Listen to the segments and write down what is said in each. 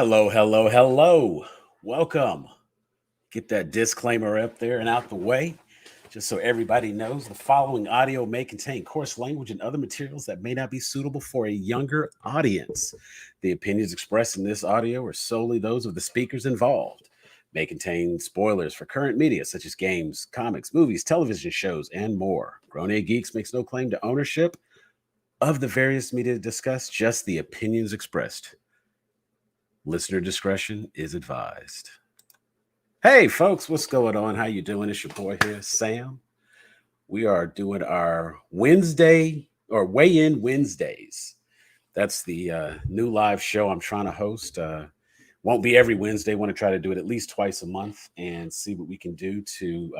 Hello, hello, hello. Welcome. Get that disclaimer up there and out the way, just so everybody knows the following audio may contain coarse language and other materials that may not be suitable for a younger audience. The opinions expressed in this audio are solely those of the speakers involved. May contain spoilers for current media such as games, comics, movies, television shows, and more. Grown A Geeks makes no claim to ownership of the various media discussed, just the opinions expressed. Listener discretion is advised. Hey folks, what's going on? How you doing? It's your boy here, Sam. We are doing our Wednesday or weigh-in Wednesdays. That's the new live show I'm trying to host. Won't be every Wednesday. Want to try to do it at least twice a month and see what we can do to,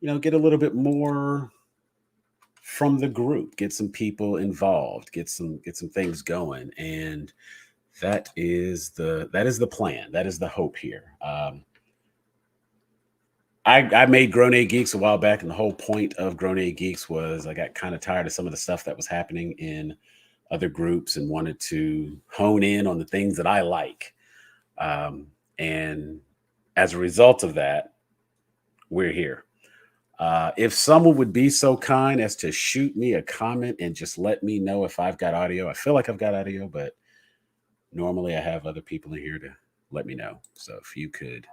get a little bit more from the group, get some people involved, get some things going, and that is the plan. That is the hope here. I made Grown A Geeks a while back, and the whole point of Grown A Geeks was I got kind of tired of some of the stuff that was happening in other groups and wanted to hone in on the things that I like. And as a result of that, we're here. If someone would be so kind as to shoot me a comment and just let me know if I've got audio, I feel like I've got audio, but normally I have other people in here to let me know. So if you could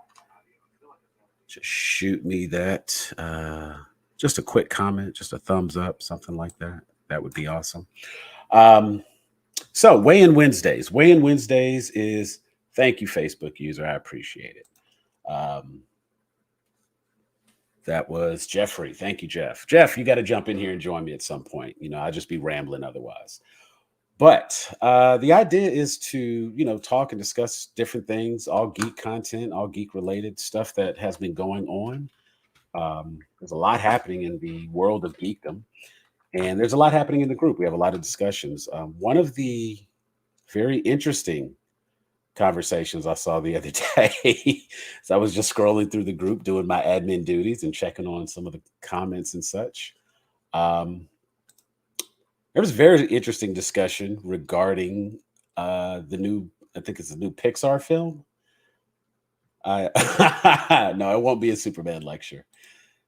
just shoot me that, just a quick comment, just a thumbs up, something like that, that would be awesome. Um, so weigh-in Wednesdays. Weigh-in Wednesdays is thank you, Facebook user. I appreciate it. That was Jeffrey. Thank you, Jeff. Jeff, you got to jump in here and join me at some point. I'll just be rambling otherwise. But the idea is to, talk and discuss different things, all geek content, all geek related stuff that has been going on. There's a lot happening in the world of geekdom, and there's a lot happening in the group. We have a lot of discussions. One of the very interesting conversations I saw the other day. So I was just scrolling through the group doing my admin duties and checking on some of the comments and such. Um, there was a very interesting discussion regarding the new, I think it's a new Pixar film. No, it won't be a Superman lecture.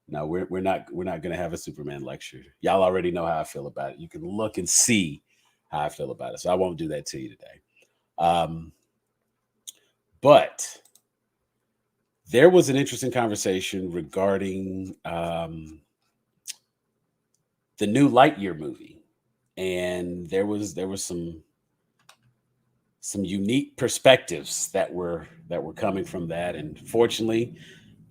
No, we're not going to have a Superman lecture. Y'all already know how I feel about it. You can look and see how I feel about it. So I won't do that to you today. But there was an interesting conversation regarding the new Lightyear movie, and there was some unique perspectives that were coming from that. And fortunately,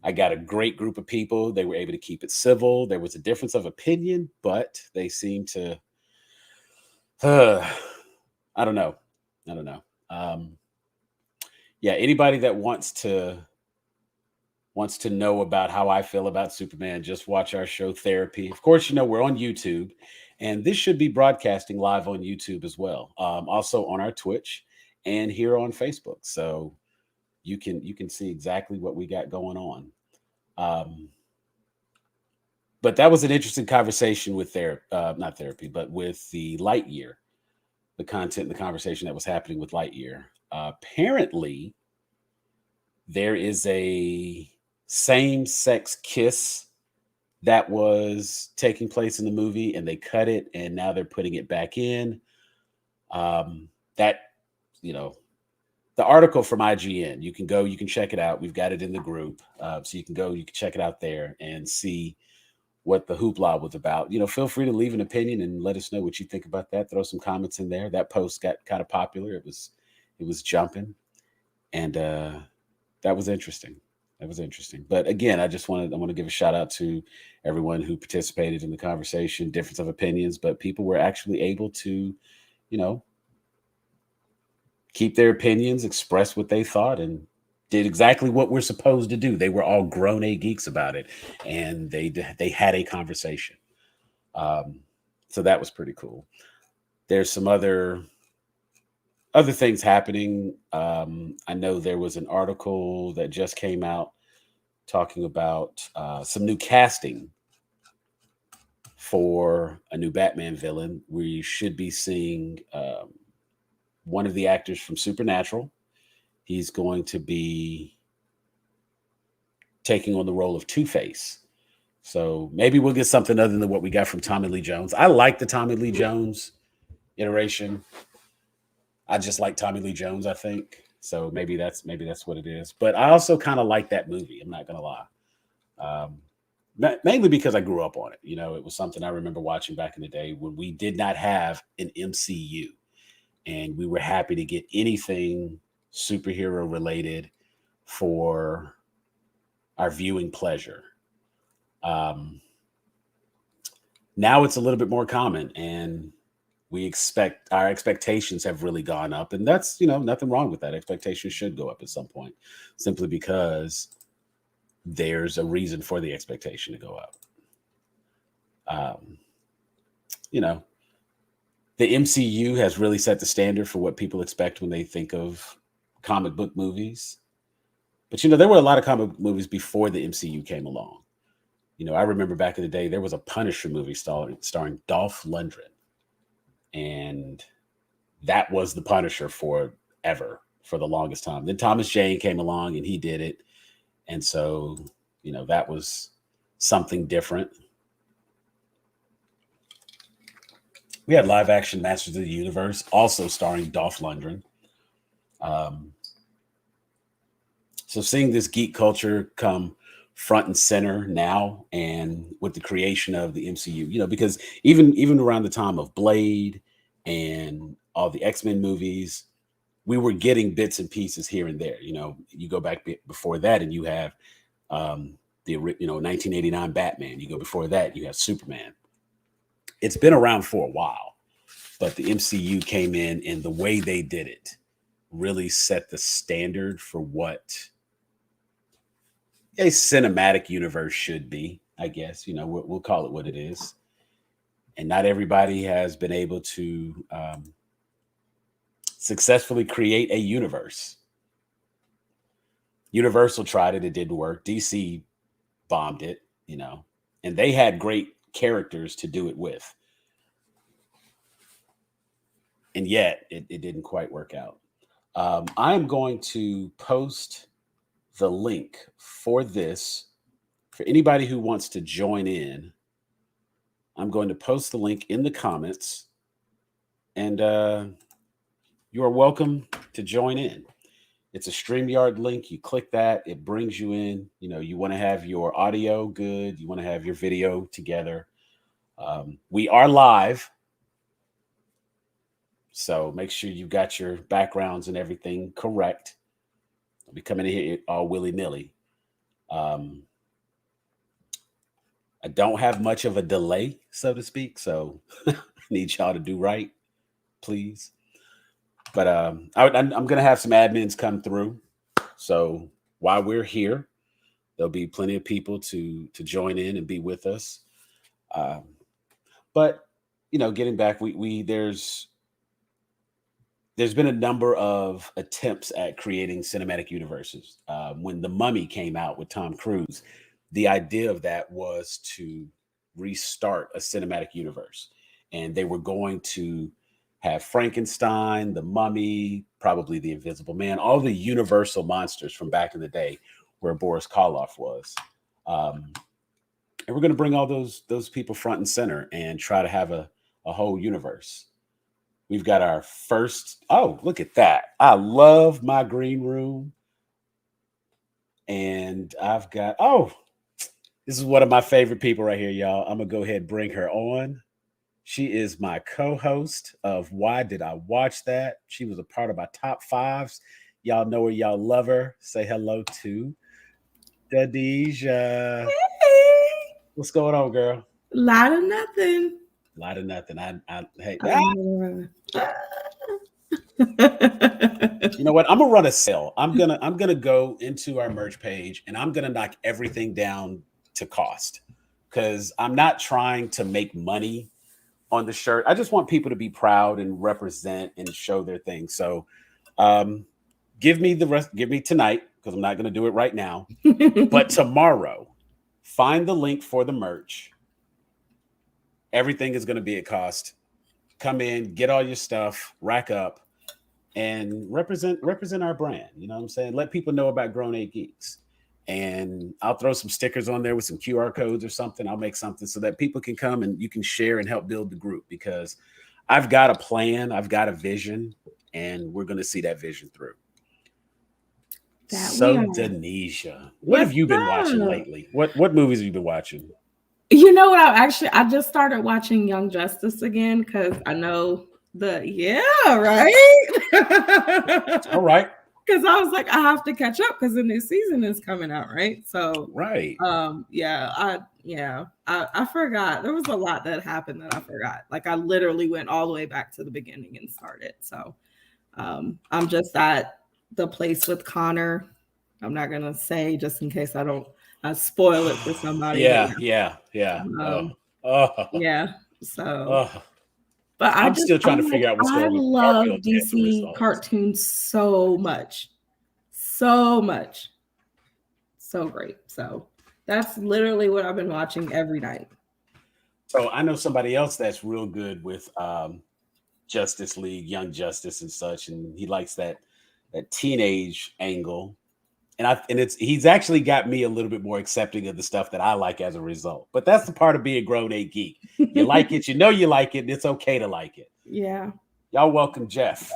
I got a great group of people. They were able to keep it civil. There was a difference of opinion, but they seemed to. I don't know. I don't know. Yeah, anybody that wants to know about how I feel about Superman, just watch our show Therapy. Of course, we're on YouTube, and this should be broadcasting live on YouTube as well. Also on our Twitch and here on Facebook, so you can see exactly what we got going on. But that was an interesting conversation with not therapy, but with the Lightyear, the content and the conversation that was happening with Lightyear. Apparently, there is a same-sex kiss that was taking place in the movie, and they cut it, and now they're putting it back in. That you know, the article from IGN, you can go, you can check it out. We've got it in the group, so you can go, you can check it out there and see what the hoopla was about. Feel free to leave an opinion and let us know what you think about that. Throw some comments in there. That post got kind of popular. It was jumping, and that was interesting. That was interesting. But again, I want to give a shout out to everyone who participated in the conversation. Difference of opinions, but people were actually able to, you know, keep their opinions, express what they thought, and did exactly what we're supposed to do. They were all grown A geeks about it, and they had a conversation. Um, so that was pretty cool. There's some other things happening. I know there was an article that just came out talking about some new casting for a new Batman villain. We should be seeing one of the actors from Supernatural. He's going to be taking on the role of Two-Face. So maybe we'll get something other than what we got from Tommy Lee Jones. I like the Tommy Lee Jones iteration. I just like Tommy Lee Jones, I think. So maybe that's what it is. But I also kind of like that movie. I'm not gonna lie. Mainly because I grew up on it. You know, it was something I remember watching back in the day when we did not have an MCU, and we were happy to get anything superhero related for our viewing pleasure. Um, Now it's a little bit more common, and our expectations have really gone up, and that's nothing wrong with that. Expectations should go up at some point, simply because there's a reason for the expectation to go up. Um, you know, the MCU has really set the standard for what people expect when they think of comic book movies. But there were a lot of comic book movies before the MCU came along. I remember back in the day there was a Punisher movie starring Dolph Lundgren, and that was the Punisher forever, for the longest time. Then Thomas Jane came along and he did it, and so that was something different. We had live action Masters of the Universe, also starring Dolph Lundgren. So seeing this geek culture come front and center now, and with the creation of the MCU, because even around the time of Blade and all the X-Men movies, we were getting bits and pieces here and there. You go back before that, and you have the 1989 Batman. You go before that, you have Superman. It's been around for a while, but the MCU came in, and the way they did it really set the standard for what a cinematic universe should be, I guess. We'll call it what it is. And not everybody has been able to successfully create a universe. Universal tried it didn't work. DC bombed it, and they had great characters to do it with, and yet it didn't quite work out. I'm going to post the link for this for anybody who wants to join in. I'm going to post the link in the comments, and you are welcome to join in. It's a StreamYard link. You click that, it brings you in. You want to have your audio good, you want to have your video together. We are live, so make sure you got your backgrounds and everything correct. I'll be coming in here all willy-nilly. I don't have much of a delay, so to speak, so I need y'all to do right, please. But I'm going to have some admins come through. So while we're here, there'll be plenty of people to join in and be with us. But getting back, there's been a number of attempts at creating cinematic universes. When The Mummy came out with Tom Cruise, the idea of that was to restart a cinematic universe. And they were going to have Frankenstein, the Mummy, probably the Invisible Man, all the Universal monsters from back in the day where Boris Karloff was. And we're going to bring all those people front and center and try to have a whole universe. We've got our first. Oh, look at that. I love my green room. And I've got, this is one of my favorite people right here, y'all. I'm going to go ahead and bring her on. She is my co-host of Why Did I Watch That? She was a part of my top fives. Y'all know her. Y'all love her. Say hello to Deadpool. Hey. What's going on, girl? Lot of nothing. Hey. You know what? I'm gonna run a sale. I'm gonna go into our merch page, and I'm gonna knock everything down to cost, because I'm not trying to make money on the shirt. I just want people to be proud and represent and show their thing. So give me tonight, because I'm not going to do it right now, but tomorrow, find the link for the merch. Everything is going to be at cost. Come in, get all your stuff, rack up, and represent our brand. You know what I'm saying? Let people know about Grown Ape Geeks. And I'll throw some stickers on there with some QR codes or something. I'll make something so that people can come and you can share and help build the group, because I've got a plan, I've got a vision, and we're going to see that vision through. So, Denisha, what have you been watching lately? What movies have you been watching? You know what? I just started watching Young Justice again because I know right. All right. Because I was like, I have to catch up because the new season is coming out, right? So, right. I forgot. There was a lot that happened that I forgot. Like, I literally went all the way back to the beginning and started. So, I'm just at the place with Connor. I'm not gonna say just in case I don't spoil it for somebody. Yeah. So, but I'm still trying to figure out what's going on. I love DC cartoons so much, so great. So that's literally what I've been watching every night. So I know somebody else that's real good with Justice League, Young Justice, and such, and he likes that teenage angle. And he's actually got me a little bit more accepting of the stuff that I like as a result. But that's the part of being a grown ape geek. You like it, you know you like it, and it's okay to like it. Yeah. Y'all welcome Jeff.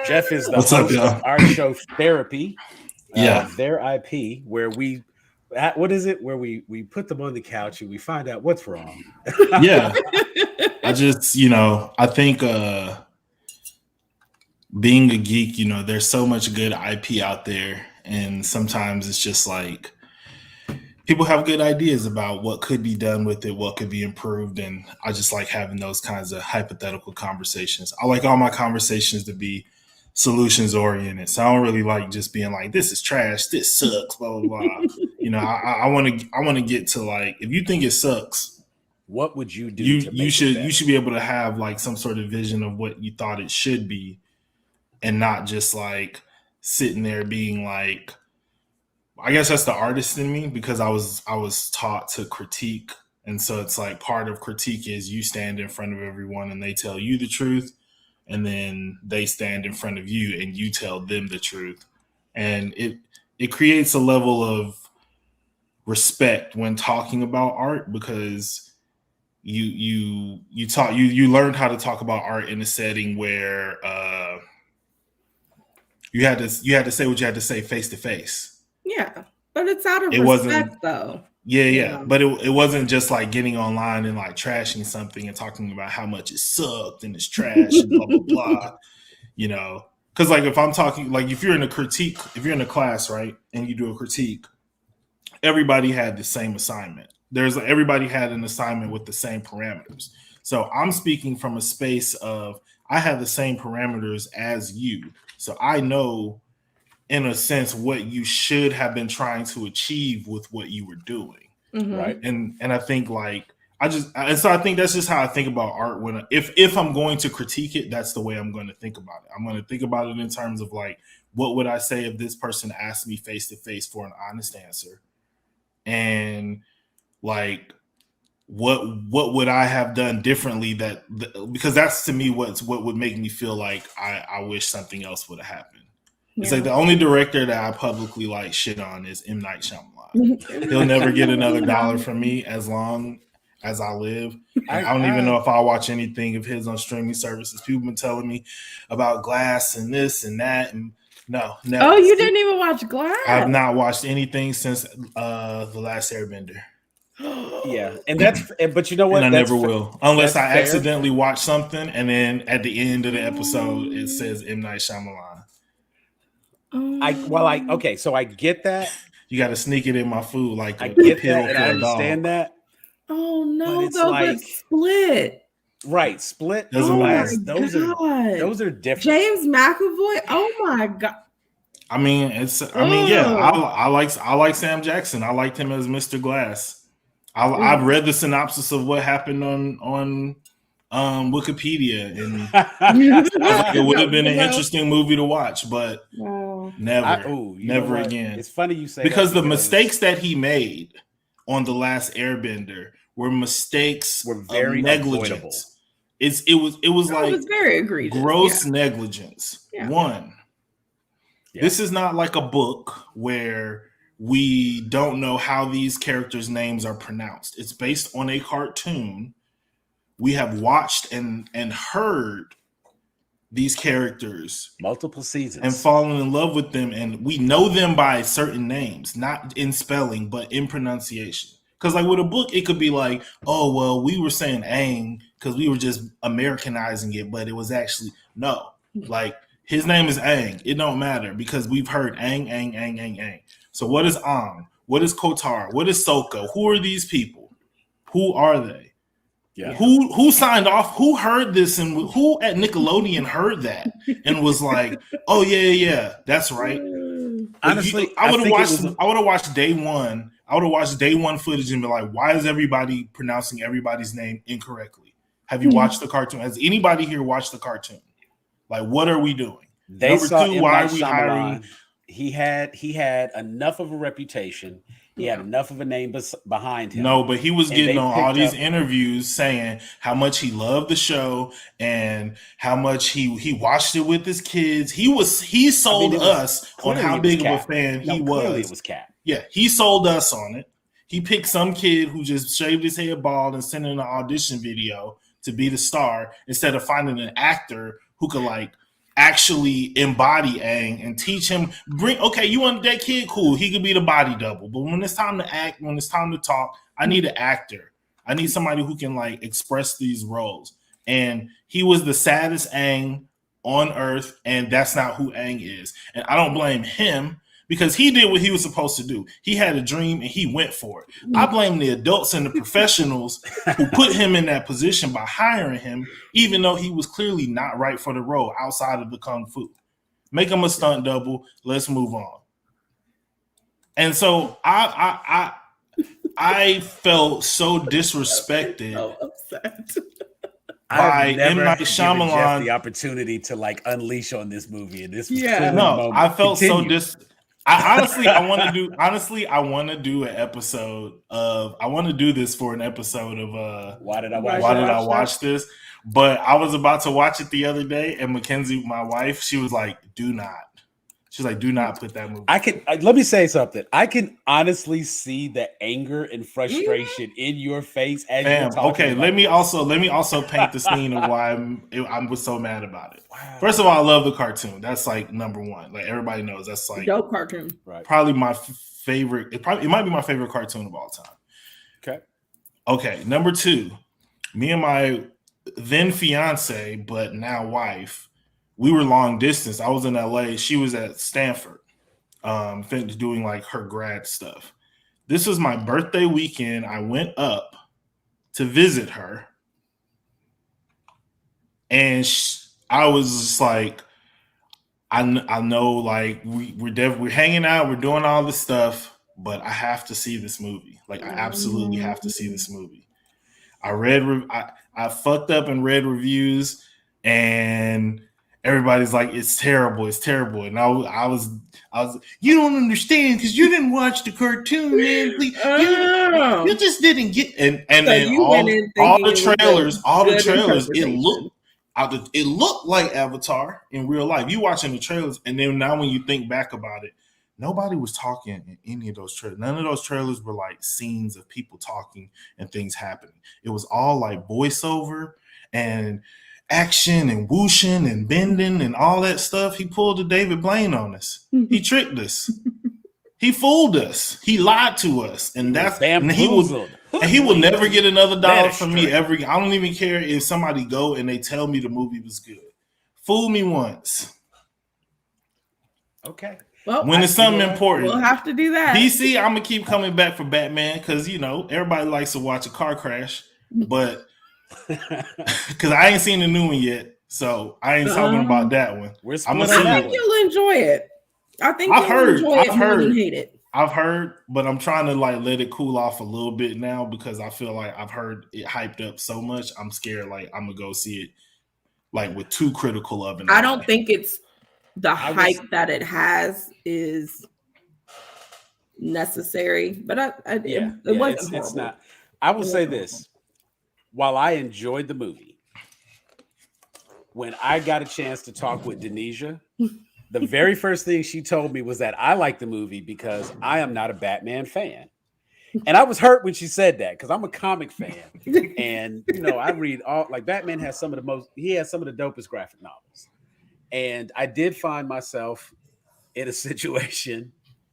Jeff is the host of our show Therapy. Their IP, where we what is it? Where we put them on the couch and we find out what's wrong. Yeah. I just, I think being a geek, there's so much good IP out there, and sometimes it's just like people have good ideas about what could be done with it, what could be improved, and I just like having those kinds of hypothetical conversations. I like all my conversations to be solutions oriented, so I don't really like just being like, this is trash, this sucks, blah blah blah. I want to get to, like, if you think it sucks, what would you do? You should be able to have like some sort of vision of what you thought it should be, and not just like sitting there being like, I guess that's the artist in me, because I was taught to critique. And so it's like part of critique is you stand in front of everyone and they tell you the truth, and then they stand in front of you and you tell them the truth. And it creates a level of respect when talking about art, because you learned how to talk about art in a setting where you had to say what you had to say face to face. Yeah, but it's out of respect, though. Yeah. But it wasn't just like getting online and like trashing something and talking about how much it sucked and it's trash and blah, blah, blah, Because like if I'm talking, like if you're in a class, right, and you do a critique, everybody had the same assignment. Everybody had an assignment with the same parameters. So I'm speaking from a space of, I have the same parameters as you. So I know, in a sense, what you should have been trying to achieve with what you were doing. Mm-hmm. Right. And I think like, I think that's just how I think about art. If I'm going to critique it, that's the way I'm going to think about it. I'm going to think about it in terms of like, what would I say if this person asked me face to face for an honest answer? And like, what would I have done differently because that's to me what would make me feel like I wish something else would have happened. Yeah. It's like the only director that I publicly like shit on is M. Night Shyamalan. He'll never get another dollar from me as long as I live. I don't even know if I'll watch anything of his on streaming services. People have been telling me about Glass and this and that, and no, never. Oh, you didn't even watch Glass? I've not watched anything since The Last Airbender. Yeah, but you know what? And I never will, unless I accidentally watch something and then at the end of the episode it says M. Night Shyamalan. So I get that. You got to sneak it in my food, like I get that, and I understand that. Oh no, but Split. Right, Split. Doesn't matter. Those are different. James McAvoy. Oh my god. I mean, I like Sam Jackson. I liked him as Mr. Glass. I've read the synopsis of what happened on Wikipedia, and it would have been an interesting movie to watch, but never again. It's funny you say because the mistakes that he made on The Last Airbender were mistakes very of negligence. it was No, like it was very egregious. gross negligence. Yeah. One, this is not like a book where we don't know how these characters' names are pronounced. It's based on a cartoon. We have watched and heard these characters multiple seasons and fallen in love with them, and we know them by certain names, not in spelling but in pronunciation. Because like with a book, it could be like, oh well, we were saying Aang because we were just Americanizing it, but it was actually no. Like his name is Aang. It don't matter because we've heard Aang, Aang, Aang, Aang, Aang. So what is Aang? What is Kotar? What is Sokka? Who are these people? Who are they? Yeah. Who signed off? Who heard this and who at Nickelodeon heard that and was like, "Oh yeah, that's right." Honestly, I would have watched day one. I would have watched day one footage and be like, "Why is everybody pronouncing everybody's name incorrectly?" Have you watched the cartoon? Has anybody here watched the cartoon? Like, what are we doing? They Number saw two, M. why Night are we Shyamalan. hiring? He had enough of a reputation. He had enough of a name behind him. No, but he was getting on all these up interviews saying how much he loved the show and how much he watched it with his kids. He sold us on how big of a fan he was. Clearly it was Cap. Yeah, he sold us on it. He picked some kid who just shaved his head bald and sent in an audition video to be the star instead of finding an actor who could like actually embody Aang and teach him. You want that kid? Cool, he could be the body double. But when it's time to act, when it's time to talk, I need an actor. I need somebody who can like express these roles. And he was the saddest Aang on Earth, and that's not who Aang is. And I don't blame him because he did what he was supposed to do. He had a dream and he went for it. I blame the adults and the professionals who put him in that position by hiring him, even though he was clearly not right for the role outside of the Kung Fu. Make him a stunt double. Let's move on. And so I felt so disrespected. So upset. I've M. never Night given Shyamalan Jeff the opportunity to like unleash on this movie, and this was Yeah. clearly the No, moment. I felt Continue. so I want to do an episode of. I want to do this for an episode of. Why did I watch this? But I was about to watch it the other day, and Mackenzie, my wife, she was like, "Do not." She's like, "Do not put that movie." Let me say something. I can honestly see the anger and frustration in your face as you're talking. Okay, about let me this. also paint the scene of why I was so mad about it. Wow. First of all, I love the cartoon. That's like number one. Like everybody knows, that's like dope cartoon. Right. Probably my favorite. It might be my favorite cartoon of all time. Okay. Number two, me and my then fiance, but now wife, we were long distance. I was in LA. She was at Stanford, doing like her grad stuff. This was my birthday weekend. I went up to visit her, and I was just like, I know, like we're hanging out, we're doing all this stuff, but I have to see this movie. Like I absolutely have to see this movie. I fucked up and read reviews, and everybody's like, it's terrible, and I was, you don't understand because you didn't watch the cartoon, man. You just didn't get, and so then all the trailers, it looked like Avatar in real life. You watching the trailers, and then now when you think back about it, nobody was talking in any of those trailers. None of those trailers were like scenes of people talking and things happening. It was all like voiceover and action and whooshing and bending and all that stuff. He pulled a David Blaine on us. He tricked us. He fooled us. He lied to us. And he will never get another dollar from me ever. I don't even care if somebody go and they tell me the movie was good. Fool me once. Okay. Well, when it's something important, we'll have to do that. DC, I'm gonna keep coming back for Batman because everybody likes to watch a car crash, but because I ain't seen the new one yet, so I ain't talking about that one. I think you'll enjoy it. I've heard hate it. I've heard, but I'm trying to like let it cool off a little bit now because I feel like I've heard it hyped up so much. I'm scared like I'm gonna go see it like with too critical of it. I don't think it's the hype that it has is necessary, but it wasn't horrible. It's not. I will say this: while I enjoyed the movie, when I got a chance to talk with Denisha, the very first thing she told me was that I like the movie because I am not a Batman fan. And I was hurt when she said that because I'm a comic fan. And, I read all, like, Batman has some of the dopest graphic novels. And I did find myself in a situation.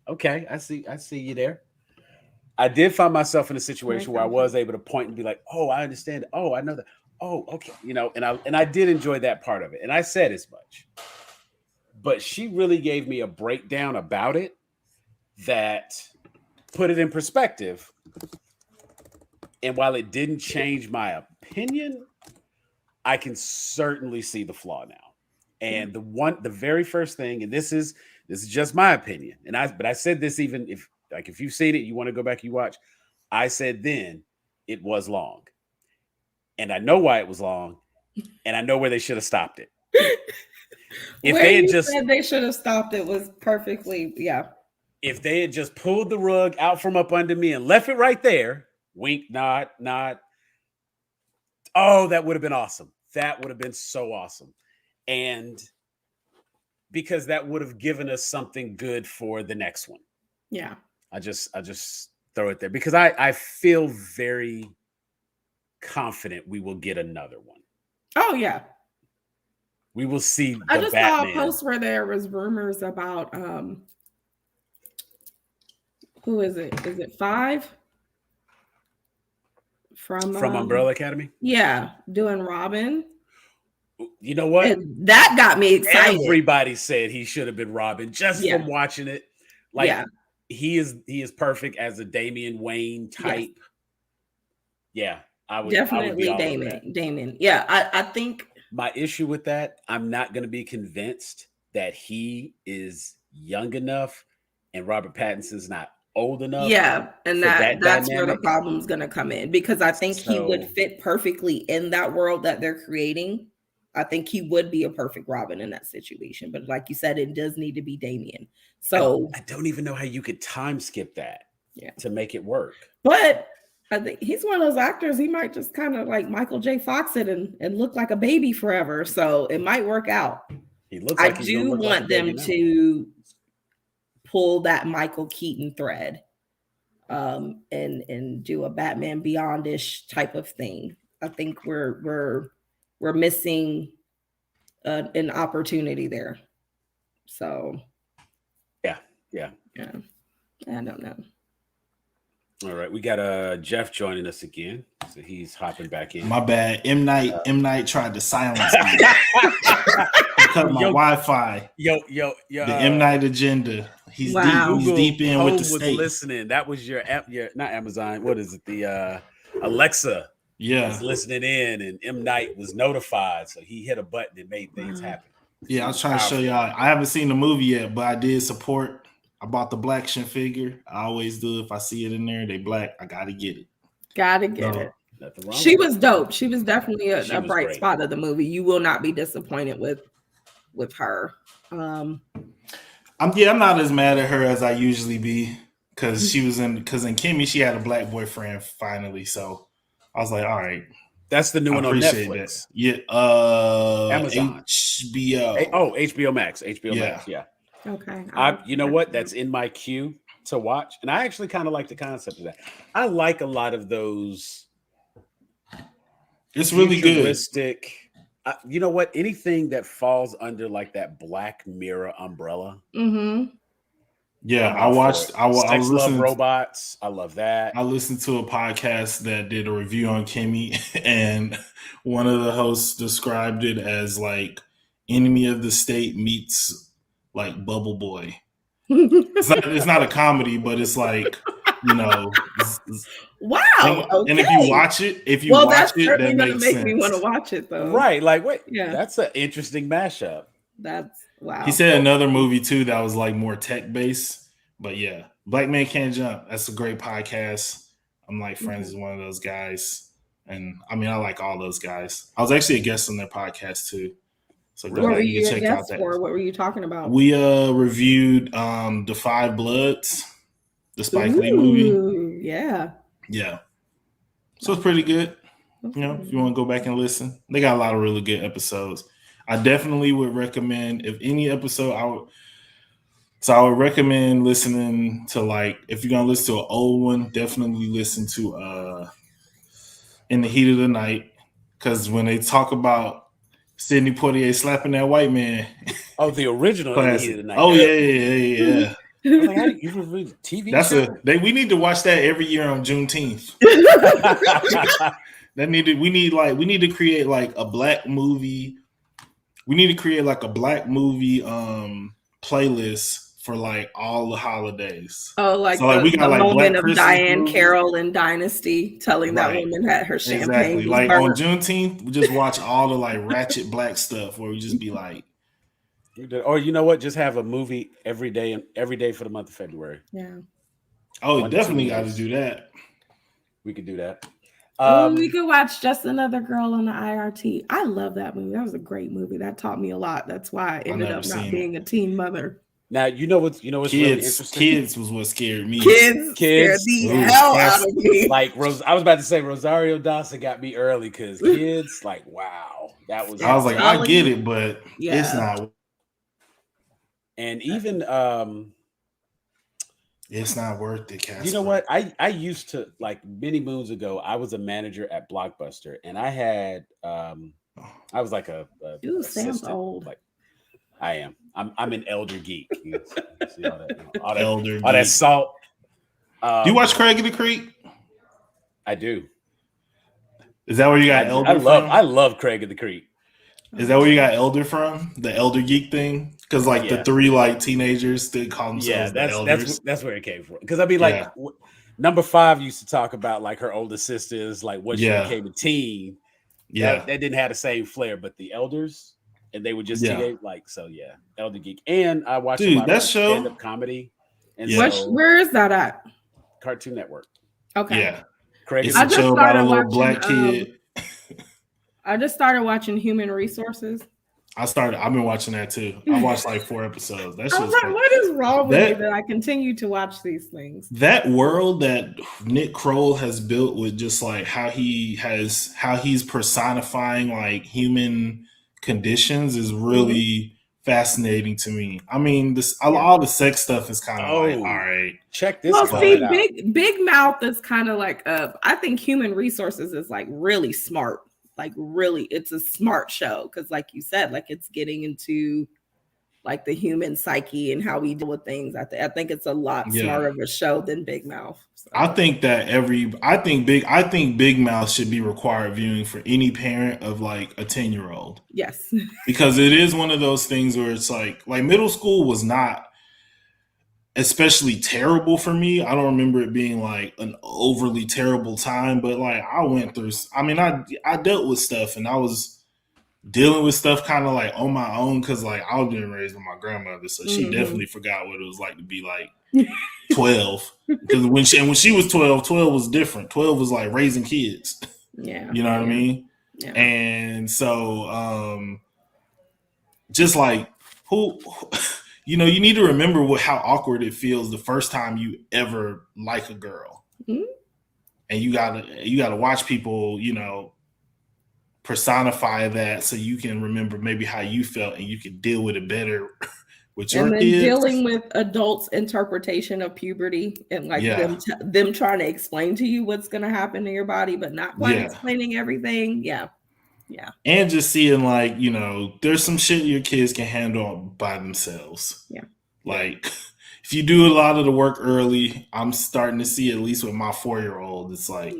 Okay, I see you there. I did find myself in a situation where I was able to point and be like, oh, I understand. Oh, I know that. Oh, okay. And I did enjoy that part of it. And I said as much. But she really gave me a breakdown about it that put it in perspective. And while it didn't change my opinion, I can certainly see the flaw now. And the very first thing, and this is just my opinion, but I said this, even if you've seen it, you want to go back, you watch. I said then it was long, and I know why it was long, and I know where they should have stopped it. If where they had just said they should have stopped it was perfectly, yeah. If they had just pulled the rug out from up under me and left it right there, wink, nod. Oh, that would have been awesome. That would have been so awesome. And because that would have given us something good for the next one. Yeah. I just throw it there because I feel very confident we will get another one. Oh, yeah. We will see. I just saw a post where there was rumors about who is it? Is it 5? From Umbrella Academy? Yeah, doing Robin. You know what? And that got me excited. Everybody said he should have been Robin just from watching it. Like he is perfect as a Damian Wayne type. Yes. Yeah, I would definitely Damian. Yeah, I think my issue with that, I'm not going to be convinced that he is young enough and Robert Pattinson's not old enough. Yeah, and that's where the problem's going to come in because I think he would fit perfectly in that world that they're creating. I think he would be a perfect Robin in that situation. But like you said, it does need to be Damian. So I don't even know how you could time skip that to make it work. But I think he's one of those actors, he might just kind of like Michael J. Fox it and look like a baby forever. So it might work out. He looks like I do want them to pull that Michael Keaton thread and do a Batman Beyond-ish type of thing. I think we're missing an opportunity there. So yeah. I don't know. All right, we got Jeff joining us again, so he's hopping back in. My bad. M. Night tried to silence me. Cut my Wi-Fi. Yo. The M. Night agenda. He's deep in with the state. Listening. That was your not Amazon. What is it? The Alexa. Yeah, was listening in, and M. Night was notified, so he hit a button and made things happen. Yeah, I was trying to show y'all. I haven't seen the movie yet, but I did support. I bought the Black Shin figure. I always do. If I see it in there, they black. I gotta get it. It. She was dope. She was definitely a bright spot of the movie. You will not be disappointed with her. I'm not as mad at her as I usually be because in Kimmy she had a black boyfriend finally. So I was like, all right. That's the new one on Netflix. That. Yeah. Amazon. HBO. HBO Max. HBO Max. Yeah. Okay. You know what? That's in my queue to watch. And I actually kind of like the concept of that. I like a lot of those. It's really good. You know what? Anything that falls under like that Black Mirror umbrella. Mm-hmm. Yeah, I watched. I was listening to Robots. I love that. I listened to a podcast that did a review on Kimmy, and one of the hosts described it as like Enemy of the State meets like Bubble Boy. It's not a comedy, but it's like wow. And if you watch it, that makes sense. Me want to watch it though. Right? Like, wait, that's an interesting mashup. That's wow. He said another movie too that was like more tech based, but yeah, Black Man Can't Jump. That's a great podcast. I'm like friends with one of those guys, and I mean I like all those guys. I was actually a guest on their podcast too. So what were you check out that. What were you talking about? We reviewed The Five Bloods, the Spike Lee movie. Yeah. So it's pretty good. If you want to go back and listen, they got a lot of really good episodes. I definitely would recommend if any episode I would recommend listening to, like, if you're gonna listen to an old one, definitely listen to In the Heat of the Night. Because when they talk about Sidney Poitier slapping that white man, Oh, the original In the Heat of classic. the Night. Oh yeah. I was like, how do you remember the TV That's show? we need to watch that every year on Juneteenth. We need to create like a black movie. We need to create like a black movie playlist for like all the holidays. Oh, like So like we got the like moment Black of Christmas Diane movies. Carroll in Dynasty telling that Right. woman that her champagne Exactly. was Like on burnt. Juneteenth, we just watch all the like ratchet black stuff where we just be like, or you know what? Just have a movie every day for the month of February. Yeah. oh, 1 to 2 definitely got to movies. do that. We could do that. We could watch Just Another Girl on the IRT. I love that movie. That was a great movie. That taught me a lot. That's why I ended never up not seen being a teen mother. Now you know what's really interesting. Kids was what scared me. Kids scared the hell out of me. Like I was about to say Rosario Dawson got me early because kids, like, wow, that was. I was like, I get it, but it's not. And even it's not worth it, Casper. You know what? I used to, like, many moons ago, I was a manager at Blockbuster, and I had I was like a Sam's old. Like, I am. I'm an elder geek. You see all that, elder all that salt. Do you watch Craig of the Creek? I do. Is that where you got elder from? I love Craig of the Creek. Is that where you got elder from? The elder geek thing? Because like the three like teenagers they call themselves the elders. That's where it came from. Because I mean, like number 5 used to talk about like her older sisters, like when she became a teen. Yeah, that didn't have the same flair, but the elders, and they were just teenage, like, so yeah, elder geek. And I watched a lot of stand-up comedy. And where is that at? Cartoon Network. Okay. Yeah. Craig, it's a show about a little black kid. I just started watching Human Resources. I've been watching that too. I watched like 4 episodes. That's I was like, what is wrong with me that I continue to watch these things? That world that Nick Kroll has built with just like how he's personifying like human conditions is really fascinating to me. I mean, all the sex stuff is kind of like, all right. Check this out. Big Mouth is kind of like I think Human Resources is like really smart. Like really, it's a smart show because, like you said, like it's getting into like the human psyche and how we deal with things. I think it's a lot smarter of a show than Big Mouth. So. I think Big Mouth should be required viewing for any parent of like a 10-year-old. Yes, because it is one of those things where it's like middle school was not especially terrible for me. I don't remember it being like an overly terrible time, but like I went through, I mean, I dealt with stuff and I was dealing with stuff kind of like on my own because like I was being raised by my grandmother, so she definitely forgot what it was like to be like 12. Because when she was 12 was different. 12 was like raising kids. Yeah. You know what I mean? Yeah. And so just like who you know, you need to remember how awkward it feels the first time you ever like a girl. Mm-hmm. And you gotta watch people, you know, personify that so you can remember maybe how you felt and you can deal with it better with your kids. Dealing with adults' interpretation of puberty and like them trying to explain to you what's gonna happen to your body, but not quite explaining everything. Yeah. And just seeing like, you know, there's some shit your kids can handle by themselves. Yeah. Like if you do a lot of the work early, I'm starting to see, at least with my 4-year-old, it's like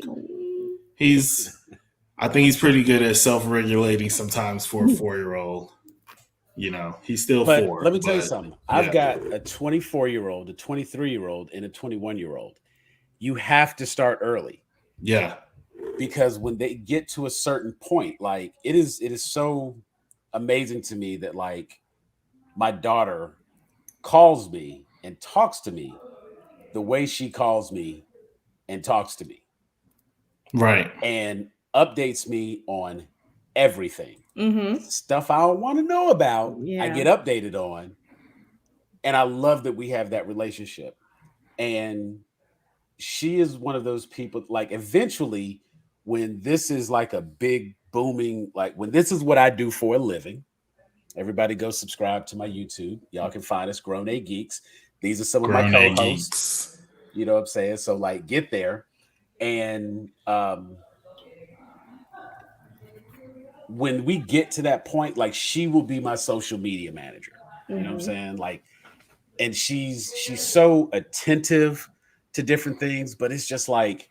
I think he's pretty good at self-regulating sometimes for a 4-year-old. You know, he's still 4. Let me tell you something. I've got a 24-year-old, a 23-year-old, and a 21-year-old. You have to start early. Yeah. Because when they get to a certain point, like it is so amazing to me that like my daughter calls me and talks to me the way she calls me and talks to me. Right. And updates me on everything. Mm-hmm. Stuff I don't want to know about, I get updated on. And I love that we have that relationship. And she is one of those people, like eventually when this is like a big booming, like when this is what I do for a living, Everybody go subscribe to my YouTube. Y'all can find us, Grown A Geeks. These are some of my Grown A co-hosts. Geeks. You know what I'm saying? So like get there. And when we get to that point, like she will be my social media manager. You know what I'm saying? Like, and she's so attentive to different things, but it's just like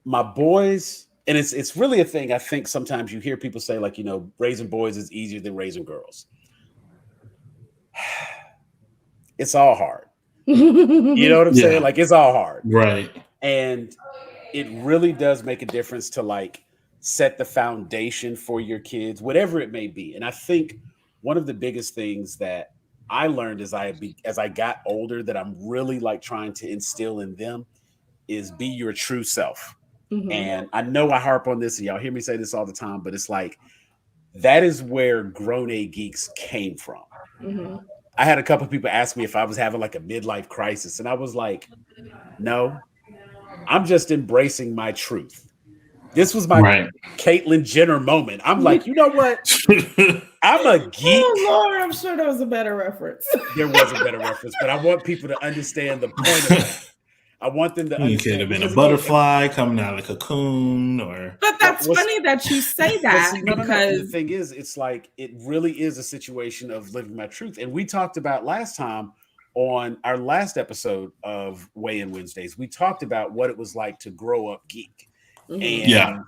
my boys, and it's really a thing. I think sometimes you hear people say, like, you know, raising boys is easier than raising girls. It's all hard. You know what I'm saying? Like, it's all hard. Right. And it really does make a difference to like set the foundation for your kids, whatever it may be. And I think one of the biggest things that I learned as I got older that I'm really like trying to instill in them is be your true self. And I know I harp on this and y'all hear me say this all the time, but it's like that is where Grown A Geeks came from. I had a couple of people ask me if I was having like a midlife crisis, and I was like, no, I'm just embracing my truth. This was my Caitlyn Jenner moment. I'm like, you know what? I'm a geek. Oh Lord, I'm sure there was a better reference. There was a better reference, but I want people to understand the point of that. I want them to understand. You could have been a butterfly coming out of a cocoon, or. But that's funny that you say that because the thing is, it's like it really is a situation of living my truth. And we talked about last time on our last episode of Weigh In Wednesdays. We talked about what it was like to grow up geek, and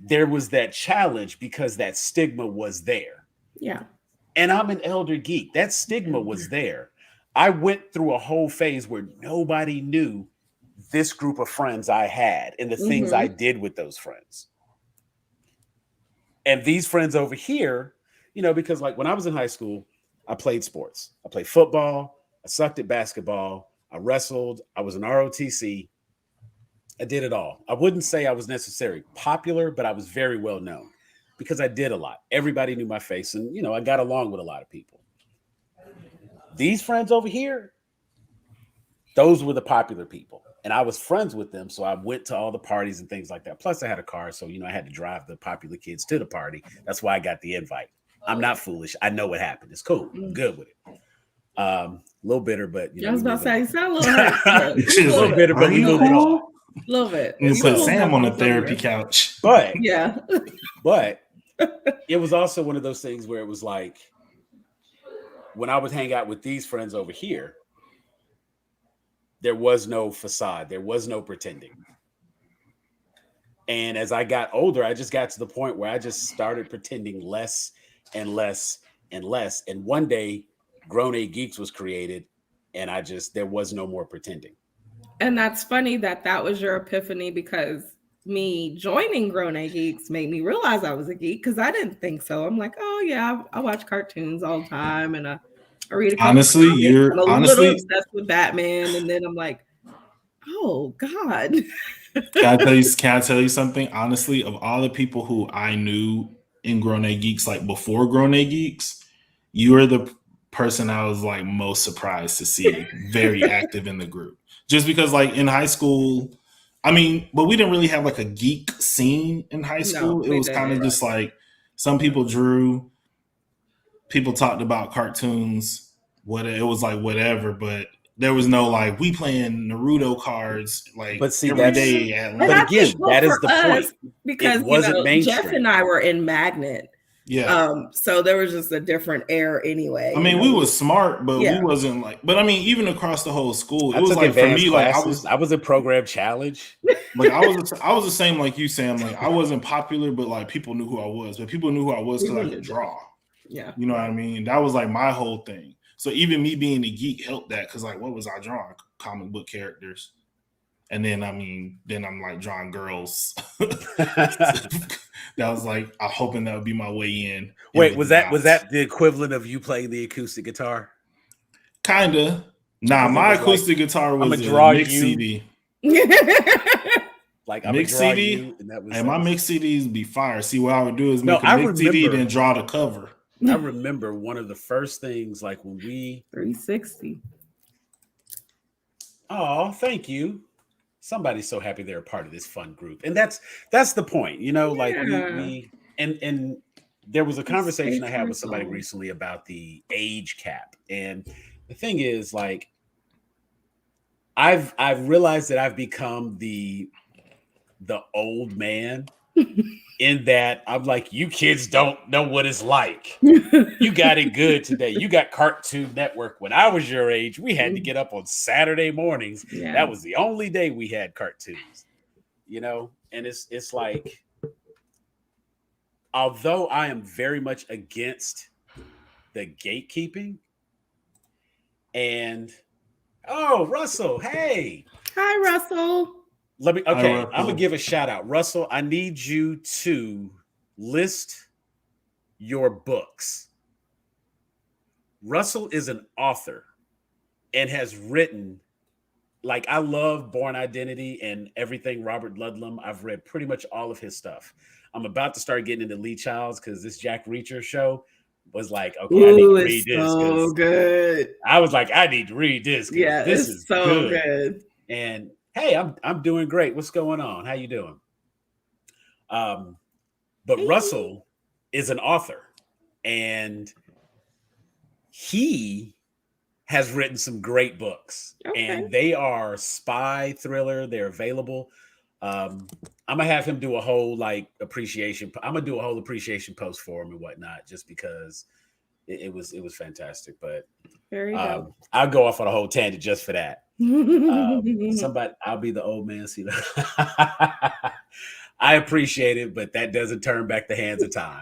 there was that challenge because that stigma was there. Yeah, and I'm an elder geek. That stigma was there. I went through a whole phase where nobody knew this group of friends I had and the things I did with those friends. And these friends over here, you know, because like when I was in high school, I played sports. I played football. I sucked at basketball. I wrestled. I was an ROTC. I did it all. I wouldn't say I was necessarily popular, but I was very well known because I did a lot. Everybody knew my face and, you know, I got along with a lot of people. These friends over here, those were the popular people. And I was friends with them. So I went to all the parties and things like that. Plus I had a car. So, you know, I had to drive the popular kids to the party. That's why I got the invite. I'm not foolish. I know what happened. It's cool. I'm good with it. A little bitter, but you know. I was about to say, you sound a little hurt. A little bitter, but we moving on. A little bit. You put Sam on the therapy couch. But yeah. But it was also one of those things where it was like when I would hang out with these friends over here, there was no facade. There was no pretending. And as I got older, I just got to the point where I just started pretending less and less and less. And one day, Grown A Geeks was created, and there was no more pretending. And that's funny that was your epiphany, because me joining Grown A Geeks made me realize I was a geek, because I didn't think so. I'm like, oh yeah, I watch cartoons all the time, and I read. Honestly, you're I'm a little obsessed with Batman, and then I'm like, oh God. Can I tell you something? Honestly, of all the people who I knew in Grown A Geeks, like before Grown A Geeks, you are the person I was like most surprised to see very active in the group. Just because like in high school, I mean, but we didn't really have like a geek scene in high school. It was kind of just like some people drew, people talked about cartoons, it was like whatever, but there was no like we playing Naruto cards like every day at lunch. But again, that is the point. Because Jeff and I were in Magnet. Yeah. So there was just a different air anyway. I mean, we was smart, but we wasn't like. But I mean, even across the whole school, it was like for me, classes. like I was a program challenge. Like I was the same like you, Sam. Like I wasn't popular, but like people knew who I was. But people knew who I was because I could draw. Yeah, you know what I mean. That was like my whole thing. So even me being a geek helped that, because like what was I drawing? Comic book characters. And then I'm like drawing girls. That was like, I'm hoping that would be my way in. Wait, was that the equivalent of you playing the acoustic guitar? Kinda. Nah, my acoustic guitar was a mix CD. Like I'm mix CD, and my mix CDs be fire. See, what I would do is make a mix CD, then draw the cover. I remember one of the first things, like when we 360. Oh, thank you. Somebody's so happy they're a part of this fun group. And that's the point, you know, like we and there was a It's conversation I space had for with somebody soul. recently about the age cap. And the thing is, like, I've realized that I've become the old man in that I'm like, you kids don't know what it's like. You got it good today. You got Cartoon Network. When I was your age, we had to get up on Saturday mornings. Yeah. That was the only day we had cartoons, you know? And it's like, although I am very much against the gatekeeping and oh, Russell, hey. Hi, Russell. Let me Hi, okay, I'm Russell. gonna give a shout out. Russell, I need you to list your books. Russell is an author and has written, like, I love Born Identity and everything Robert Ludlum. I've read pretty much all of his stuff. I'm about to start getting into Lee Childs because this Jack Reacher show was like, okay, I need Ooh, to read it's this so because good. I was like, I need to read this because Yeah, this it's is so good. good. And hey, I'm doing great. What's going on? How you doing? But Hey. Russell is an author, and he has written some great books, Okay. and they are spy thriller. They're available. I'm gonna have him do a whole like appreciation. I'm gonna do a whole appreciation post for him and whatnot, just because it was fantastic. But Very dope. I'll go off on a whole tangent just for that. Somebody, I'll be the old man. See, I appreciate it, but that doesn't turn back the hands of time.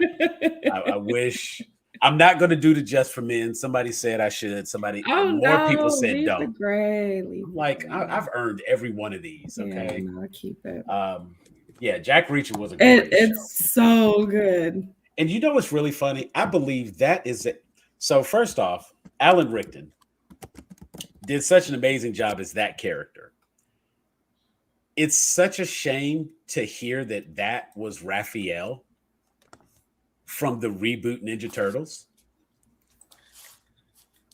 I wish. I'm not going to do the Just for Men. Somebody said I should. Somebody, more people said leave don't. The gray, I'm like, I've earned every one of these. Okay, yeah, no, keep it. Yeah, Jack Reacher was a great show. It's so good. And you know what's really funny? I believe that is it. So first off, Alan Rickman did such an amazing job as that character. It's such a shame to hear that was Raphael from the reboot Ninja Turtles.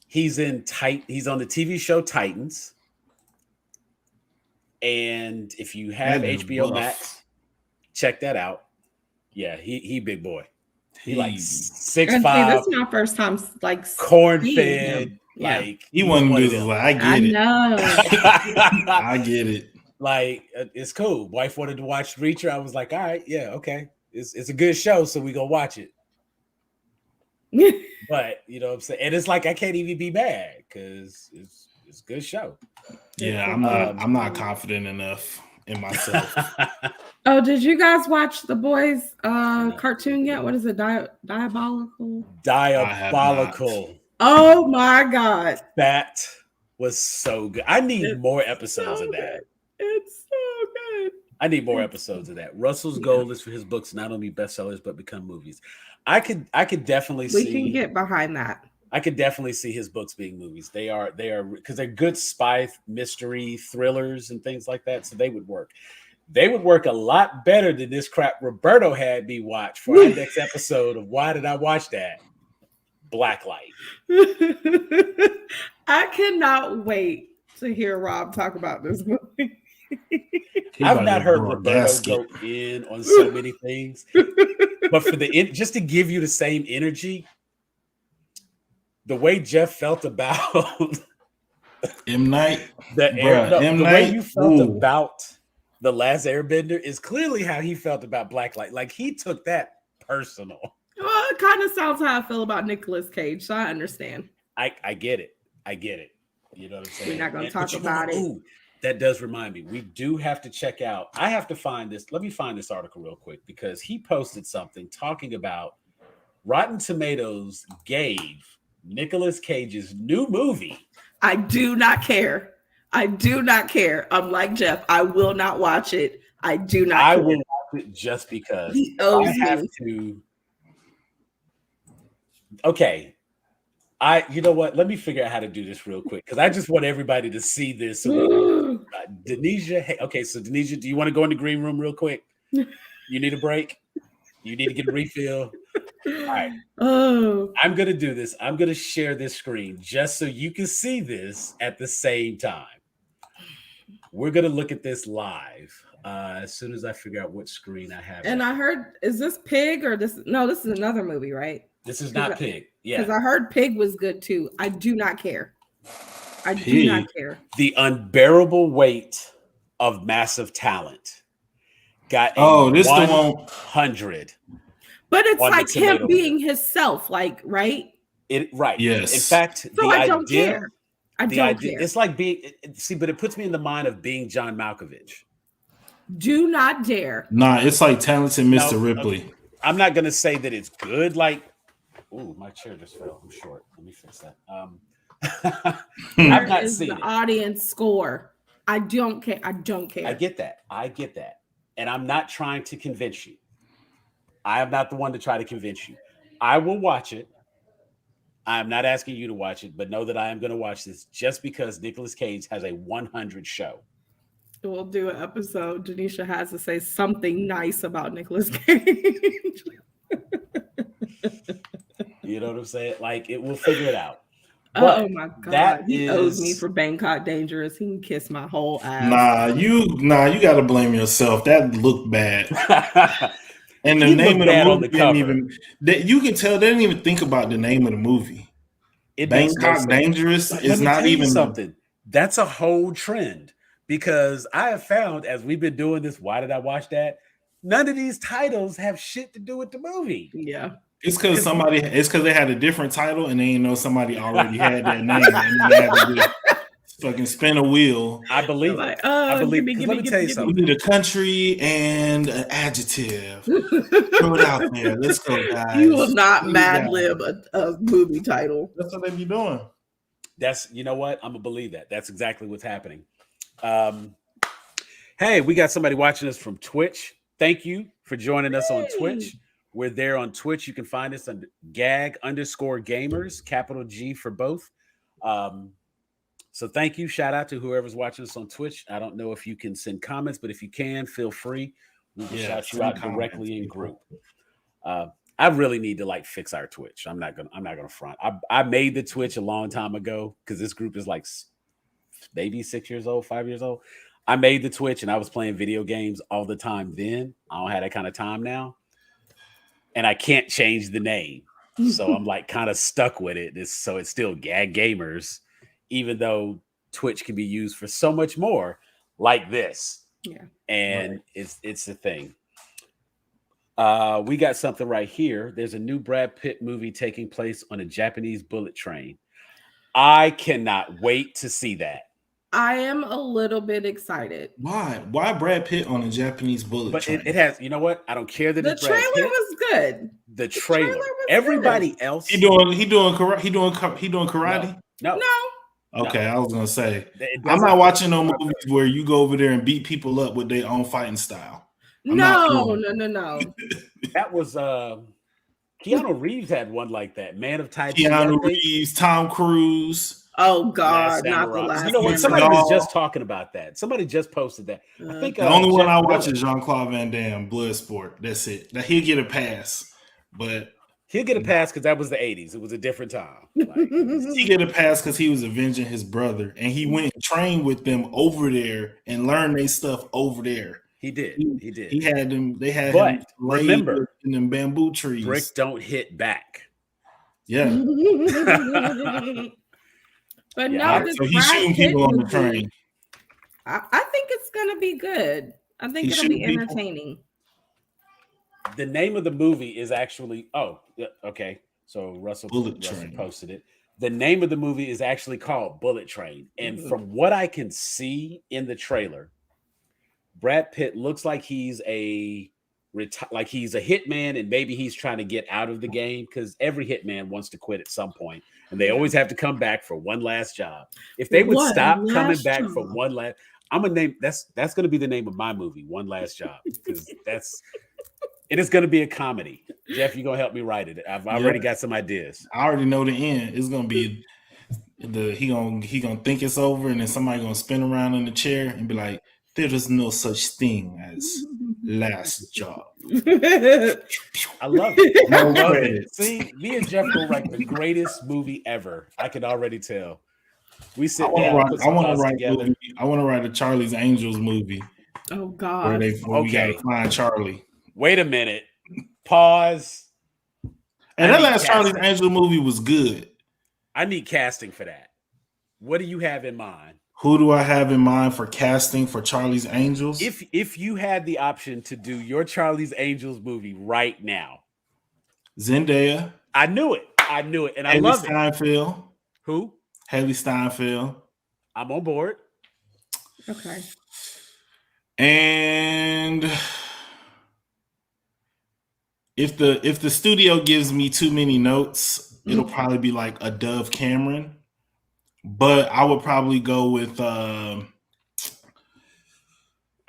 He's on the TV show Titans. And if you have HBO Max, check that out. Yeah, he big boy. He like 6'5". This is my first time like corn fed. Yeah. Like he wasn't just like, I get it. I get it. Like, it's cool. Wife wanted to watch Reacher. I was like, all right, yeah, okay. It's a good show, so we gonna watch it. But you know what I'm saying? And it's like I can't even be mad because it's a good show. Yeah, I'm not confident enough in myself. Oh, did you guys watch the boys cartoon yet? What is it? Diabolical? Diabolical. Oh my God. That was so good. I need more episodes of that. It's so good. I need more episodes of that. Russell's goal is for his books to not only be bestsellers but become movies. I could definitely see. We can get behind that. I could definitely see his books being movies. They are because they're good spy mystery thrillers and things like that. So they would work. They would work a lot better than this crap Roberto had me watch for our next episode of Why Did I Watch That? Blacklight. I cannot wait to hear Rob talk about this movie. I've not heard Roberto go in on so many things, but for just to give you the same energy, the way Jeff felt about M. Night, the way you felt about The Last Airbender is clearly how he felt about Blacklight. Like he took that personal. Well, it kind of sounds how I feel about Nicolas Cage, so I understand. I get it. I get it. You know what I'm saying? We're not going to talk about it. Ooh, that does remind me. We do have to check out. I have to find this. Let me find this article real quick because he posted something talking about Rotten Tomatoes gave Nicolas Cage's new movie. I do not care. I'm like Jeff. I will not watch it. I do not care. I will watch it just because I have to. Okay. You know what? Let me figure out how to do this real quick because I just want everybody to see this. Denisha, okay, so Denisha, do you want to go in the green room real quick? You need a break? You need to get a refill? All right. I'm going to do this. I'm going to share this screen just so you can see this at the same time. We're going to look at this live. As soon as I figure out what screen I have. And I heard, is this Pig or this? No, this is another movie, right? This is not Pig. Yeah. Because I heard Pig was good too. I do not care. I do not care. The unbearable weight of massive talent got this 100. But it's like him being himself, like, right? Right. Yes. In fact, so I don't care. I don't care. It's like being, see, but it puts me in the mind of being John Malkovich. Do not dare. Nah, it's like Talented Mr. Ripley. Okay. I'm not going to say that it's good. Like, ooh, my chair just fell. I'm short. Let me fix that. I've not seen the audience score. I don't care. I don't care. I get that. And I'm not trying to convince you. I am not the one to try to convince you. I will watch it. I'm not asking you to watch it, but know that I am going to watch this just because Nicolas Cage has a 100 show. We'll do an episode. Janisha has to say something nice about Nicolas Cage. You know what I'm saying? Like, we'll figure it out. Oh my God. He owes me for Bangkok Dangerous. He can kiss my whole ass. Nah, you got to blame yourself. That looked bad. And the name of the movie didn't even, you can tell they didn't even think about the name of the movie. Bangkok Dangerous is not even something. That's a whole trend because I have found as we've been doing this, why did I watch that? None of these titles have shit to do with the movie. Yeah. It's because they had a different title and they didn't know somebody already had that name and they had to fucking spin a wheel. I believe it. Let me tell you something. We need a country and an adjective. Throw it out there. Let's go, guys. You will not Mad Lib a movie title. That's what they be doing. You know what? I'm gonna believe that. That's exactly what's happening. Hey, we got somebody watching us from Twitch. Thank you for joining us on Twitch. We're there on Twitch. You can find us on gag_gamers, capital G for both. So thank you. Shout out to whoever's watching us on Twitch. I don't know if you can send comments, but if you can, feel free. We can shout you out directly in group. I really need to fix our Twitch. I'm not gonna front. I made the Twitch a long time ago because this group is maybe 6 years old, 5 years old. I made the Twitch and I was playing video games all the time then. I don't have that kind of time now. And I can't change the name. So I'm kind of stuck with it. So it's still Gag Gamers, even though Twitch can be used for so much more like this. Yeah. And it's the thing. We got something right here. There's a new Brad Pitt movie taking place on a Japanese bullet train. I cannot wait to see that. I am a little bit excited. Why? Why Brad Pitt on a Japanese bullet train? It has, you know what? I don't care that the it's Brad Pitt. trailer was good. The trailer. Everybody else. He doing karate? No. Okay, I was gonna say I'm not watching no movies where you go over there and beat people up with their own fighting style. No. That was Keanu Reeves had one like that. Man of Tai Chi. Keanu Reeves, Tom Cruise. Oh God, not the last. You know what? Somebody was just talking about that. Somebody just posted that. I think the only one I watch is Jean-Claude Van Damme, Bloodsport. That's it. Now he'll get a pass, but he'll get a pass because that was the 80s. It was a different time. He get a pass because he was avenging his brother, and he went and trained with them over there and learned their stuff over there. He did. He had them. They had but him remember in them bamboo trees. Brick don't hit back. Yeah. But no, so he's shooting people on the train. I think it's gonna be good. I think it'll be entertaining. The name of the movie is actually okay. So Russell posted it. The name of the movie is actually called Bullet Train. And from what I can see in the trailer, Brad Pitt looks like he's a hitman, and maybe he's trying to get out of the game because every hitman wants to quit at some point, and they always have to come back for one last job. If they would stop coming back for one last, I'm gonna name that's going to be the name of my movie, One Last Job, because it is going to be a comedy. Jeff, you're gonna help me write it. I've already got some ideas. I already know the end. It's gonna be he gonna think it's over, and then somebody gonna spin around in the chair and be like, "There is no such thing as last job." I love it. I love it. See, me and Jeff will write the greatest movie ever. I can already tell. We sit down. I want to write a Charlie's Angels movie Oh Where God. we Okay. gotta find Charlie. Wait a minute. Pause. And I that need last Charlie's casting. Angel movie was good. I need casting for that. What do you have in mind? Who do I have in mind for casting for Charlie's Angels? If you had the option to do your Charlie's Angels movie right now, Zendaya. I knew it, and I Haley love it. Steinfeld. Who? Haley Steinfeld. I'm on board. Okay. And if the studio gives me too many notes, it'll probably be like a Dove Cameron. But I would probably go with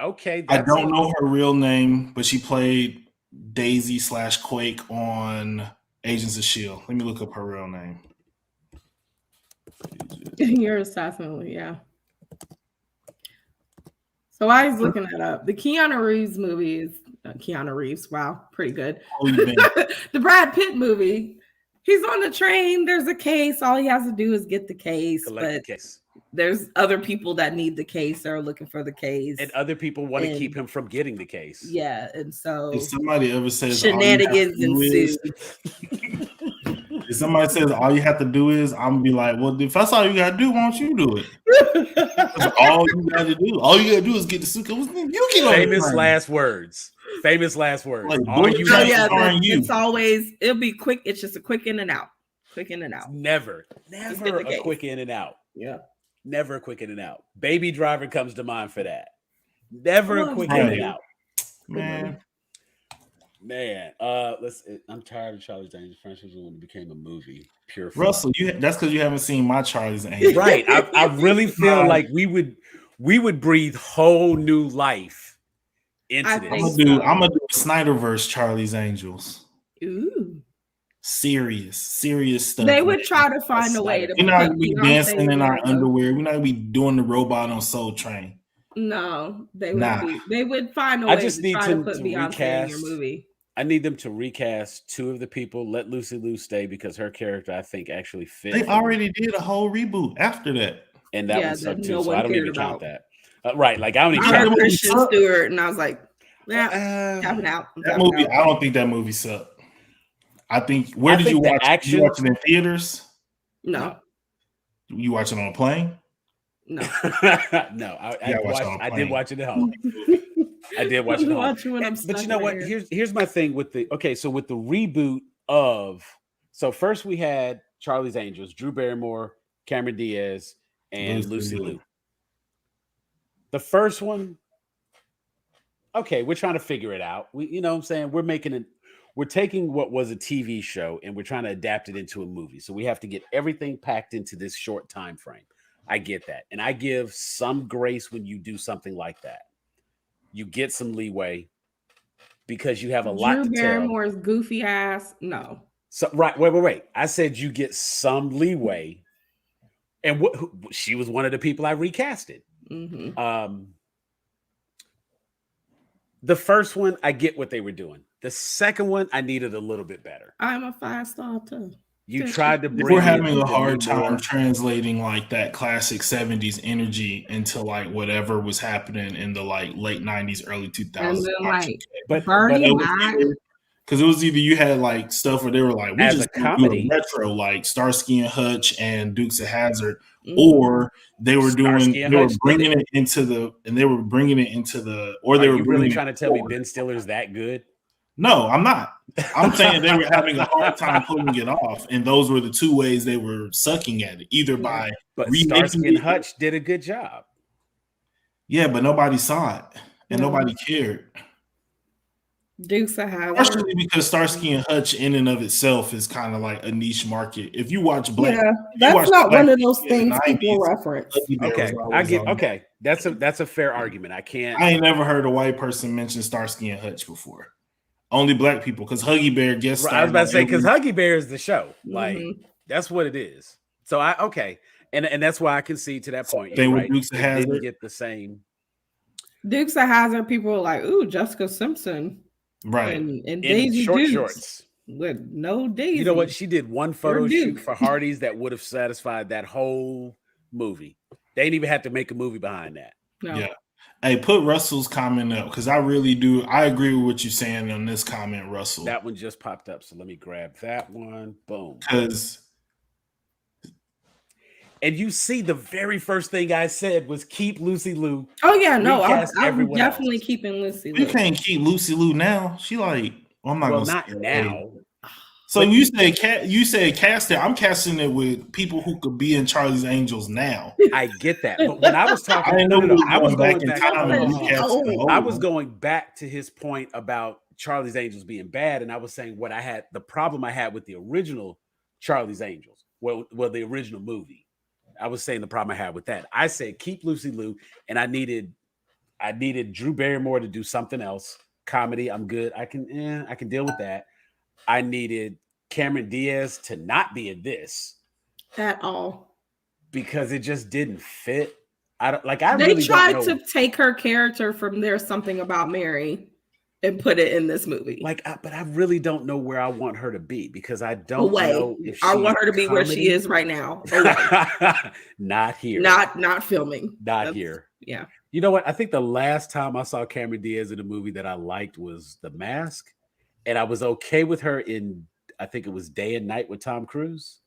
Okay, I don't know her real name, but she played Daisy / Quake on Agents of S.H.I.E.L.D. Let me look up her real name. You're assassin, yeah. So I was looking that up. The Keanu Reeves movie is Keanu Reeves. Wow, pretty good. The Brad Pitt movie. He's on the train. There's a case. All he has to do is get the case. Collect the case. There's other people that need the case. They're looking for the case, and other people want to keep him from getting the case. Yeah, and so if somebody ever says shenanigans ensued. If somebody says all you have to do is, I'm gonna be like, well, if that's all you gotta do, why don't you do it? That's all you gotta do. All you gotta do is get the suitcase. You get famous last words. Famous last words. Like, all you it's always it'll be quick. It's just a quick in and out. Quick in and out. Never a quick in and out. Yeah. Never a quick in and out. Baby Driver comes to mind for that. Never a quick in and out. Man. I'm tired of Charlie's Angels franchise when it became a movie. Pure fun. Russell, that's because you haven't seen my Charlie's Angels. Right. I really feel like we would breathe whole new life into this. I'm gonna do a Snyderverse Charlie's Angels. Ooh. Serious stuff. They would try to find a way to. We're not gonna be dancing in our underwear. We're not gonna be doing the robot on Soul Train. No, they would. They would find a way. I just need to put to Beyonce recast in your movie. I need them to recast two of the people. Let Lucy Liu stay because her character, I think, actually fits. They already did a whole reboot after that, and that one sucked too. So I don't even count that. Right? Like I don't even count Christian Stewart, and I was like, "Yeah, tapping out." That movie, I don't think that movie sucked. I think. Where did you watch it? You watch it in theaters? No. You watch it on a plane? No. No. I did watch it at home. I did watch it at home. But you know what? Here's my thing with the so with the reboot of first we had Charlie's Angels, Drew Barrymore, Cameron Diaz, and Lucy Liu. The first one, we're trying to figure it out. You know what I'm saying? We're taking what was a TV show and we're trying to adapt it into a movie. So we have to get everything packed into this short time frame. I get that. And I give some grace when you do something like that. You get some leeway because you have a lot to tell. Drew Barrymore's goofy ass. No. So right. Wait. I said you get some leeway. And she was one of the people I recasted. Mm-hmm. The first one, I get what they were doing. The second one, I needed a little bit better. I'm a 5-star too. You tried to bring. We're having a hard time translating like that classic 70s energy into like whatever was happening in the like late 90s, early 2000s. But Bernie, because it was either you had like stuff where they were like, we as just a comedy retro, like Starsky and Hutch and Dukes of Hazzard, or they were bringing it into the, or they were really trying to tell me Ben Stiller's that good? No, I'm not. I'm saying they were having a hard time pulling it off, and those were the two ways they were sucking at it. Either by Starsky and Hutch did a good job. Yeah, but nobody saw it, and nobody cared. Dukes of Hazzard, especially because Starsky and Hutch, in and of itself, is kind of like a niche market. If you watch Black, that's not one of those things people reference. Okay, that's a fair argument. I ain't never heard a white person mention Starsky and Hutch before. Only black people, because Huggy Bear guest starred. I was about to say because Huggy Bear is the show. Like that's what it is. So and that's why I concede to that point. They were Dukes of Hazzard. Didn't get the same. Dukes of Hazzard. People were like, "Ooh, Jessica Simpson." Right. And Daisy Dukes shorts with no Daisy. You know what? She did one photo shoot for Hardee's that would have satisfied that whole movie. They didn't even have to make a movie behind that. No. Yeah. Hey, put Russell's comment up because I really do. I agree with what you're saying on this comment, Russell. That one just popped up, so let me grab that one. Boom. Because and you see, the very first thing I said was keep Lucy Liu. Oh yeah, no, I'm everyone definitely else. keeping Lucy you Liu. can't keep Lucy Liu now. She like, I'm not gonna not say now. So you said cast it. I'm casting it with people who could be in Charlie's Angels now. I get that, but when I was talking, I was going back in time and recasting the old I was one. going back to his point about Charlie's Angels being bad, and I was saying what I had, the problem I had with the original Charlie's Angels, well, the original movie. I was saying the problem I had with that. I said keep Lucy Liu, and I needed Drew Barrymore to do something else. Comedy, I'm good. I can deal with that. I needed Cameron Diaz to not be in this at all because it just didn't fit. They really tried to take her character from There's Something About Mary and put it in this movie. But I really don't know where I want her to be because I don't know if I want her to be where she is right now. Not here. Not filming. That's here. Yeah. You know what? I think the last time I saw Cameron Diaz in a movie that I liked was The Mask, and I was okay with her in, I think it was Day and Night with Tom Cruise.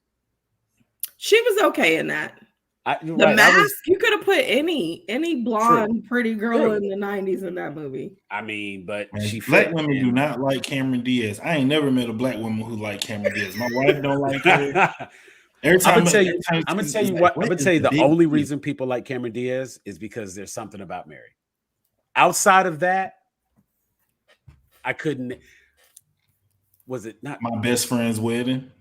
She was okay in that. Mask, you could have put any blonde pretty girl in the 90s in that movie. I mean, but black women do not like Cameron Diaz. I ain't never met a black woman who liked Cameron Diaz. My wife don't like her. I'm gonna tell you the only reason people like Cameron Diaz is because There's Something About Mary. Outside of that, I couldn't. Was it not My Best Friend's Wedding?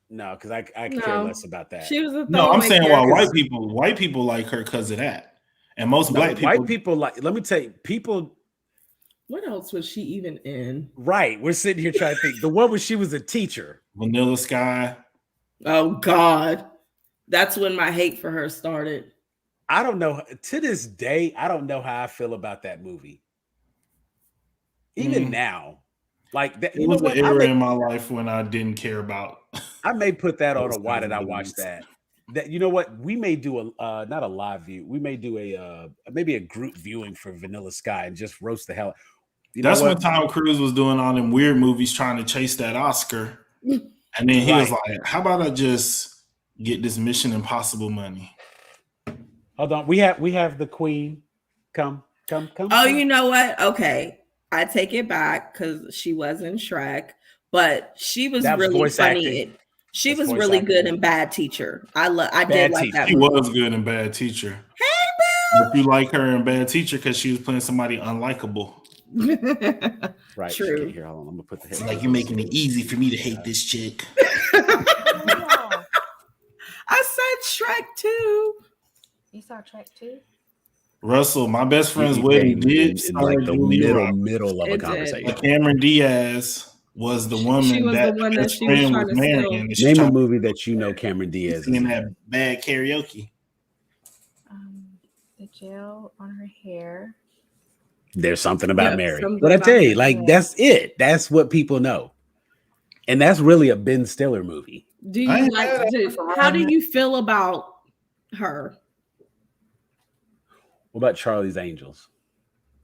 No, because I care less about that. She was I'm saying white people like her because of that, and most black people. White people like. Let me tell you, people. What else was she even in? Right, we're sitting here trying to think. The one where she was a teacher. Vanilla Sky. Oh God, that's when my hate for her started. I don't know. To this day, I don't know how I feel about that movie. Even now. Like that, it was an era in my life when I didn't care about. I may put that on a why did I watch that? That you know what? We may do a not a live view. We may do maybe a group viewing for Vanilla Sky and just roast the hell. That's when Tom Cruise was doing all them weird movies trying to chase that Oscar, and then he was like, "How about I just get this Mission Impossible money?" Hold on, we have the Queen. Come. Oh, you know what? Okay. I take it back because she was in Shrek, but she was really funny. She was really good in Bad Teacher. I did like that. She was good in Bad Teacher. Hey, boo! If you like her in Bad Teacher because she was playing somebody unlikable. Right. True. Here, hold on. I'm gonna put the head. It's like you're making it easy for me to hate this chick. I said Shrek 2. You saw Shrek 2? Russell, My Best Friend's Wedding did in like the middle of a conversation. Cameron Diaz was the woman that best friend was marrying. Name a movie that you know Cameron Diaz in that bad karaoke. The gel on her hair. There's Something About Mary. But I tell you, like that's it. That's what people know, and that's really a Ben Stiller movie. Do you how do you feel about her? What about Charlie's Angels?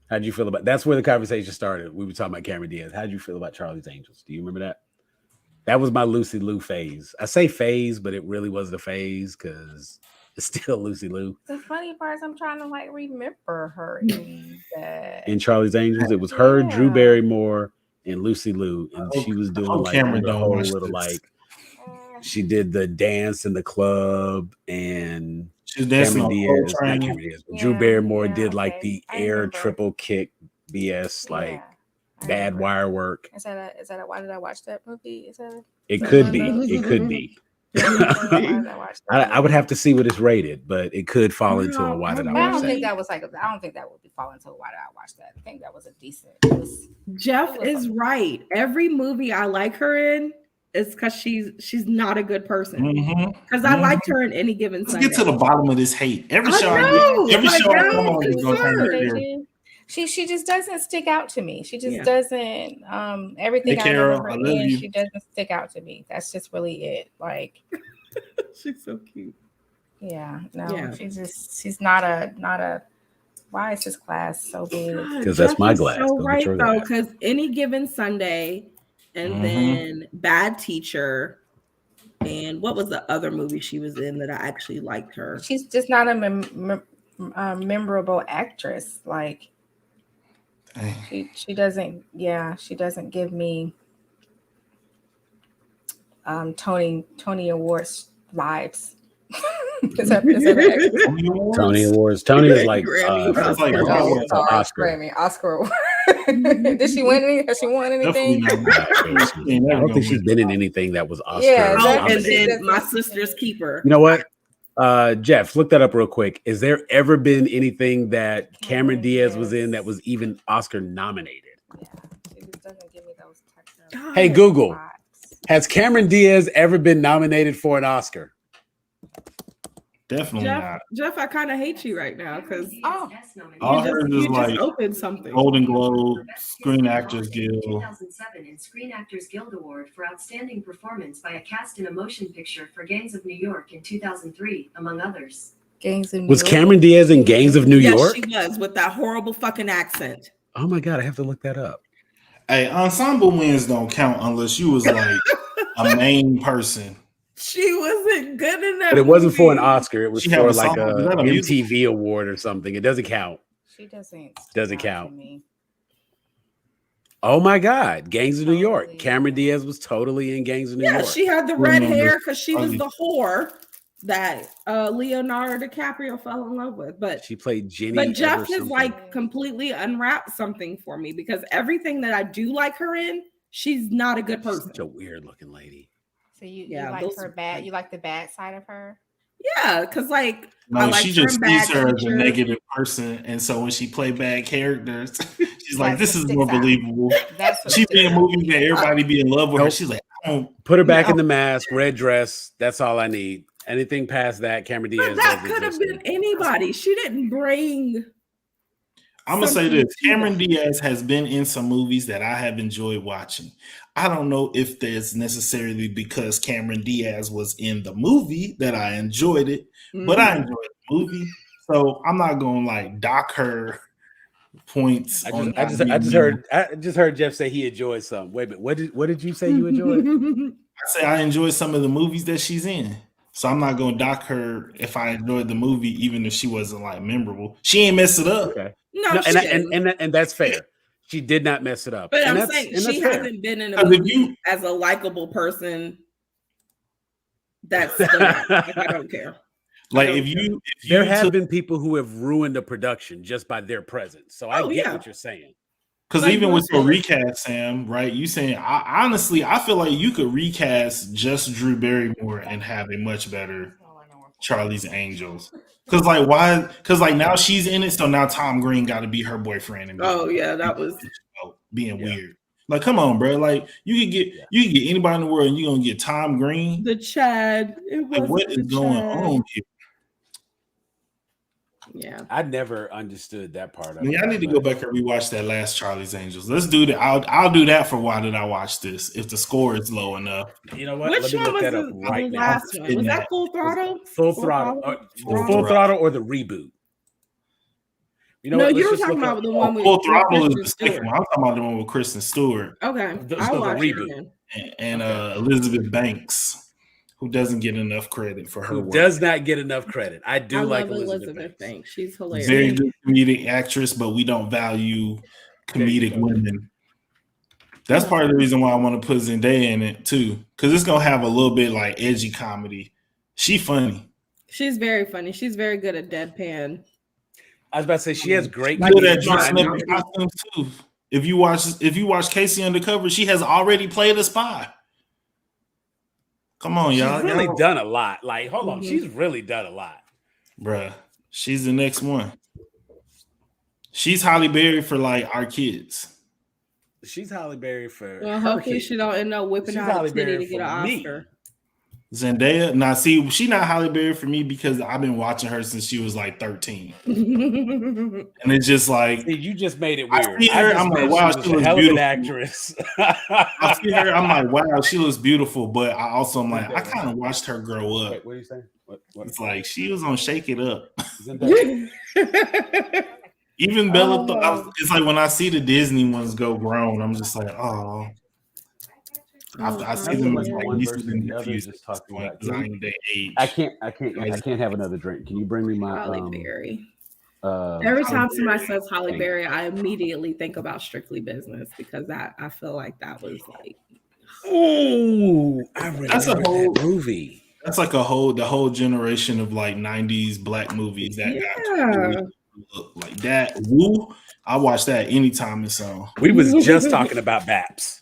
How'd you feel about that's where the conversation started? We were talking about Cameron Diaz. How'd you feel about Charlie's Angels? Do you remember that? That was my Lucy Liu phase. I say phase, but it really wasn't a phase because it's still Lucy Liu. The funny part is I'm trying to like remember her in that. In Charlie's Angels, it was her, Drew Barrymore, and Lucy Liu, and she was doing like the whole little like. She did the dance in the club, and she was dancing Cameron Diaz. Drew Barrymore did like the air triple kick BS, like bad wire work. Is that a why did I watch that movie? It could be. It could be. I would have to see what it's rated, but it could fall into a why did I watch that? I don't think that was like I don't think that would be fall into a why did I watch that. I think that was a decent. Jeff is right. Every movie I like her in. It's because she's not a good person. Because I liked her in Any Given Sunday. Let's get to the bottom of this hate. Every show I come on is going to she just doesn't stick out to me. She just doesn't. Everything I remember her in, she doesn't stick out to me. That's just really it. Like she's so cute. Yeah. No. Yeah. She's not a Why is this glass so big? Because that's my Jeff is glass. So Go get right your though, glass. because Any Given Sunday, and then Bad Teacher, and what was the other movie she was in that I actually liked her? She's just not a memorable actress. Like she doesn't. Yeah, she doesn't give me Tony Awards vibes. Is that Tony Awards. Tony is like Grammy. Oscar Award. Did she win any? Has she won anything? I don't think she's been in anything that was Oscar. Yeah, and then My Sister's Keeper. You know what? Jeff, look that up real quick. Is there ever been anything that Cameron Diaz was in that was even Oscar nominated? Yeah, she just doesn't give me those types God. Hey, Google. vibes. Has Cameron Diaz ever been nominated for an Oscar? Definitely not. Jeff, I kind of hate you right now because All I heard is like opened something. Golden Globe, Screen Actors Guild. 2007 and Screen Actors Guild Award for Outstanding Performance by a Cast in a Motion Picture for Gangs of New York in 2003, among others. Gangs of New Was York. Cameron Diaz in Gangs of New York? Yes, she was with that horrible fucking accent. Oh my God, I have to look that up. Hey, ensemble wins don't count unless you was like a main person. She wasn't good enough. But it wasn't for an Oscar. It was She had for a like song. a Is that a music? MTV award or something. It doesn't count. She doesn't count. to me. Oh my God, Gangs of New York. Totally. Cameron Diaz was totally in Gangs of New York. She had the red Remember. hair because she was the whore that Leonardo DiCaprio fell in love with. But She played Jenny. But Jeff has something. like completely unwrapped something for me because everything that I do like her in, she's not a good She's person. such a weird looking lady. So you Yeah, like those- her bad? You like the bad side of her? Yeah, because like No, I like she just Bad sees her as a Teacher. negative person, and so when she play bad characters, she's like, That's "This what is more sticks out. believable." That's what She sticks be in out. movies that everybody be in love with her. Nope. She's like, "I don't." Put her back No. in the mask, red dress. That's all I need. Anything past that, Cameron Diaz. But that does could have exist. been anybody. She didn't bring. I'm gonna say something this: to Cameron that. Diaz has been in some movies that I have enjoyed watching. I don't know if that's necessarily because Cameron Diaz was in the movie that I enjoyed it, but I enjoyed the movie, so I'm not gonna like dock her points. I just heard Jeff say he enjoyed some. Wait a minute. What did you say you enjoyed? I say I enjoyed some of the movies that she's in. So I'm not gonna dock her if I enjoyed the movie, even if she wasn't like memorable. She ain't mess it up. Okay. No, she didn't. And that's fair. She did not mess it up. But And I'm that's- saying and she that's fair. hasn't been in a Because if movie you- as a likable person. That's still not, like, I don't care. Like if you There have took, been people who have ruined a production just by their presence. So I Oh, get yeah. what you're saying. because Like, even with your listen. recast, Sam, right? You saying honestly, I feel like you could recast just Drew Barrymore and have a much better Charlie's Angels. Because like why? Because like now she's in it, so now Tom Green got to be her boyfriend. And Oh yeah, that was being Yeah. weird. Like, come on, bro. Like you could get anybody in the world, and you're gonna get Tom Green. the Chad. It was Like, what is going on here? Yeah. I never understood that part of I mean, it. I need to go back and rewatch that last Charlie's Angels. Let's do that. I'll do that for Why Did I Watch This? If the score is low enough. You know what? Which Let me one look was that up the right now. last one? Was that Full Throttle? Full Throttle. Full Full Throttle or the reboot? You know No, what? you Let's were just talking look about up the one with Full Throttle is Kristen the second Stewart. one. I'm talking about the one with Kristen Stewart Okay, The I'll watch it reboot. again. and Elizabeth Banks, who doesn't get enough credit for her who work. does not get enough credit. I do I like love Elizabeth Banks. Banks. She's hilarious. Very good comedic actress, but we don't value comedic go. women. That's part of the reason why I want to put Zendaya in it too, because it's gonna have a little bit like edgy comedy. She funny. She's very funny. She's very good at deadpan. I was about to say she has great Good at comedic dressing timing. up in costumes too. If you watch Casey Undercover, she has already played a spy. Come on, She's y'all. really Y'all- done a lot. Like, hold on, Mhm. she's really done a lot. Bruh, she's the next one. She's Halle Berry for like our kids. She's Halle Berry for Well, her hopefully kids. she don't end up whipping She's out Halle a titty Berry to get an for me. Oscar. Zendaya, now see, she not Halle Berry for me because I've been watching her since she was like 13, and it's just like See, you just made it I weird. see her, just I'm like, meant wow, she was she a looks hell of an beautiful. actress. I see her, I'm like, wow, she looks beautiful, but I also am like, I kind of watched her grow up. Wait, what are you saying? What? It's like she was on Shake It Up. Zendaya. Even Bella, Oh. it's like when I see the Disney ones go grown, I'm just like, oh. I see I feel them like as like one nieces versus and the other, nephews just at this talking point about. because I ain't their age. I can't have another drink. Can you bring me my Holly Berry. uh Every Halle time somebody Berry. says Holly Thank you. Berry, I immediately think about Strictly Business because that I feel like that was like Oh, I remember That's a whole. that movie. That's like the whole generation of like '90s black movies that got yeah. look like that. Woo! I watch that anytime it's on. We was just talking about Baps.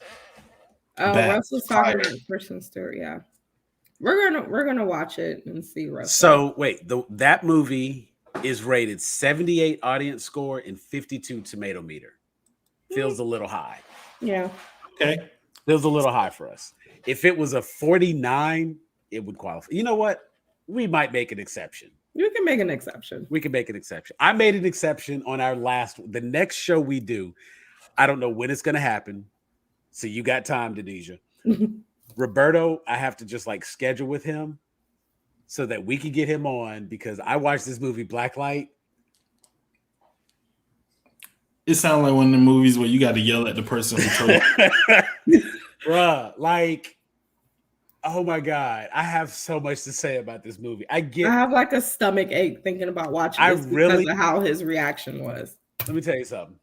Oh, Back Russell's fire. talking about Kristen Stewart. Yeah, we're gonna watch it and see Russell. So wait, that movie is rated 78 audience score and 52 tomato meter. Feels a little high. Yeah. Okay. Feels a little high for us. If it was a 49, it would qualify. You know what? We might make an exception. You can make an exception. We can make an exception. I made an exception on the next show we do. I don't know when it's going to happen. So you got time, Denisha. Roberto, I have to just like schedule with him so that we can get him on because I watched this movie Blacklight. It sounds like one of the movies where you got to yell at the person who told you. Bruh, like, oh my God. I have so much to say about this movie. I have like a stomach ache thinking about watching this because of how his reaction was. Let me tell you something.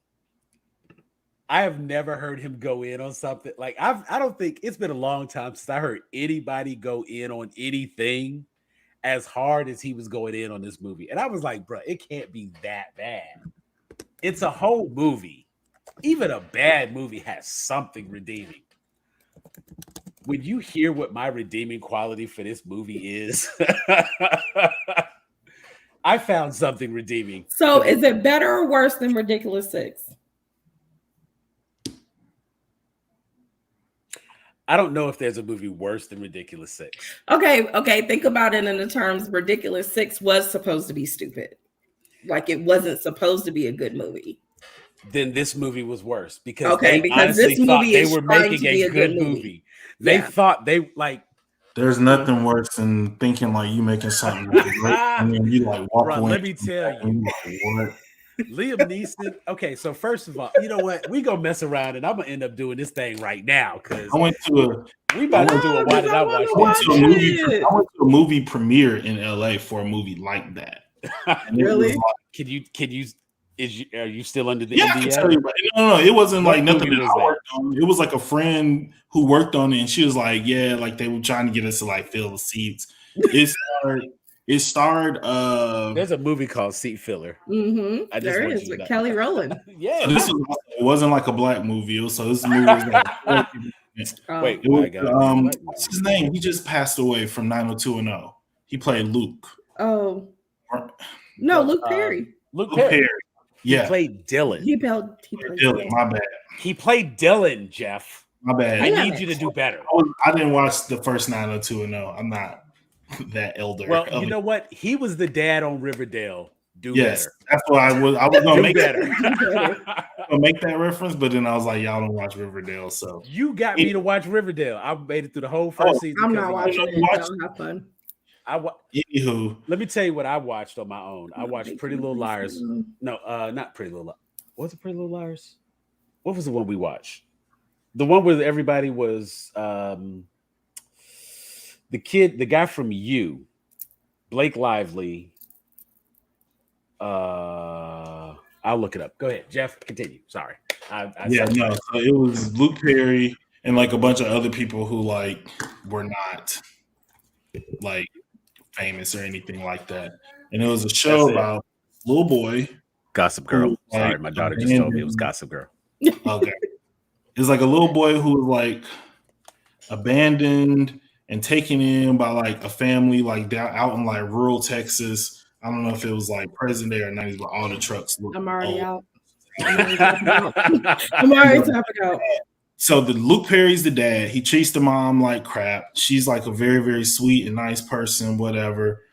I have never heard him go in on something. Like, I don't think it's been a long time since I heard anybody go in on anything as hard as he was going in on this movie. And I was like, bro, it can't be that bad. It's a whole movie. Even a bad movie has something redeeming. When you hear what my redeeming quality for this movie is, I found something redeeming. So is it better or worse than Ridiculous 6? I don't know if there's a movie worse than Ridiculous 6. Okay. Think about it in the terms Ridiculous 6 was supposed to be stupid. Like it wasn't supposed to be a good movie. Then this movie was worse because because this movie they were making a good movie. They thought they like. There's nothing worse than thinking like you making something great and then you like walk away. Let me tell you. Like, what? Liam Neeson. Okay, so first of all, you know what? We gonna mess around, and I'm gonna end up doing this thing right now because I went to we about to do a why did I watch I went to a movie premiere in LA for a movie like that. Really? Can you? Are you still under the NDA? I can tell you, no, it wasn't like nothing that I worked on. It was like a friend who worked on it, and she was like, "Yeah, like they were trying to get us to like fill the seats." It starred. There's a movie called Seat Filler. Mm-hmm. There is with Kelly Rowland. Yeah, so it wasn't like a black movie. So this movie was like. Wait, it was, what's his name? He just passed away from 90210. He played Luke. Oh, no, Luke Perry. Luke Perry. Yeah, he played Dylan. He played Dylan. My bad. He played Dylan, Jeff. My bad. I need you to do better. I didn't watch the first 90210. I'm not that elder. Well, you know what? He was the dad on Riverdale. Yes, better. That's why I was gonna make better. Make that reference, but then I was like, y'all don't watch Riverdale, so you got me to watch Riverdale. I made it through the whole first season. I'm not watching it. Don't have fun. Anywho, let me tell you what I watched on my own. I watched Pretty Little Liars. No, not Pretty Little. Was it Pretty Little Liars? What was the one we watched? The one where everybody was the guy from You, Blake Lively. I'll look it up. Go ahead, Jeff. Continue. Sorry. So it was Luke Perry and like a bunch of other people who like were not like famous or anything like that. And it was a show about a little boy. Gossip Girl. Sorry, my daughter just told me it was Gossip Girl. Okay. It's like a little boy who was like abandoned and taken in by like a family like down out in like rural Texas. I don't know if it was like present day or 90s, but all the trucks look I'm already old. out. I'm already tapping out. So the Luke Perry's the dad. He treats the mom like crap. She's like a very, very sweet and nice person, whatever.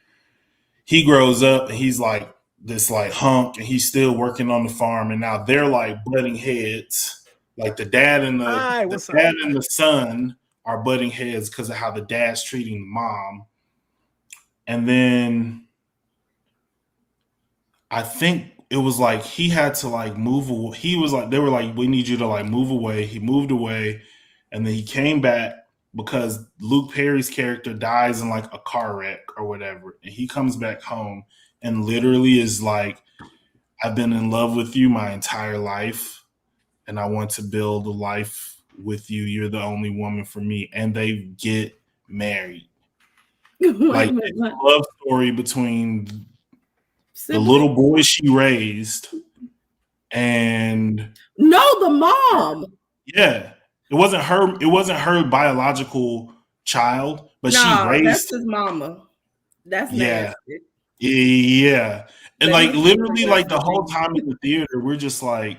He grows up and he's like this like hunk and he's still working on the farm. And now they're like butting heads. Like the dad and the son are butting heads because of how the dad's treating the mom. And then I think it was like he had to like move away. He was like, they were like, we need you to like move away. He moved away, and then he came back because Luke Perry's character dies in like a car wreck or whatever, and he comes back home and literally is like, I've been in love with you my entire life, and I want to build a life with you. You're the only woman for me, and they get married. Like it's a love story between the little boy she raised and no, the mom. Yeah, it wasn't her. It wasn't her biological child, but she raised. That's his mama. That's yeah, nasty. yeah, and That like must literally, be like the whole time in the theater, we're just like,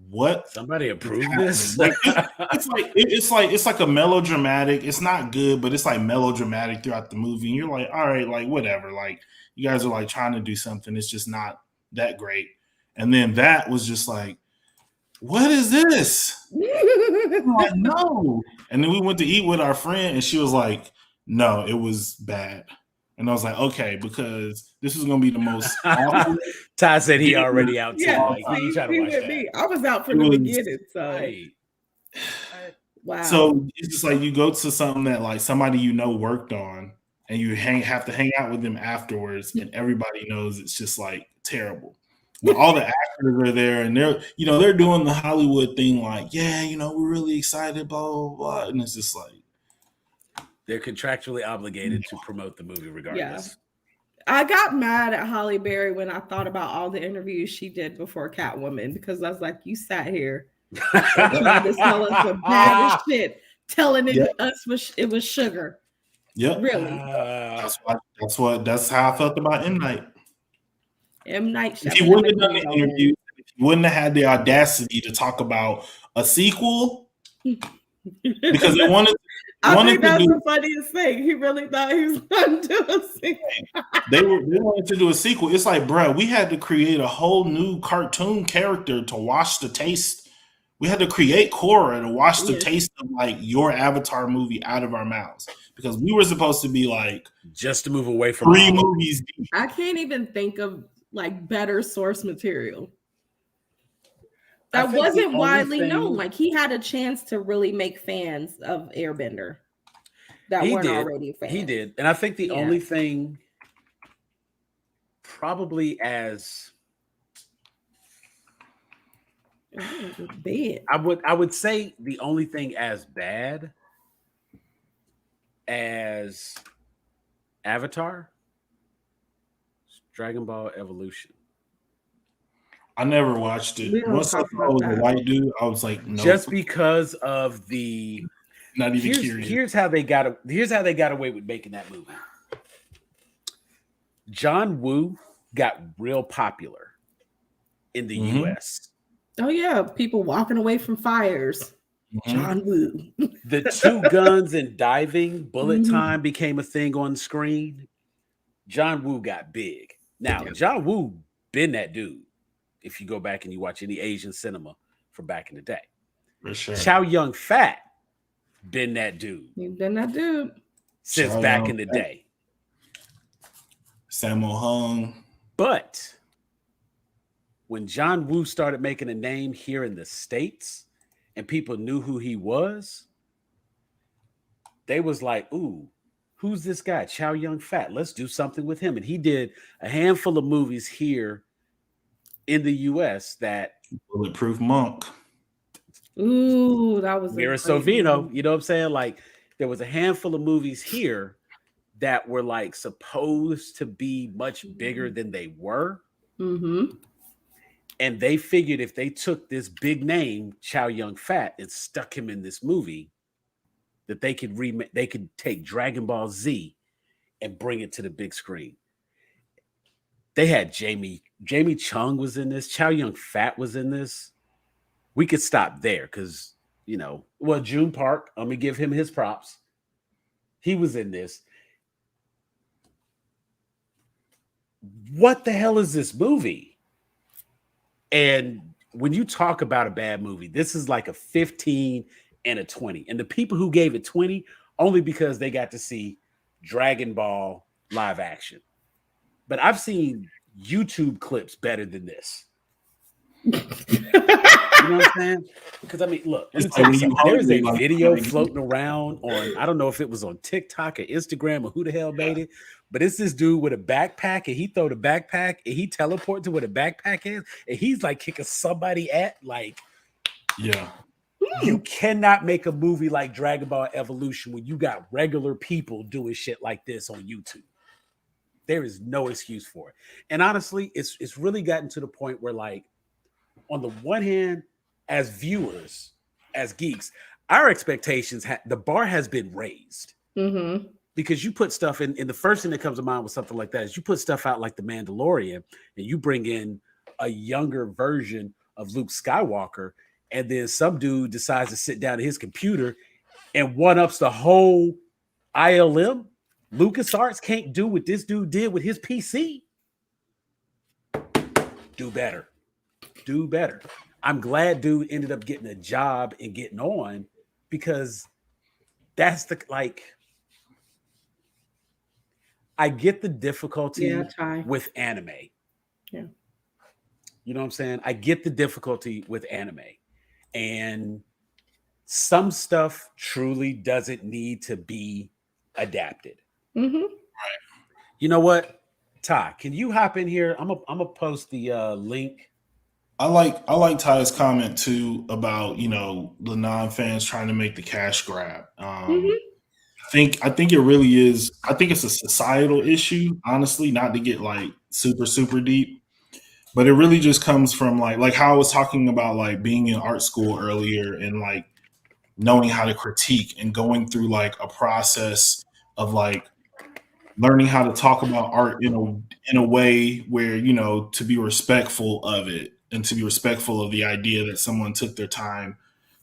"What? Somebody approve this?" Like, it's like a melodramatic. It's not good, but it's like melodramatic throughout the movie. And you're like, all right, like whatever. Like you guys are like trying to do something. It's just not that great. And then that was just like, what is this? I'm like, no. And then we went to eat with our friend, and she was like, no, it was bad. And I was like, okay, because this is going to be the most awful. Ty said he already out too. Yeah, Like, he tried to watch that. me. I was out from the beginning, so Right. wow. So it's just like you go to something that like somebody you know worked on, and you have to hang out with them afterwards, and everybody knows it's just like terrible. But all the actors are there, and they're doing the Hollywood thing, like, yeah, we're really excited, blah blah blah, and it's just like they're contractually obligated to promote the movie regardless. Yeah. I got mad at Halle Berry when I thought about all the interviews she did before Catwoman, because I was like, you sat here trying to tell us the baddest shit, telling us it was sugar. Yep. Really. That's how I felt about M. Night. M. Night. If he wouldn't have done the interview, if he wouldn't have had the audacity to talk about a sequel, because they wanted. I think that's the funniest thing. He really thought he was going to do a sequel. They wanted to do a sequel. It's like, bro, we had to create a whole new cartoon character to wash the taste. We had to create Korra to wash the taste of like your Avatar movie out of our mouths, because we were supposed to be like just to move away from 3 movies deep. I can't even think of like better source material that wasn't widely known. Like he had a chance to really make fans of Airbender that weren't already fans. He did, and I think the only thing, probably as bad, I would say the only thing as bad as Avatar, Dragon Ball Evolution. I never watched it. Once I saw it was a white dude, I was like, no. Just because of the not even curious. Here's how they got away with making that movie. John Woo got real popular in the US. Oh yeah, people walking away from fires. John Woo. The 2 guns and diving, bullet time became a thing on screen. John Woo got big. Now, John Woo been that dude. If you go back and you watch any Asian cinema from back in the day. For sure. Chow Yun-Fat been that dude. He's been that dude. Since back in the day. Sammo Hung. But when John Woo started making a name here in the States and people knew who he was, they was like, ooh, who's this guy? Chow Yun-Fat. Let's do something with him. And he did a handful of movies here in the US that Bulletproof Monk. Ooh, that was Mira Sorvino. You know what I'm saying? Like there was a handful of movies here that were like supposed to be much bigger than they were. And they figured if they took this big name, Chow Yun-Fat, and stuck him in this movie, that they could take Dragon Ball Z and bring it to the big screen. They had Jamie Chung was in this. Chow Yun-Fat was in this. We could stop there because, June Park, I'm going to give him his props. He was in this. What the hell is this movie? And when you talk about a bad movie, this is like a 15 and a 20. And the people who gave it 20, only because they got to see Dragon Ball live action. But I've seen YouTube clips better than this. You know what I'm saying? Because I mean, look, let me tell you something. There is a video floating around on, I don't know if it was on TikTok or Instagram or who the hell made it, but it's this dude with a backpack, and he throw the backpack and he teleport to where the backpack is, and he's like kicking somebody at like, yeah. You cannot make a movie like Dragon Ball Evolution when you got regular people doing shit like this on YouTube. There is no excuse for it. And honestly, it's really gotten to the point where, like, on the one hand, as viewers, as geeks, our expectations, the bar has been raised. Mm-hmm. Because you put stuff in the first thing that comes to mind with something like that is you put stuff out like The Mandalorian, and you bring in a younger version of Luke Skywalker, and then some dude decides to sit down at his computer and one-ups the whole ILM. LucasArts can't do what this dude did with his PC. Do better. Do better. I'm glad dude ended up getting a job and getting on, because that's the, like, I get the difficulty with anime. Yeah. You know what I'm saying? I get the difficulty with anime. And some stuff truly doesn't need to be adapted. Mm-hmm. Right. You know what, Ty? Can you hop in here? I'm gonna post the link. I like Ty's comment too about, you know, the non-fans trying to make the cash grab. I think it really is. I think it's a societal issue, honestly, not to get like super, super deep. But it really just comes from like how I was talking about, like, being in art school earlier and like knowing how to critique and going through like a process of like learning how to talk about art in a way where, you know, to be respectful of it and to be respectful of the idea that someone took their time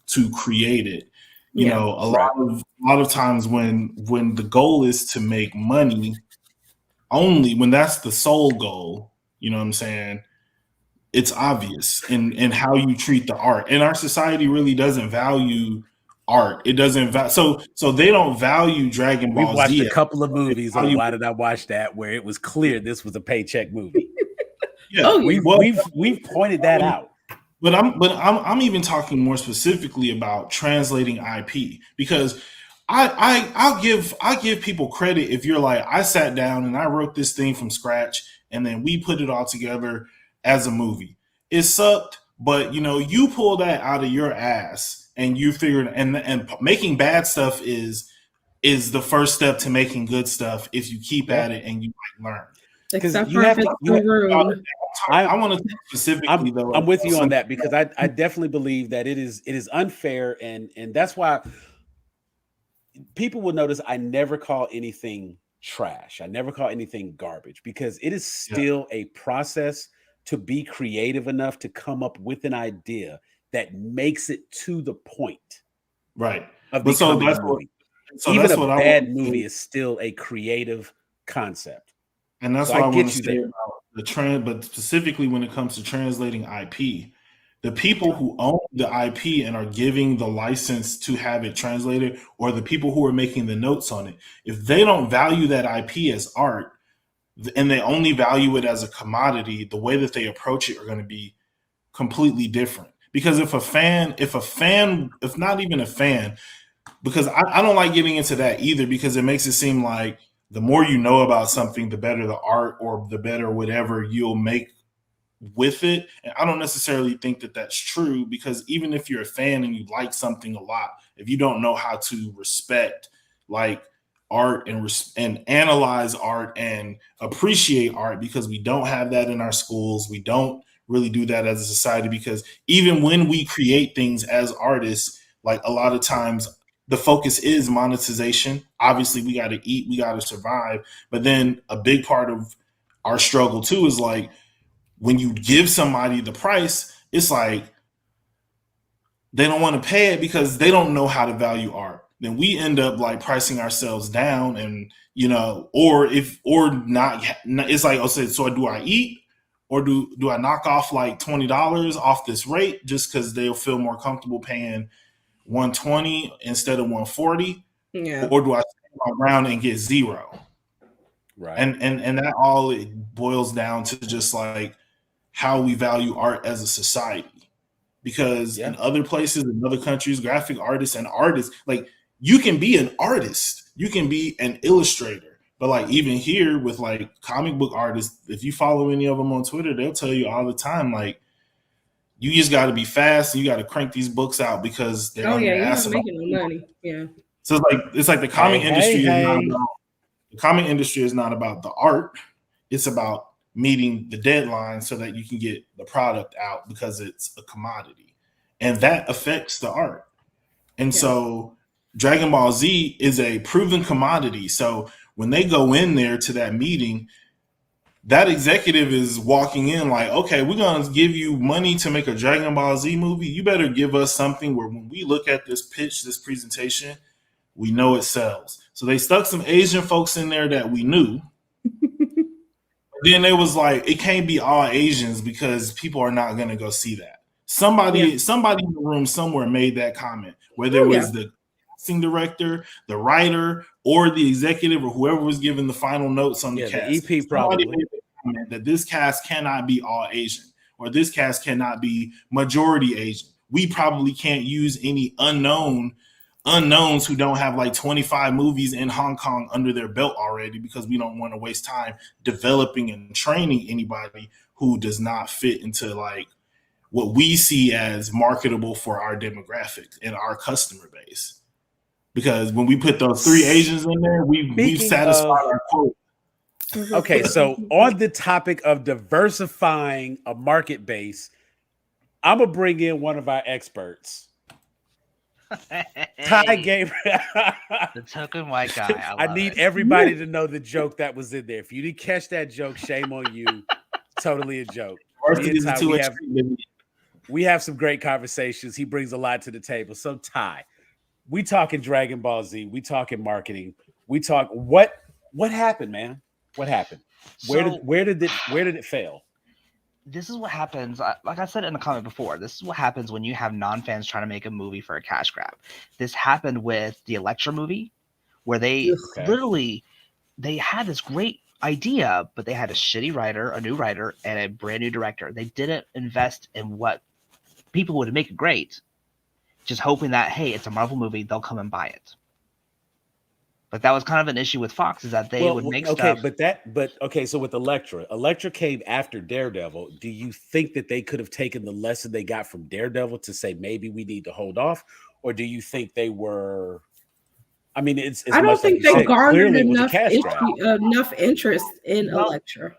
to create it. You know, a lot of times when the goal is to make money, only when that's the sole goal, you know what I'm saying? It's obvious in how you treat the art. And our society really doesn't value art. It doesn't so they don't value Dragon Ball Z. We've watched a couple of movies on Why Did I Watch That, where it was clear this was a paycheck movie. Yeah, we've pointed that out. But I'm even talking more specifically about translating IP, because I'll give people credit if you're like, I sat down and I wrote this thing from scratch and then we put it all together as a movie. It sucked, but you know, you pull that out of your ass and you figured, and making bad stuff is the first step to making good stuff if you keep at it and you might learn. Except for if it's the I want to specifically though. I'm with you on that, because I definitely believe that it is unfair, and that's why people will notice I never call anything trash. I never call anything garbage, because it is still a process to be creative enough to come up with an idea that makes it to the point, right? Of becoming a movie. Even a bad movie is still a creative concept. And that's what I want to say about the but specifically when it comes to translating IP, the people who own the IP and are giving the license to have it translated, or the people who are making the notes on it, if they don't value that IP as art and they only value it as a commodity, the way that they approach it are going to be completely different. Because if not even a fan, because I don't like getting into that either, because it makes it seem like the more you know about something, the better the art or the better whatever you'll make with it. And I don't necessarily think that that's true, because even if you're a fan and you like something a lot, if you don't know how to respect like art and analyze art and appreciate art, because we don't have that in our schools, we don't really do that as a society, because even when we create things as artists, like a lot of times the focus is monetization. Obviously, we got to eat, we got to survive. But then a big part of our struggle too is like when you give somebody the price, it's like they don't want to pay it because they don't know how to value art. Then we end up like pricing ourselves down, and you know, or not. It's like, oh, so do I eat, or do I knock off like $20 off this rate just because they'll feel more comfortable paying $120 instead of $140? Yeah. Or do I stand my ground and get zero? Right. And that all it boils down to just like how we value art as a society. Because in other places, in other countries, graphic artists and artists, like you can be an artist, you can be an illustrator. But like even here with like comic book artists, if you follow any of them on Twitter, they'll tell you all the time, like, you just got to be fast and you got to crank these books out because they're on your you're ass not about making no money. Yeah. So it's like the comic industry is not hey. about the comic industry is not about the art. It's about meeting the deadline so that you can get the product out because it's a commodity. And that affects the art. And so Dragon Ball Z is a proven commodity. So when they go in there to that meeting, that executive is walking in like, okay, we're going to give you money to make a Dragon Ball Z movie. You better give us something where when we look at this pitch, this presentation, we know it sells. So they stuck some Asian folks in there that we knew. Then they was like, it can't be all Asians because people are not going to go see that. Somebody in the room somewhere made that comment, whether it was the casting director, the writer, or the executive, or whoever was giving the final notes on the cast. The EP probably made the comment that this cast cannot be all Asian, or this cast cannot be majority Asian. We probably can't use any unknowns who don't have like 25 movies in Hong Kong under their belt already because we don't want to waste time developing and training anybody who does not fit into like what we see as marketable for our demographic and our customer base. Because when we put those 3 Asians in there, we've satisfied our quote. Okay, so on the topic of diversifying a market base, I'm gonna bring in one of our experts. Ty gave the token white guy. I need everybody to know the joke that was in there. If you didn't catch that joke, shame on you. Totally a joke. We have some great conversations. He brings a lot to the table. So Ty, we talking Dragon Ball Z. We talking marketing. We talk what happened, man? What happened? Where did it fail? This is what happens. Like I said in the comment before, this is what happens when you have non-fans trying to make a movie for a cash grab. This happened with the Elektra movie, where they literally they had this great idea, but they had a shitty writer, a new writer, and a brand new director. They didn't invest in what people would make it great, just hoping that, hey, it's a Marvel movie, they'll come and buy it. But that was kind of an issue with Fox, is that they would make stuff. So with Elektra came after Daredevil. Do you think that they could have taken the lesson they got from Daredevil to say maybe we need to hold off, or do you think they were? I mean, I don't think they garnered enough interest in Elektra.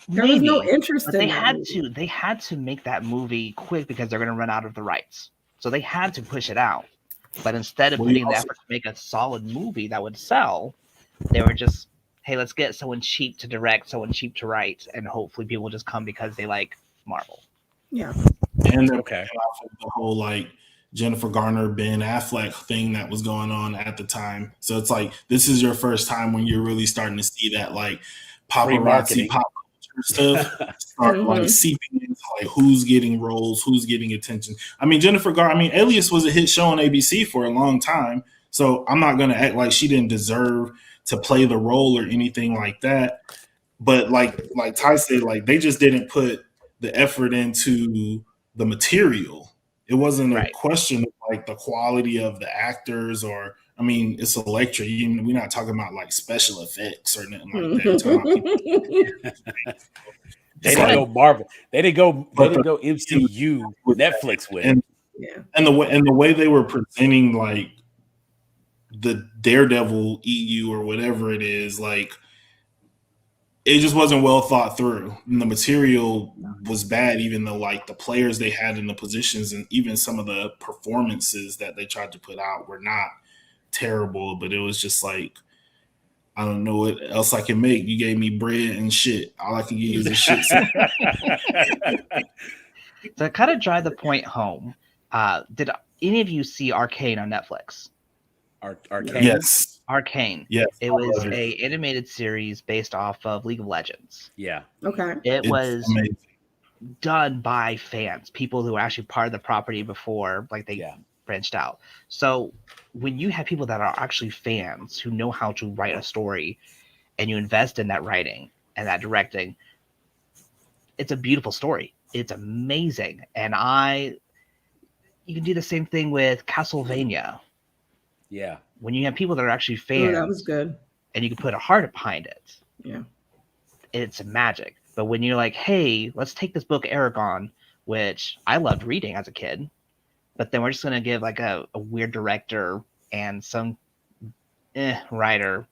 There was no interest in it. They had to make that movie quick because they're going to run out of the rights. So they had to push it out. But instead of putting the effort to make a solid movie that would sell, they were just, hey, let's get someone cheap to direct, someone cheap to write, and hopefully people just come because they like Marvel. Yeah. And the whole like Jennifer Garner, Ben Affleck thing that was going on at the time. So it's like, this is your first time when you're really starting to see that like paparazzi pop stuff start like seeping into like who's getting roles, who's getting attention. I mean, Alias was a hit show on ABC for a long time, so I'm not gonna act like she didn't deserve to play the role or anything like that. But like Ty said, like they just didn't put the effort into the material. It wasn't a question of like the quality of the actors or. I mean, it's Elektra. We're not talking about like special effects or nothing like that. They didn't go Marvel. They didn't go MCU. Netflix with and the way they were presenting like the Daredevil EU or whatever it is, like it just wasn't well thought through. And the material was bad, even though like the players they had in the positions and even some of the performances that they tried to put out were not terrible, but it was just like, I don't know what else I can make. You gave me bread and shit. All I can give you is shit. To kind of drive the point home, did any of you see Arcane on Netflix? Arcane? Yes. Arcane. Yes. It was a animated series based off of League of Legends. Yeah. Okay. It was amazing. Done by fans, people who were actually part of the property before, like they branched out. So when you have people that are actually fans who know how to write a story and you invest in that writing and that directing, it's a beautiful story. It's amazing. And you can do the same thing with Castlevania. Yeah. When you have people that are actually Oh, fans, that was good. and you can put a heart behind it, Yeah. it's magic. But when you're like, hey, let's take this book Aragon, which I loved reading as a kid, but then we're just gonna give like a weird director and some writer.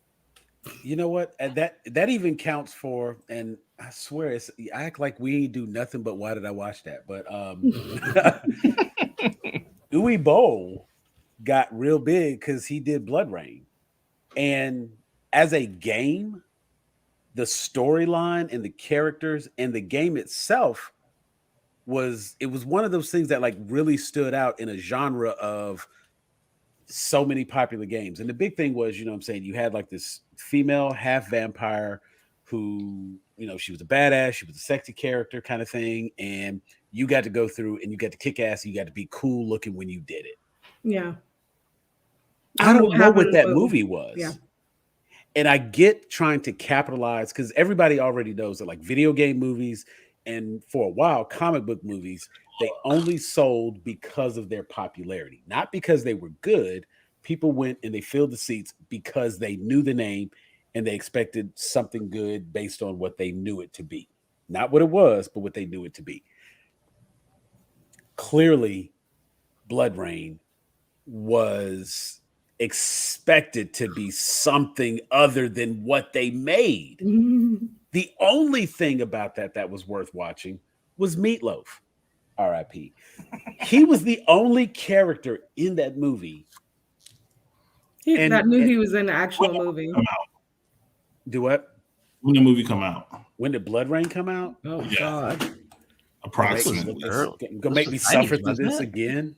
You know what? And that even counts for, and I swear I act like we do nothing but why did I watch that? But Uwe Boll got real big because he did Blood Rain. And as a game, the storyline and the characters and the game itself was one of those things that like really stood out in a genre of so many popular games. And the big thing was, you know what I'm saying, you had like this female half vampire who, you know, she was a badass, she was a sexy character kind of thing, and you got to go through and you got to kick ass, and you got to be cool looking when you did it. Yeah. I don't know what that movie was. Yeah. And I get trying to capitalize because everybody already knows that like video game movies and for a while comic book movies, they only sold because of their popularity, not because they were good. People went and they filled the seats because they knew the name and they expected something good based on what they knew it to be. Not what it was, but what they knew it to be. Clearly, Blood Rain was expected to be something other than what they made. The only thing about that was worth watching was Meatloaf, R.I.P. He was the only character in that movie. That knew he was in the actual movie. Do what? When did the movie come out? When did Blood Rain come out? Oh, yeah. God. Approximately. Gonna make me suffer through this again.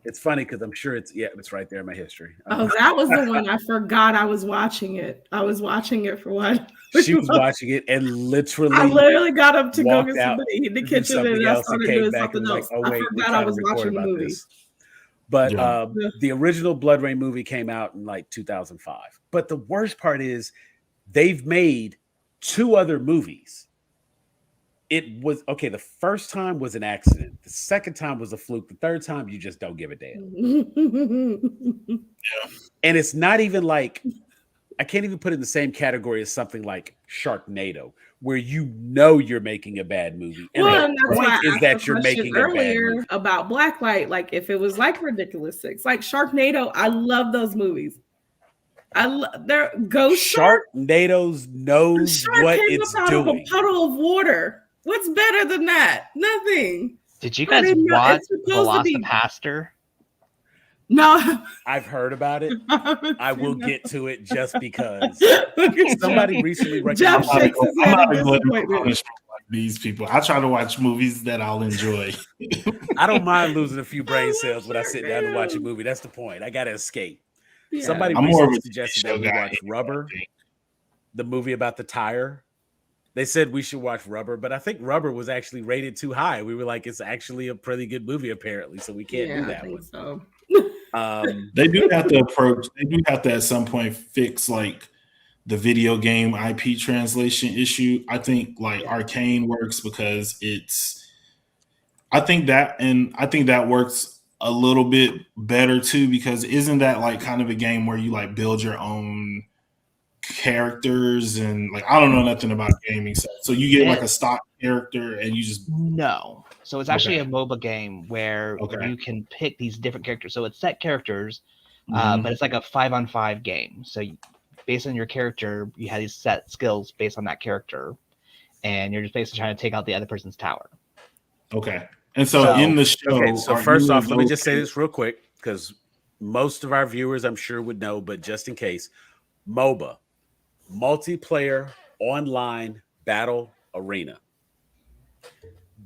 It's funny because I'm sure it's right there in my history. Oh, that was the one I forgot I was watching it. I was watching it for what? She was watching it and I literally got up to go get out somebody in the kitchen and I started doing something else. Oh, wait, I forgot I was watching the movie. This. But the original Blood Rain movie came out in like 2005. But the worst part is they've made 2 other movies. It was okay. The first time was an accident. The second time was a fluke. The third time, you just don't give a damn. And it's not even like, I can't even put it in the same category as something like Sharknado, where you know you're making a bad movie. And the point is that you're making a bad movie. About Blacklight, like if it was like Ridiculous 6, like Sharknado, I love those movies. They're Ghost Sharknado's knows what it's doing. A puddle of water. What's better than that? Nothing. Did you guys watch Velocipaster? No. I've heard about it. I will get to it just because somebody recently recommended these people. I try to watch movies that I'll enjoy. I don't mind losing a few brain cells when I sit down and watch a movie. That's the point. I got to escape. Yeah. Somebody recently suggested that we watch Rubber, the movie about the tire. They said we should watch Rubber, but I think Rubber was actually rated too high. We were like, it's actually a pretty good movie, apparently, so we can't do that one. So. They do have to approach. They do have to at some point fix like the video game IP translation issue. I think like Arcane works because it's. I think that works a little bit better too, because isn't that like kind of a game where you like build your own characters and like I don't know nothing about gaming, so you get like a stock character and you just so it's actually a MOBA game where you can pick these different characters, so it's set characters, but it's like a 5-on-5 game, so based on your character you have these set skills based on that character and you're just basically trying to take out the other person's tower. And so in the show, so first off, let me just say this real quick because most of our viewers I'm sure would know, but just in case, MOBA, multiplayer online battle arena.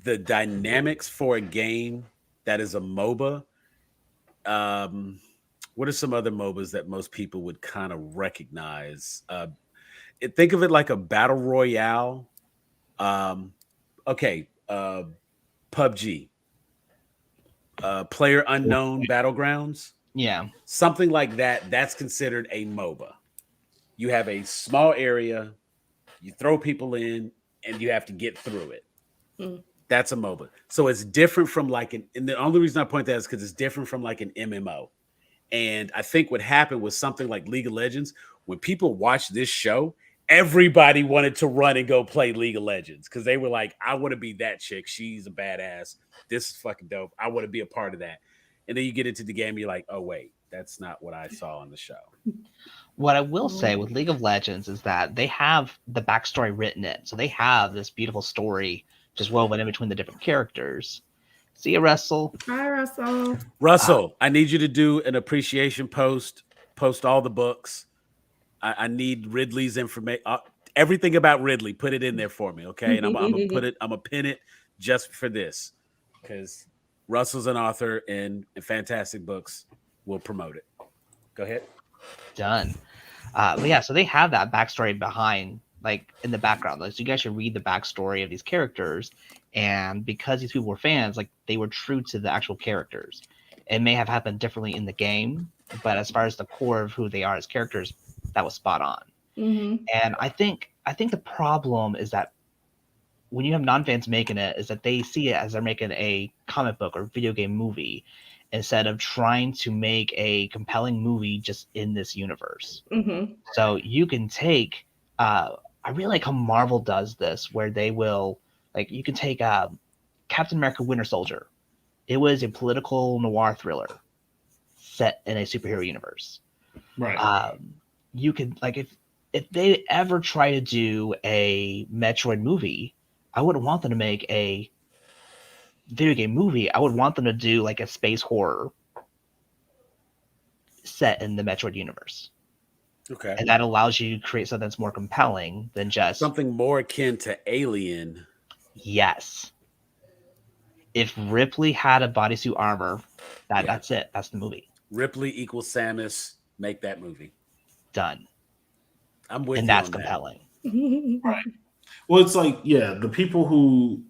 The dynamics for a game that is a MOBA. What are some other MOBAs that most people would kind of recognize? Think of it like a battle royale. PUBG. Player Unknown Battlegrounds. Yeah. Something like that. That's considered a MOBA. You have a small area, you throw people in, and you have to get through it. Mm. That's a MOBA. So it's different from like and the only reason I point that is because it's different from like an MMO. And I think what happened was something like League of Legends. When people watched this show, everybody wanted to run and go play League of Legends because they were like, I want to be that chick. She's a badass. This is fucking dope. I want to be a part of that. And then you get into the game, you're like, oh, wait, that's not what I saw on the show. What I will say with League of Legends is that they have the backstory written in. So they have this beautiful story just woven in between the different characters. See you, Russell. Hi, Russell. Russell, I need you to do an appreciation post all the books. I need Ridley's information. Everything about Ridley, put it in there for me, okay? And I'm gonna pin it just for this because Russell's an author and fantastic books will promote it. Go ahead. Done. But yeah, so they have that backstory behind, like in the background. Like, so you guys should read the backstory of these characters. And because these people were fans, like they were true to the actual characters. It may have happened differently in the game, but as far as the core of who they are as characters, that was spot on. Mm-hmm. And I think the problem is that when you have non-fans making it, is that they see it as they're making a comic book or video game movie instead of trying to make a compelling movie just in this universe. Mm-hmm. So you can take, I really like how Marvel does this, where they will, like, you can take Captain America Winter Soldier. It was a political noir thriller set in a superhero universe. Right. You could, like, if they ever try to do a Metroid movie, I wouldn't want them to make a video game movie. I would want them to do like a space horror set in the Metroid universe. Okay. And that allows you to create something that's more compelling than just something more akin to Alien. Yes. If Ripley had a bodysuit armor, that's it. That's the movie. Ripley equals Samus. Make that movie. Done. I'm with you. And that's on compelling. That. Right. Well, it's like, the people who,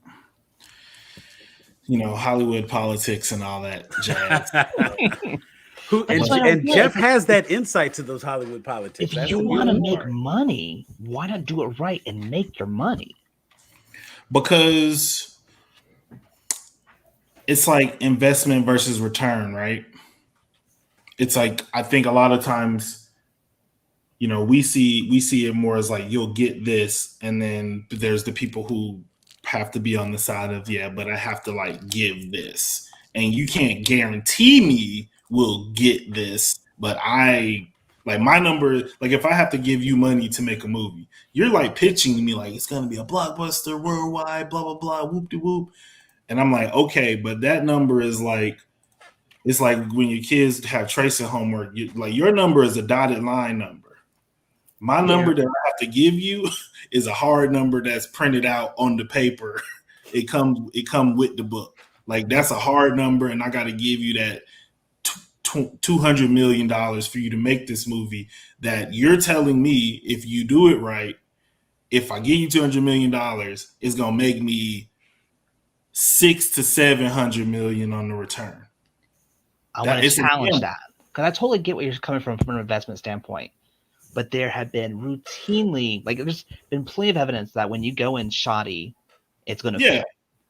Hollywood politics and all that jazz. And Jeff has that insight to those Hollywood politics. If you want to make money, why not do it right and make your money? Because it's like investment versus return, right? It's like, I think a lot of times, we see it more as like, you'll get this, and then there's the people who have to be on the side of, but I have to like give this, and you can't guarantee me we'll get this, but I like my number. Like if I have to give you money to make a movie, you're like pitching to me like it's gonna be a blockbuster worldwide, blah blah blah, whoop de whoop, and I'm like, okay, but that number is like, it's like when your kids have tracing homework, your number is a dotted line number. My number that I have to give you is a hard number that's printed out on the paper. It comes with the book. Like that's a hard number, and I got to give you that $200 million for you to make this movie. That you're telling me if you do it right, if I give you $200 million, it's gonna make me $600 to $700 million on the return. I want to challenge that because I totally get where you're coming from an investment standpoint. But there have been routinely, like there's been plenty of evidence that when you go in shoddy, it's going to fail.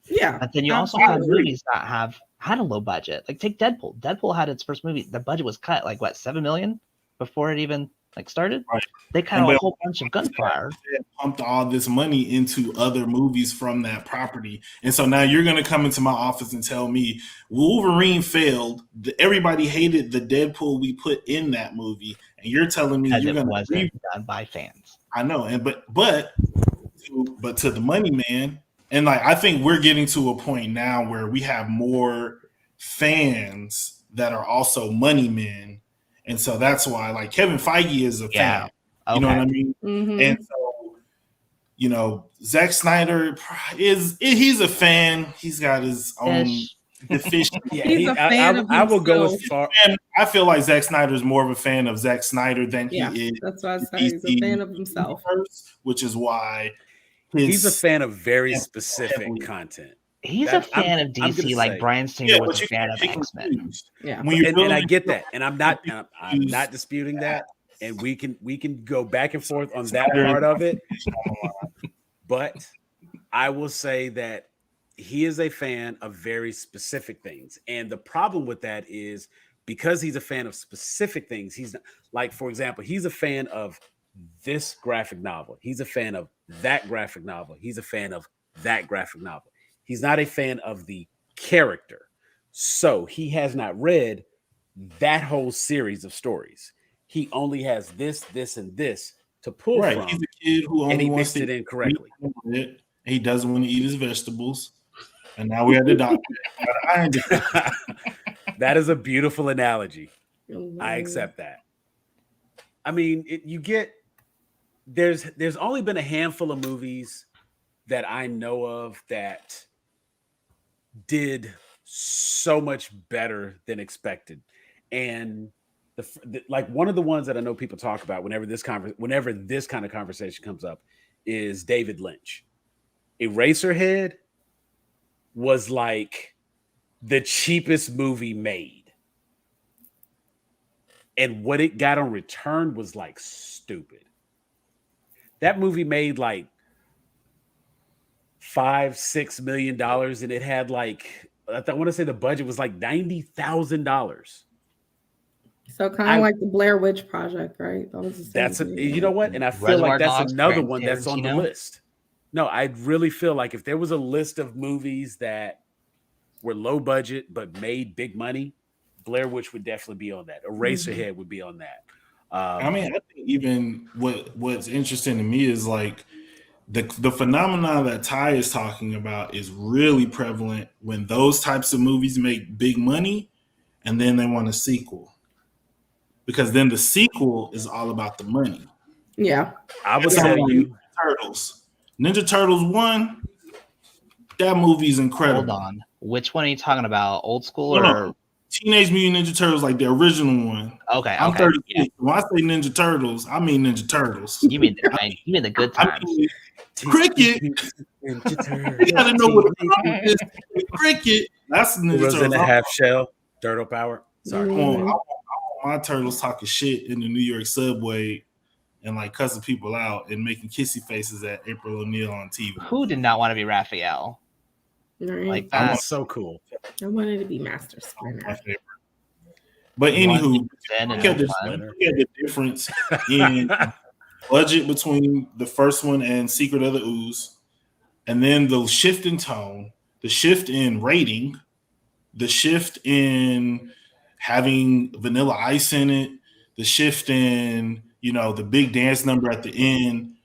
Yeah. But then you also have movies that have had a low budget. Like take Deadpool. Deadpool had its first movie. The budget was cut like what, $7 million before it even like started. Right. They cut a whole bunch of gunfire. They pumped all this money into other movies from that property, and so now you're going to come into my office and tell me Wolverine failed. Everybody hated the Deadpool we put in that movie, and you're telling me you're going to done by fans. I know, and but to the money man, and like I think we're getting to a point now where we have more fans that are also money men. And so that's why, like, Kevin Feige is a fan. You know what I mean? Mm-hmm. And so, Zack Snyder he's a fan. He's got his own deficiency. He's a fan of I will go as far. And I feel like Zack Snyder is more of a fan of Zack Snyder than he is. That's why I say he's a fan of himself. Which is why he's a fan of very specific content. He's a fan of DC, like Bryan Singer was a fan of X-Men. Yeah, and I get that, and I'm not disputing that. and we can go back and forth on that part of it. But I will say that he is a fan of very specific things. And the problem with that is because he's a fan of specific things, he's like, for example, he's a fan of this graphic novel. He's a fan of that graphic novel. He's a fan of that graphic novel. He's not a fan of the character. So he has not read that whole series of stories. He only has this, this, and this to pull from. He's a kid who only wants to it in correctly. He doesn't want to eat his vegetables. And now we're at the doctor. That is a beautiful analogy. I accept that. I mean, there's only been a handful of movies that I know of that did so much better than expected. And like one of the ones that I know people talk about whenever this kind of conversation comes up is David Lynch. Eraserhead was like the cheapest movie made. And what it got on return was like stupid. That movie made like $5-6 million, and it had like, I want to say the budget was like $90,000. So kind of like the Blair Witch Project, right? That was the same thing. You know what? And I feel Reservoir like that's Dogs, another one that's on the Tarantino. list. No, I really feel like if there was a list of movies that were low budget but made big money, Blair Witch would definitely be on that. Eraserhead would be on that. I mean, I think even what's interesting to me is like the phenomenon that Ty is talking about is really prevalent when those types of movies make big money and then they want a sequel. Because then the sequel is all about the money. Yeah. I would tell you Ninja Turtles 1, that movie's incredible. Hold on. Which one are you talking about? Old school No, or Teenage Mutant Ninja Turtles, like the original one. okay? I'm Okay. 36. Yeah. When I say Ninja Turtles, I mean Ninja Turtles. You mean the good I times? mean, cricket. You gotta know what a is. Cricket. That's Ninja was Turtles. in a half shell, Turtle Power. Sorry. I want my turtles talking shit in the New York subway and like cussing people out and making kissy faces at April O'Neil on TV. Who did not want to be Raphael? Right. Like That that. was so cool. I wanted to be Master My Splinter. favorite. But anywho, Then look at the difference in budget between the first one and Secret of the Ooze, and then the shift in tone, the shift in rating, the shift in having Vanilla Ice in it, the shift in, the big dance number at the end.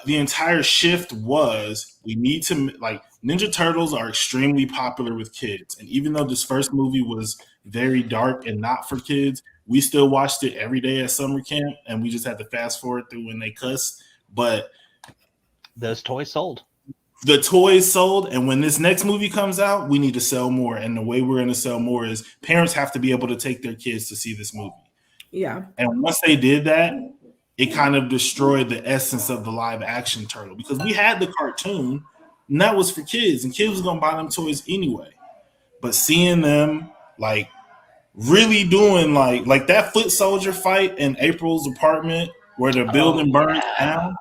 The entire shift was we need to, like, Ninja Turtles are extremely popular with kids. And even though this first movie was very dark and not for kids, we still watched it every day at summer camp, and we just had to fast forward through when they cuss. But those toys sold. The toys sold, and when this next movie comes out, we need to sell more. And the way we're going to sell more is parents have to be able to take their kids to see this movie. Yeah. And once they did that, it kind of destroyed the essence of the live action turtle, because we had the cartoon and that was for kids, and kids was going to buy them toys anyway. But seeing them like really doing like that foot soldier fight in April's apartment where the building burns down,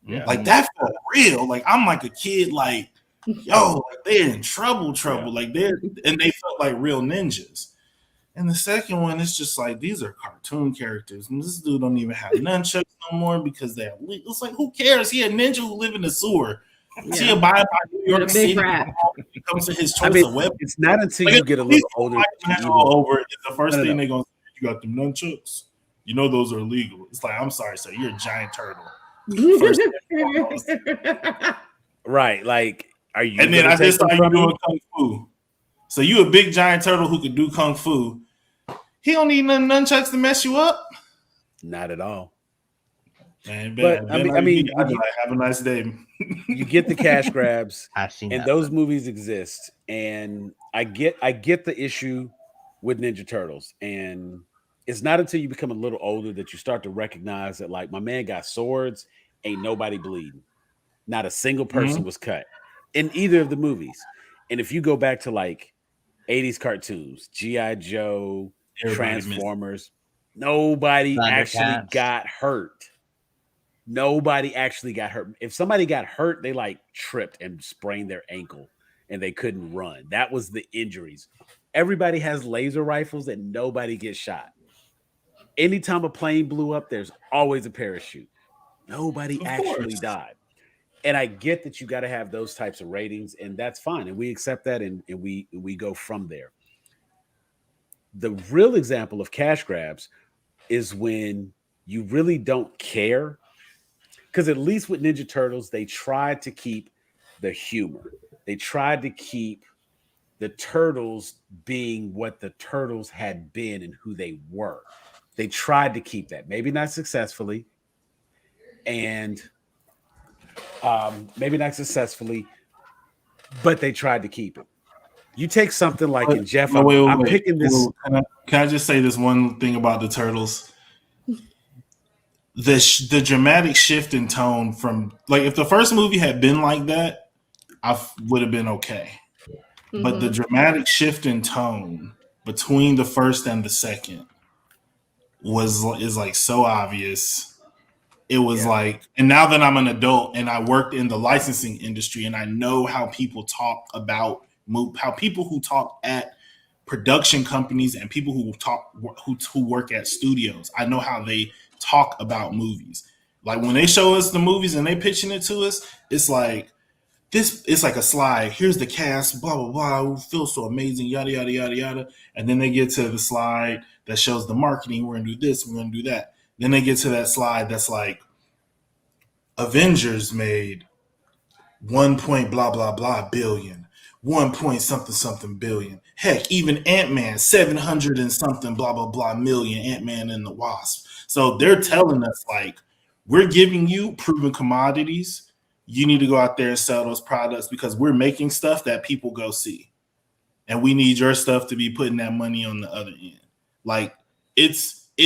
like that felt real. Like I'm like a kid, like, yo, like they're in trouble. Like they felt like real ninjas. And the second one, it's just like, these are cartoon characters. And this dude don't even have nunchucks no more because they're, it's like, who cares? He a ninja who live in the sewer. Yeah. See a by New York City. It comes to his choice of weapon. It's not until you get a little older. All over it. The first thing they're going to say, you got them nunchucks? You know those are illegal. It's like, I'm sorry, sir. You're a giant turtle. Right. Like, are you? And then I just saw you doing kung fu. So you a big giant turtle who could do kung fu. He don't need none nunchucks to mess you up. Not at all. Man, but I mean, have a nice day. You get the cash grabs, and those movies exist. And I get the issue with Ninja Turtles. And it's not until you become a little older that you start to recognize that, like, my man got swords, ain't nobody bleeding. Not a single person was cut in either of the movies. And if you go back to like 80s cartoons, G.I. Joe, Transformers, Nobody actually Thundercats. got hurt. Nobody actually got hurt. If somebody got hurt, they like tripped and sprained their ankle and they couldn't run. That was the injuries. Everybody has laser rifles and nobody gets shot. Anytime a plane blew up, there's always a parachute. Nobody actually died. And I get that you got to have those types of ratings, and that's fine. And we accept that, and we go from there. The real example of cash grabs is when you really don't care. Because at least with Ninja Turtles, they tried to keep the humor. They tried to keep the Turtles being what the Turtles had been and who they were. They tried to keep that. Maybe not successfully. And maybe not successfully, but they tried to keep it. You take something like in Jeff, I'm picking this. Can I just say this one thing about the Turtles? The dramatic shift in tone from, like, if the first movie had been like that, I would have been okay. Mm-hmm. But the dramatic shift in tone between the first and the second is like so obvious. It was like, and now that I'm an adult and I worked in the licensing industry and I know how people talk about how people who talk at production companies and people who work at studios, I know how they talk about movies. Like when they show us the movies and they pitching it to us, it's like this. It's like a slide. Here's the cast, blah blah blah. It feels so amazing, yada yada yada yada. And then they get to the slide that shows the marketing. We're gonna do this. We're gonna do that. Then they get to that slide that's like Avengers made 1 point blah blah blah billion, 1 point something something billion. Heck, even Ant-Man 700 and something blah blah blah million. Ant-Man and the Wasp. So they're telling us like, we're giving you proven commodities. You need to go out there and sell those products because we're making stuff that people go see, and we need your stuff to be putting that money on the other end. Like it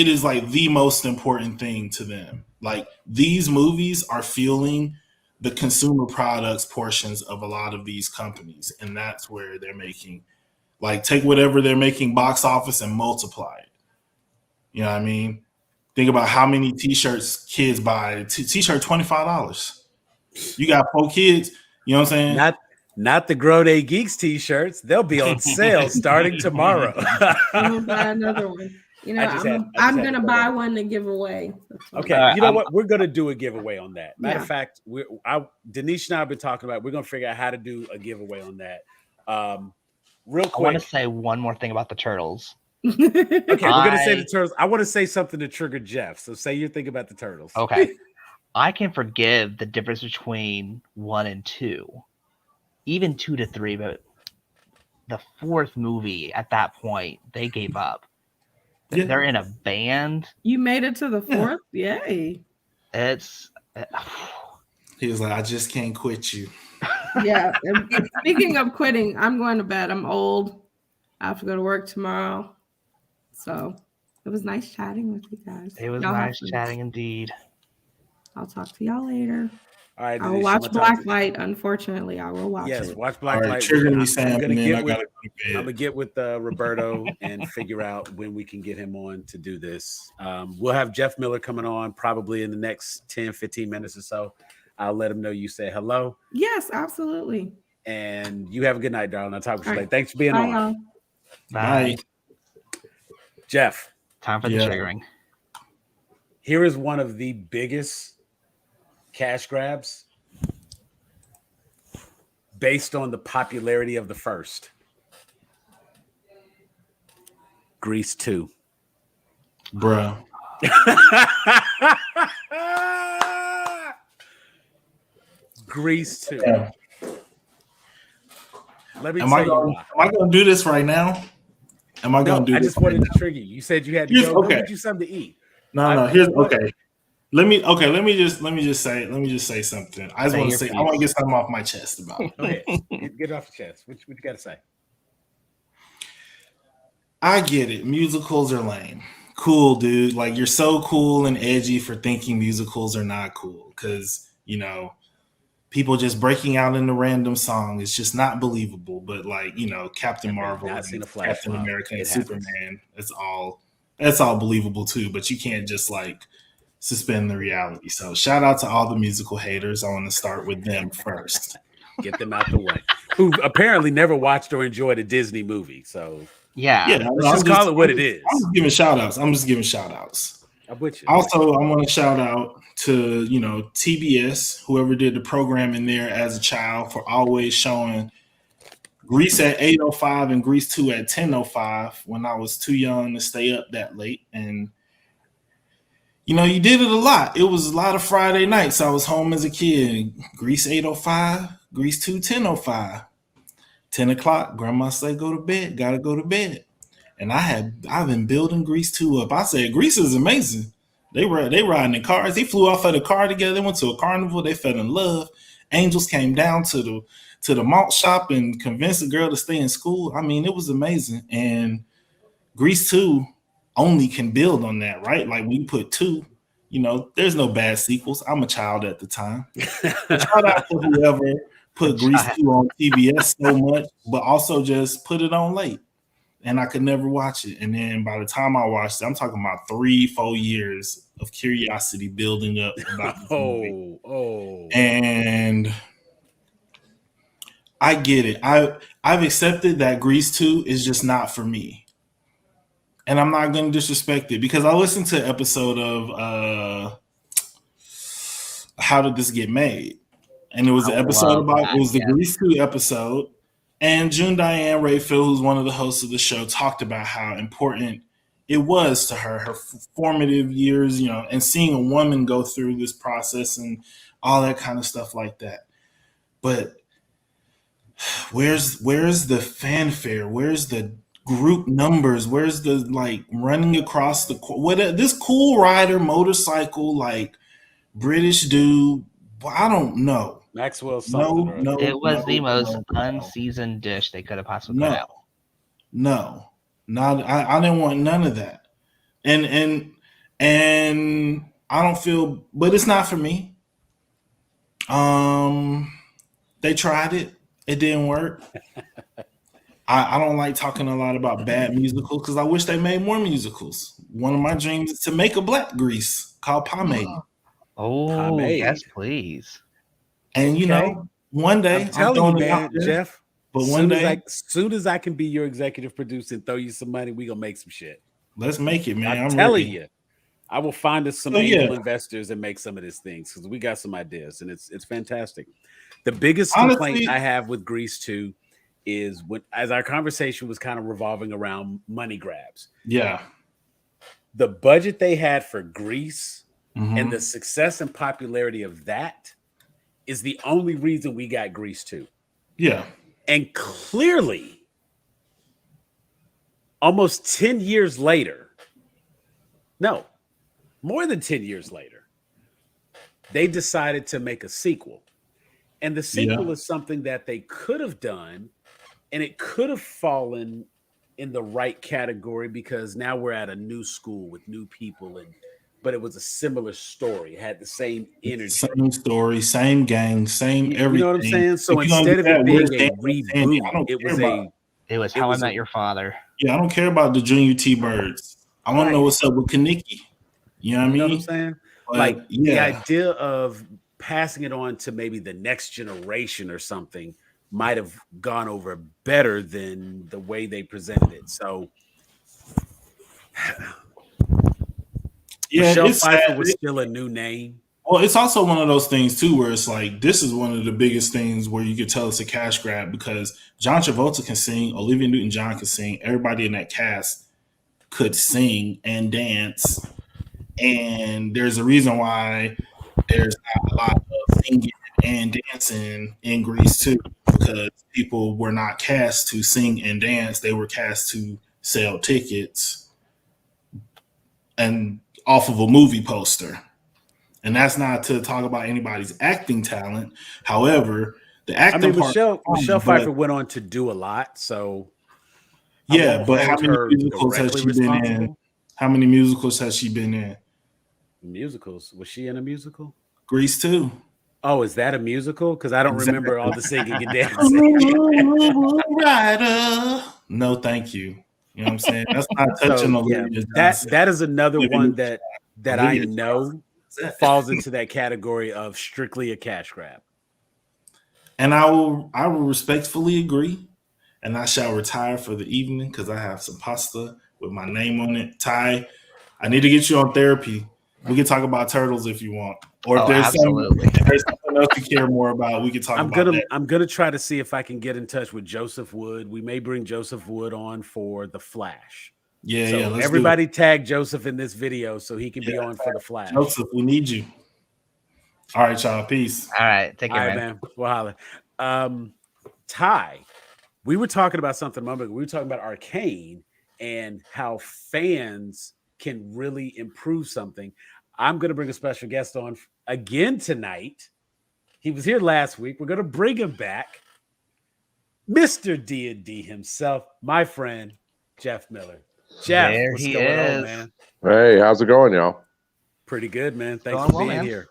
is like the most important thing to them. Like these movies are fueling the consumer products portions of a lot of these companies. And that's where they're making, like, take whatever they're making box office and multiply it. You know what I mean? Think about how many t-shirts kids buy. T-shirt $25. You got 4 kids, you know what I'm saying? Not the Grown A Geeks t-shirts. They'll be on sale starting tomorrow. I'm gonna buy another one. You know, I'm gonna buy one to give away. Okay, you know what? We're gonna do a giveaway on that. Matter of fact, Denise and I have been talking about. We're gonna figure out how to do a giveaway on that. Real quick, I want to say one more thing about the Turtles. Okay, we're gonna say the Turtles. I want to say something to trigger Jeff. So say your thing about the Turtles. Okay, I can forgive the difference between 1 and 2, even 2 to 3, but the 4th movie at that point they gave up. Yeah. They're in a band. You made it to the 4th? Yeah. Yay. He was like, I just can't quit you. Yeah. And speaking of quitting, I'm going to bed. I'm old. I have to go to work tomorrow. So it was nice chatting with you guys. It was nice chatting indeed. I'll talk to y'all later. All right, I will watch Blacklight. Unfortunately, I will watch it. Yes, watch Blacklight. I'm gonna get with Roberto and figure out when we can get him on to do this. We'll have Jeff Miller coming on probably in the next 10-15 minutes or so. I'll let him know you say hello. Yes, absolutely. And you have a good night, darling. I'll talk to you later. Thanks for being on. Y'all. Bye. Jeff. Time for the triggering. Here is one of the biggest cash grabs based on the popularity of the first. Grease 2. Bruh. Grease 2. Yeah. Let me tell you why. Am I going to do this right now? Am I going to do this? I just wanted to trigger you. You said you had to go get you something to eat. No. Here's okay. Let me just say something. I want to get something off my chest about it. Okay. Get it off your chest. What you got to say? I get it. Musicals are lame. Cool, dude. Like, you're so cool and edgy for thinking musicals are not cool because, you know, people just breaking out in a random song is just not believable. But, like, you know, Captain Marvel, Captain America, and Superman, it's all that's all believable too. But you can't just like suspend the reality. So shout out to all the musical haters. I want to start with them first. Get them out the way. Who apparently never watched or enjoyed a Disney movie. So Yeah. let's just call it what it is. I'm just giving shout outs. I'm just giving shout outs. I'm with you. Also, I want to shout out to, TBS, whoever did the programming there as a child, for always showing Grease at 8:05 and Grease 2 at 10:05 when I was too young to stay up that late. And, you did it a lot. It was a lot of Friday nights. I was home as a kid. Grease 8:05, Grease 2, 10:05. 10 o'clock, grandma said, go to bed, gotta go to bed. And I've been building Grease 2 up. I said, Grease is amazing. They riding in cars. They flew off at a car together. They went to a carnival. They fell in love. Angels came down to the malt shop and convinced the girl to stay in school. I mean, it was amazing. And Grease 2 only can build on that, right? Like we put 2, there's no bad sequels. I'm a child at the time. Shout out to whoever put Grease 2 on TBS so much, but also just put it on late. And I could never watch it. And then by the time I watched it, I'm talking about 3-4 years of curiosity building up about this movie. And I get it. I've accepted that Grease 2 is just not for me. And I'm not going to disrespect it because I listened to an episode of How Did This Get Made? And it was an episode about, it was the Grease 2 episode. And June Diane Raphael, who's one of the hosts of the show, talked about how important it was to her formative years, and seeing a woman go through this process and all that kind of stuff like that. But where's the fanfare? Where's the group numbers? Where's the running across this cool rider motorcycle, British dude? I don't know. Maxwell something. No, it was the most unseasoned dish they could have possibly put out. No, not. I didn't want none of that, and I don't feel, but it's not for me. They tried it. It didn't work. I don't like talking a lot about bad musicals because I wish they made more musicals. One of my dreams is to make a black Grease called Pomade. Pomade. Yes, please. And one day I'm telling you, man, Jeff. But one day, as soon as I can be your executive producer and throw you some money, we gonna make some shit. Let's make it, man. I'm telling you, I will find us some angel investors and make some of these things because we got some ideas and it's fantastic. The biggest complaint I have with Grease 2 is as our conversation was kind of revolving around money grabs. Yeah, the budget they had for Grease and the success and popularity of that is the only reason we got Grease 2. Yeah. And clearly, almost 10 years later, no, more than 10 years later, they decided to make a sequel. And the sequel is something that they could have done, and it could have fallen in the right category because now we're at a new school with new people but it was a similar story. It had the same energy. Same story, same gang, same everything. You know what I'm saying? So instead of it being a reboot, it was How I Met Your Father. Yeah, I don't care about the Junior T Birds. I want to know what's up with Kaneki. You know what I mean? You know what I'm saying? But, the idea of passing it on to maybe the next generation or something might have gone over better than the way they presented it. So Michelle Pfeiffer was still a new name. Well, it's also one of those things too, where it's this is one of the biggest things where you could tell it's a cash grab because John Travolta can sing, Olivia Newton-John can sing, everybody in that cast could sing and dance, and there's a reason why there's not a lot of singing and dancing in Grease too, because people were not cast to sing and dance; they were cast to sell tickets and off of a movie poster. And that's not to talk about anybody's acting talent. However, the acting Michelle Pfeiffer went on to do a lot. So yeah, but how many musicals has she been in? How many musicals has she been in? Musicals? Was she in a musical? Grease 2. Oh, is that a musical? Because I don't remember all the singing and dancing. No, thank you. You know what I'm saying? That's not touching So Olivia yeah, Johnson. that is another Olivia one that I Olivia know falls into that category of strictly a cash grab. And I will respectfully agree, and I shall retire for the evening because I have some pasta with my name on it. Ty, I need to get you on therapy. We can talk about turtles if you want, or if there's something else you care more about, we can talk about that. I'm gonna try to see if I can get in touch with Joseph Wood. We may bring Joseph Wood on for the Flash. Yeah, let's everybody tag Joseph in this video so he can be on for the Flash. Joseph, we need you. All right, y'all. Peace. All right, take care, All right, man. We'll holler. Ty, we were talking about something a moment ago. We were talking about Arcane and how fans can really improve something. I'm going to bring a special guest on again tonight. He was here last week. We're going to bring him back. Mr. D&D himself, my friend, Jeff Miller. Jeff, what's going on, man? Hey, how's it going, y'all? Pretty good, man. Thanks for being here.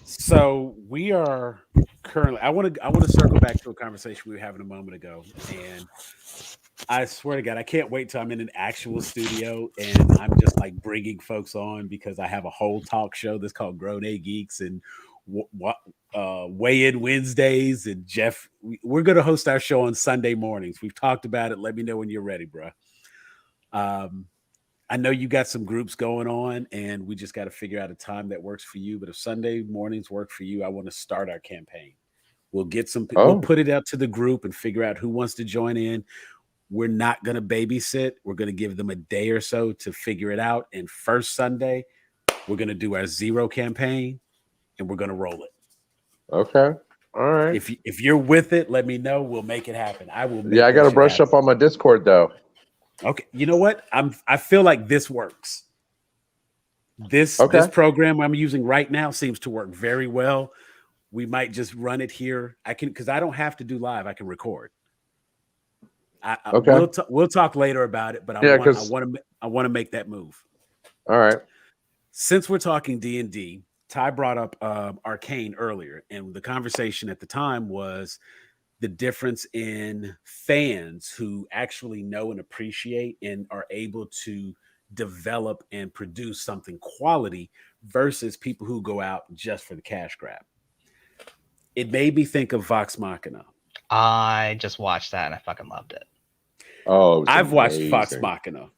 So we are currently. I want to circle back to a conversation we were having a moment ago, and I swear to God, I can't wait till I'm in an actual studio and I'm just like bringing folks on because I have a whole talk show that's called Grown A Geeks and Weigh In Wednesdays. And Jeff, we're going to host our show on Sunday mornings. We've talked about it. Let me know when you're ready, bro. I know you got some groups going on and we just got to figure out a time that works for you. But if Sunday mornings work for you, I want to start our campaign. We'll get some people, we'll put it out to the group and figure out who wants to join in. We're not going to babysit. We're going to give them a day or so to figure it out. And first Sunday, we're going to do our zero campaign and we're going to roll it. Okay. All right. If you're with it, let me know. We'll make it happen. I will. I got to brush up on my Discord though. Okay. You know what? I feel like this works. This program I'm using right now seems to work very well. We might just run it here. Because I don't have to do live. I can record. We'll talk later about it, but I want to make that move. All right. Since we're talking D&D, Ty brought up Arcane earlier, and the conversation at the time was the difference in fans who actually know and appreciate and are able to develop and produce something quality versus people who go out just for the cash grab. It made me think of Vox Machina. I just watched that and I fucking loved it. Oh, I've watched Vox Machina.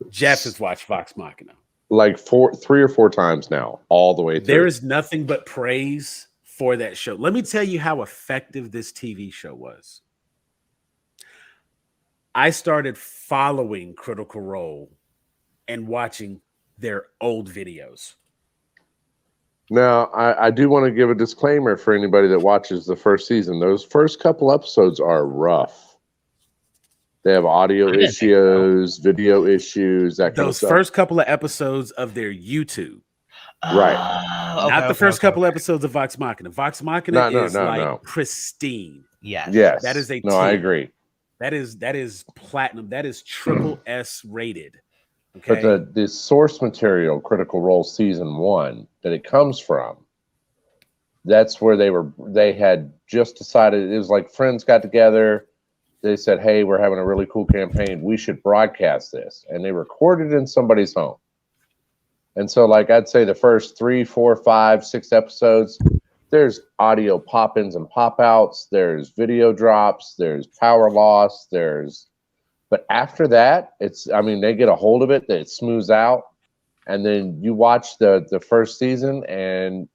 Jeff has watched Vox Machina. Like 3 or 4 times now, all the way through. There is nothing but praise for that show. Let me tell you how effective this TV show was. I started following Critical Role and watching their old videos. Now, I do want to give a disclaimer for anybody that watches the first season. Those first couple episodes are rough. They have audio issues, video issues, that kind of stuff. Those first couple of episodes of their YouTube. Right. Not the first couple episodes of Vox Machina. Vox Machina is pristine. Yes. That is a No, I agree. That is platinum. That is triple S rated. Okay. But the source material, Critical Role season 1, that it comes from, that's where they had just decided. It was like friends got together. They said, hey, we're having a really cool campaign. We should broadcast this. And they recorded it in somebody's home. And so, like, I'd say the first 3, 4, 5, 6 episodes, there's audio pop-ins and pop-outs. There's video drops. There's power loss. But after that, they get a hold of it, that it smooths out. And then you watch the first season, and,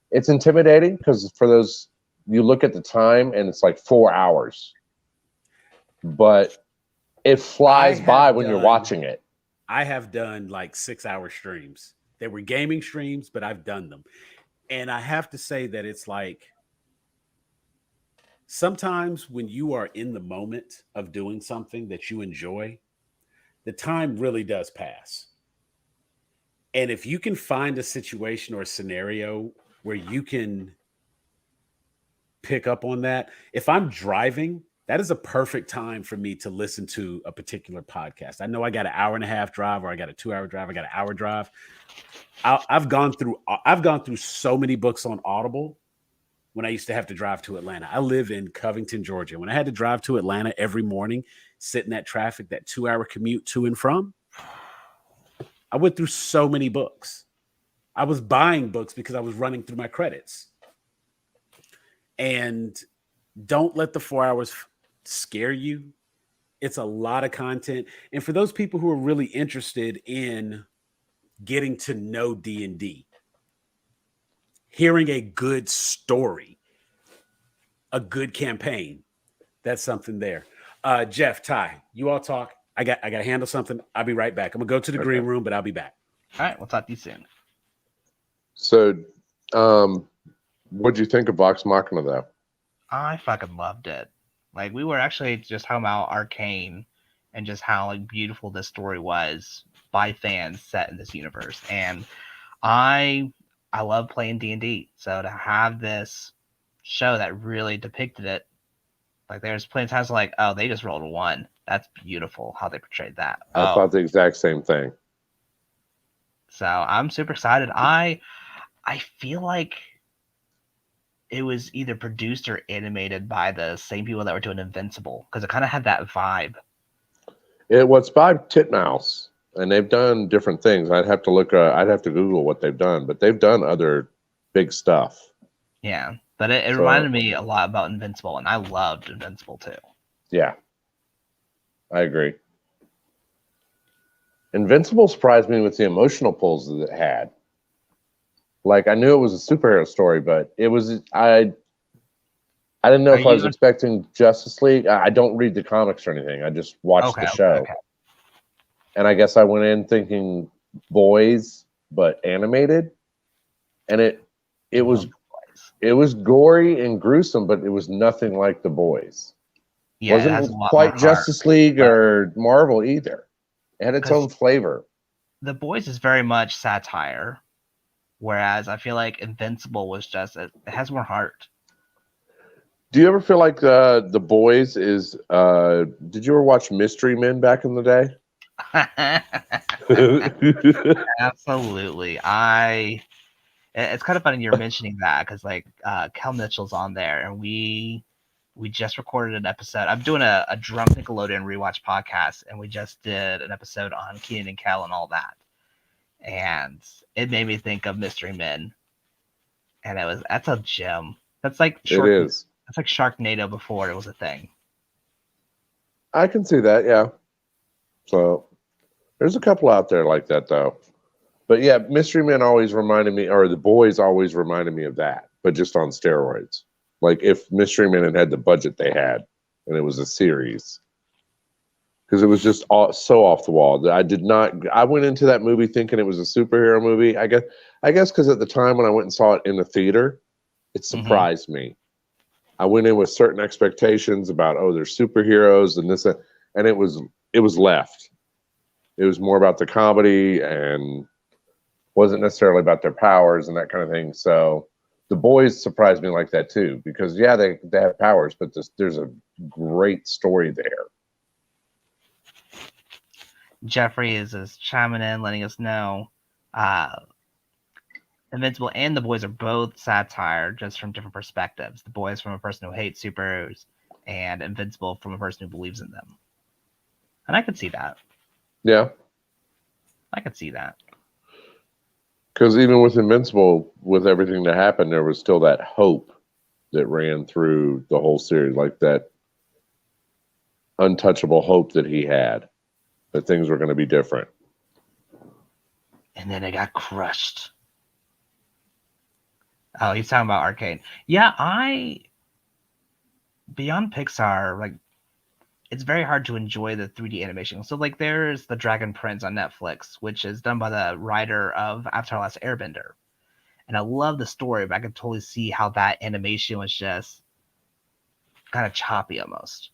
it's intimidating because for those, you look at the time, and it's like 4 hours. But it flies by when you're watching it. I have done like 6-hour streams. They were gaming streams, but I've done them. And I have to say that it's like sometimes when you are in the moment of doing something that you enjoy, the time really does pass. And if you can find a situation or a scenario where you can pick up on that, if I'm driving, that is a perfect time for me to listen to a particular podcast. I know I got an 1.5-hour drive, or I got a 2-hour drive, I got an hour drive. I've gone through so many books on Audible when I used to have to drive to Atlanta. I live in Covington, Georgia. When I had to drive to Atlanta every morning, sit in that traffic, that 2-hour commute to and from, I went through so many books. I was buying books because I was running through my credits. And don't let the 4 hours scare you. It's a lot of content. And for those people who are really interested in getting to know D&D, hearing a good story, a good campaign, that's something there. Jeff, Ty, you all talk. I got to handle something. I'll be right back. I'm gonna go to the green room, but I'll be back. All right, we'll talk to you soon. So, what'd you think of Vox Machina, though? I fucking loved it. Like, we were actually just talking about Arcane and just how like beautiful this story was by fans set in this universe. And I love playing D&D. So to have this show that really depicted it, like there's plenty of times like, oh, they just rolled a 1. That's beautiful how they portrayed that. I thought the exact same thing. So I'm super excited. I feel like it was either produced or animated by the same people that were doing Invincible, because it kind of had that vibe. It's by Titmouse, and they've done different things. I'd have to look. I'd have to Google what they've done, but they've done other big stuff. Yeah, but it reminded me a lot about Invincible, and I loved Invincible too. Yeah, I agree. Invincible surprised me with the emotional pulls that it had. Like, I knew it was a superhero story, but it was I didn't know if I was expecting Justice League. I don't read the comics or anything. I just watched the show. Okay. And I guess I went in thinking boys, but animated. And it was gory and gruesome, but it was nothing like the boys. Yeah, it wasn't quite Justice League or Marvel either. It had its own flavor. The Boys is very much satire, whereas I feel like Invincible was just it has more heart. Do you ever feel like the Boys is? Did you ever watch Mystery Men back in the day? Absolutely. It's kind of funny you're mentioning that because like Kel Mitchell's on there, and we just recorded an episode. I'm doing a Drunk Nickelodeon rewatch podcast, and we just did an episode on Keenan and Kel and all that. And it made me think of Mystery Men. And that's a gem. That's like that's like Sharknado before it was a thing. I can see that, yeah. So there's a couple out there like that though. But yeah, Mystery Men always reminded me, or the Boys always reminded me of that, but just on steroids. Like if Mystery Men had the budget they had, and it was a series, because it was just so off the wall that I went into that movie thinking it was a superhero movie. I guess because at the time when I went and saw it in the theater, it surprised me. I went in with certain expectations about there's superheroes and this, and it was left. It was more about the comedy and wasn't necessarily about their powers and that kind of thing. So the Boys surprised me like that too, because yeah, they have powers, but there's a great story there. Jeffrey is chiming in, letting us know Invincible and the Boys are both satire, just from different perspectives. The Boys from a person who hates superheroes, and Invincible from a person who believes in them. And I could see that. Yeah. I could see that. Because even with Invincible, with everything that happened, there was still that hope that ran through the whole series, like that untouchable hope that he had, that things were going to be different. And then it got crushed. Oh, he's talking about Arcane. Yeah, beyond Pixar, like, it's very hard to enjoy the 3D animation. So, like, there's The Dragon Prince on Netflix, which is done by the writer of Avatar: Last Airbender. And I love the story, but I could totally see how that animation was just kind of choppy almost.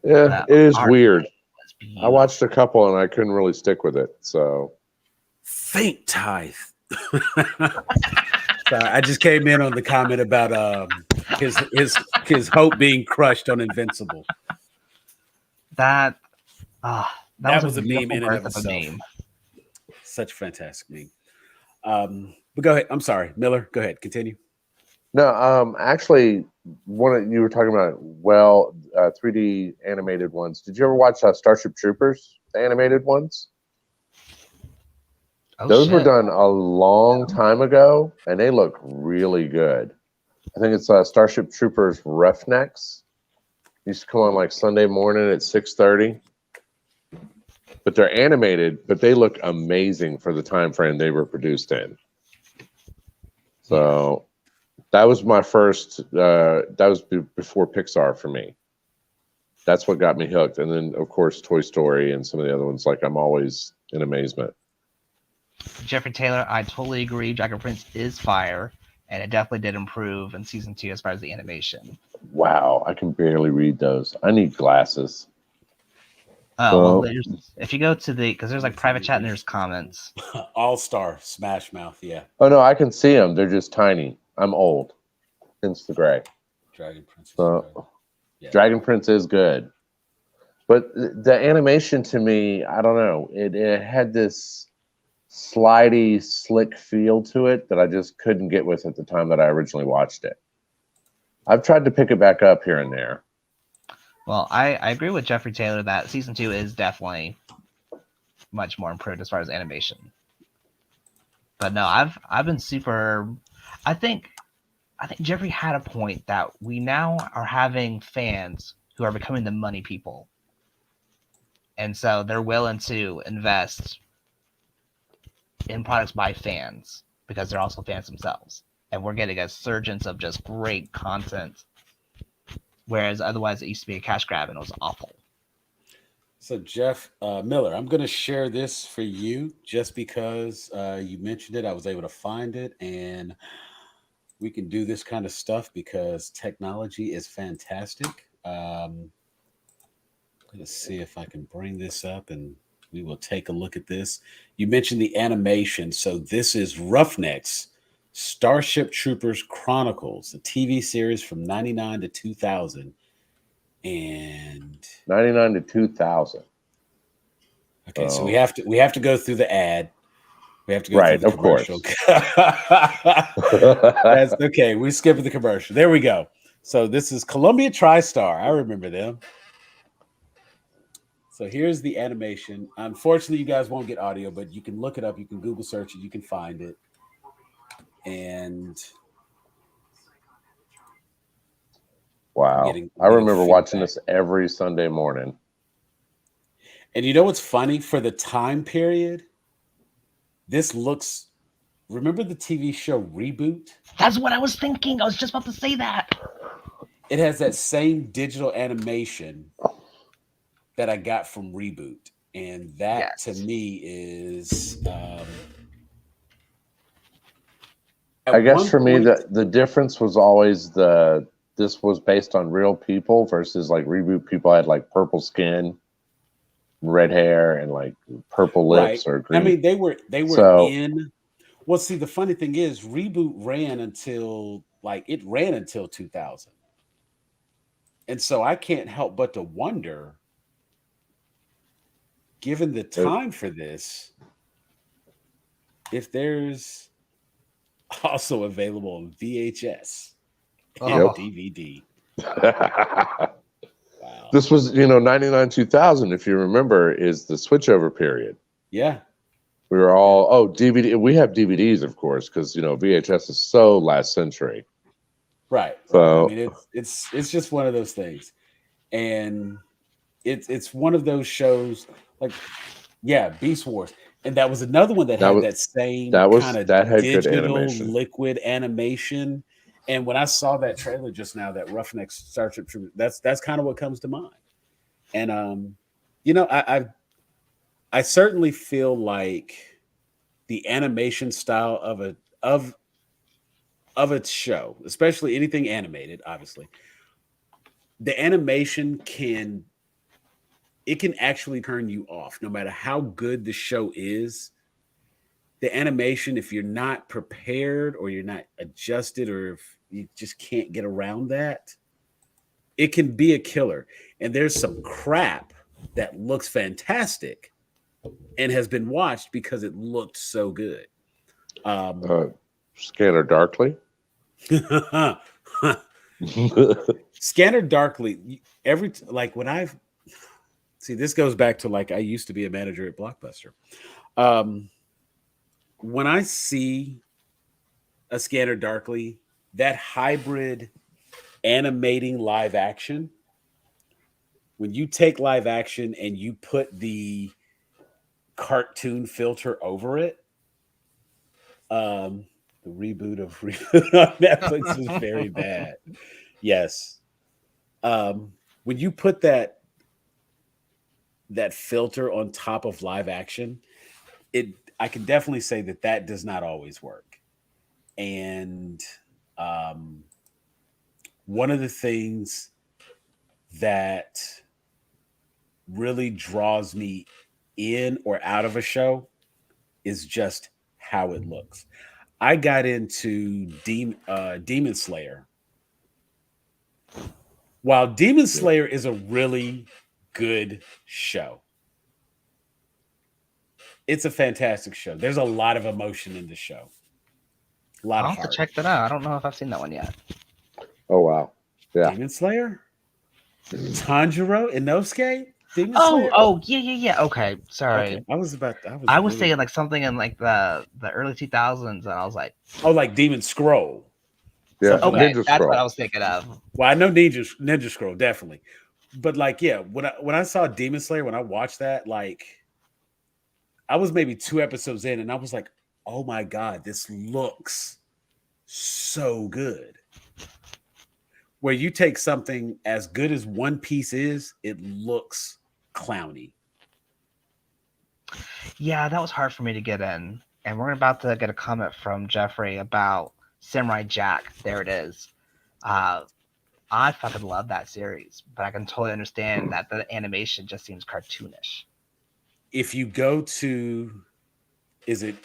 Yeah, it is weird. I watched a couple and I couldn't really stick with it. So, faint tithe. I just came in on the comment about his hope being crushed on Invincible. That was a meme in and of itself. Such a fantastic meme. But go ahead. I'm sorry, Miller. Go ahead. Continue. No, actually, you were talking about 3D animated ones. Did you ever watch Starship Troopers, the animated ones? Oh, Those were shit. done a long time ago, and they look really good. I think it's Starship Troopers Roughnecks. Used to come on like Sunday morning at 6:30. But they're animated, but they look amazing for the time frame they were produced in. So that was my first. That was before Pixar for me. That's what got me hooked, and then of course Toy Story and some of the other ones. Like I'm always in amazement. Jeffrey Taylor, I totally agree. Dragon Prince is fire, and it definitely did improve in season 2 as far as the animation. Wow, I can barely read those. I need glasses. Oh, well, if you go to because there's like private chat and there's comments. All-Star Smash Mouth, yeah. Oh no, I can see them. They're just tiny. I'm old. Hence the gray. Dragon Prince. Dragon Prince is good, but the animation to me, I don't know. It had this slidey, slick feel to it that I just couldn't get with at the time that I originally watched it. I've tried to pick it back up here and there. Well, I agree with Jeffrey Taylor that season 2 is definitely much more improved as far as animation. But no, I've been super. I think Jeffrey had a point that we now are having fans who are becoming the money people, and so they're willing to invest in products by fans because they're also fans themselves, and we're getting a surgence of just great content. Whereas otherwise it used to be a cash grab and it was awful. So Jeff Miller, I'm going to share this for you just because you mentioned it. I was able to find it, and we can do this kind of stuff because technology is fantastic. I'm going to see if I can bring this up, and we will take a look at this. You mentioned the animation. So this is Roughnecks, Starship Troopers Chronicles, a TV series from 99 to 2000. And 99 to 2000. Okay, so we have to go through the ad. We have to go right, through the commercial. That's okay. We're skipping the commercial. There we go. So this is Columbia TriStar. I remember them. So here's the animation. Unfortunately, you guys won't get audio, but you can look it up. You can Google search it. You can find it. And wow, I remember watching this every Sunday morning. And you know what's funny? For the time period, this looks. Remember the TV show Reboot? That's what I was thinking. I was just about to say that. It has that same digital animation that I got from Reboot, and that to me is. I guess for me, the difference was always this was based on real people versus like Reboot people had like purple skin, red hair, and like purple lips or green. I mean, they were in. Well, see, the funny thing is, Reboot ran until 2000, and so I can't help but to wonder, given the time for this, if there's also available on VHS and DVD. Wow. This was, 99 2000, if you remember, is the switchover period. Yeah. We were all, DVD. We have DVDs, of course, because, VHS is so last century. Right. So, I mean, it's just one of those things. And it's one of those shows like, Beast Wars. And that was another one that had that same kind of digital liquid animation. And when I saw that trailer just now, that Roughnecks Starship Troopers, that's kind of what comes to mind. And I certainly feel like the animation style of a show, especially anything animated, obviously, the animation can actually turn you off no matter how good the show is. The animation, if you're not prepared or you're not adjusted or if you just can't get around that, it can be a killer. And there's some crap that looks fantastic and has been watched because it looked so good. Scanner Darkly? Scanner Darkly. When I've see, this goes back to like I used to be a manager at Blockbuster. When I see a Scanner Darkly, that hybrid animating live action, when you take live action and you put the cartoon filter over it, the reboot of Reboot on Netflix was very bad. Yes. When you put that filter on top of live action, I can definitely say that does not always work. And one of the things that really draws me in or out of a show is just how it looks. I got into Demon Slayer. While Demon Slayer is a really good show, it's a fantastic show. There's a lot of emotion in the show. I'll have to check that out. I don't know if I've seen that one yet. Oh wow! Yeah, Demon Slayer, Tanjiro Inosuke. Yeah. Okay, sorry. Okay. I was saying like something in like the early 2000s, and I was like, oh, like Demon Scroll. Yeah, okay, that's Scroll. What I was thinking of. Well, I know Ninja Scroll definitely, but like, yeah, when I saw Demon Slayer, when I watched that, like, I was maybe 2 episodes in, and I was like, oh my god, this looks so good. Where you take something as good as One Piece is, it looks clowny. Yeah, that was hard for me to get in. And we're about to get a comment from Jeffrey about Samurai Jack. There it is. I fucking love that series, but I can totally understand that the animation just seems cartoonish. If you go to, is it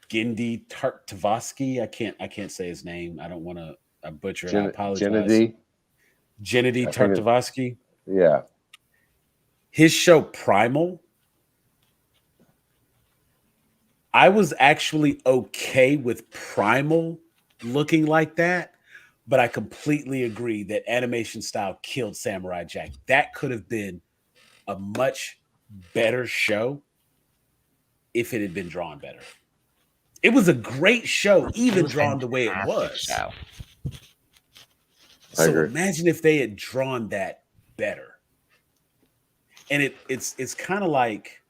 Gendy Tartakovsky? I can't say his name. I don't want to butcher it. I apologize. Gennady Tartakovsky. Yeah. His show Primal, I was actually okay with Primal looking like that, but I completely agree that animation style killed Samurai Jack. That could have been a much better show if it had been drawn better. It was a great show, even drawn the way it was. Show. So imagine if they had drawn that better. And it's kind of like,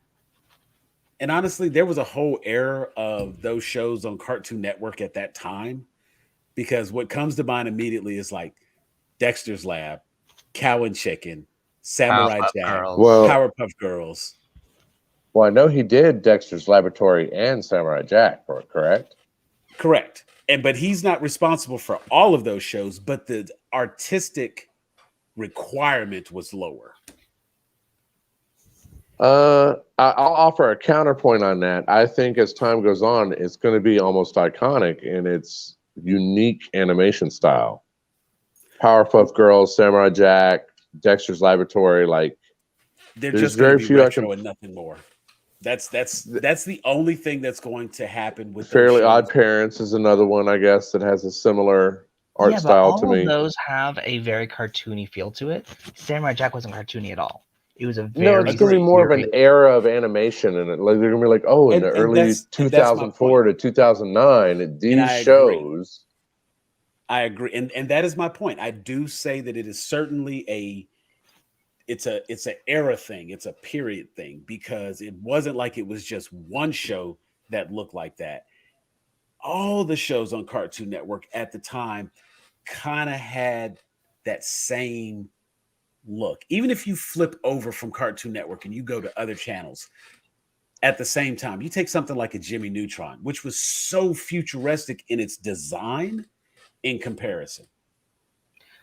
and honestly, there was a whole era of those shows on Cartoon Network at that time, because what comes to mind immediately is like Dexter's Lab, Cow and Chicken, Samurai Jack, Powerpuff Girls. Well, I know he did Dexter's Laboratory and Samurai Jack, correct? Correct. But he's not responsible for all of those shows, but the artistic requirement was lower. I'll offer a counterpoint on that. I think as time goes on, it's going to be almost iconic in its unique animation style. Powerpuff Girls, Samurai Jack, Dexter's Laboratory, like they're just very few retro and nothing more. That's the only thing that's going to happen with Fairly Odd Parents is another one, I guess, that has a similar art style to me. All of those have a very cartoony feel to it. Samurai Jack wasn't cartoony at all. It was a very it's going to be more of an era of animation, and like they're going to be like, oh, in the early 2004 to 2009, these shows. I agree, and that is my point. I do say that it is certainly it's an era thing, it's a period thing, because it wasn't like it was just one show that looked like that. All the shows on Cartoon Network at the time kind of had that same look. Even if you flip over from Cartoon Network and you go to other channels at the same time, you take something like a Jimmy Neutron, which was so futuristic in its design in comparison.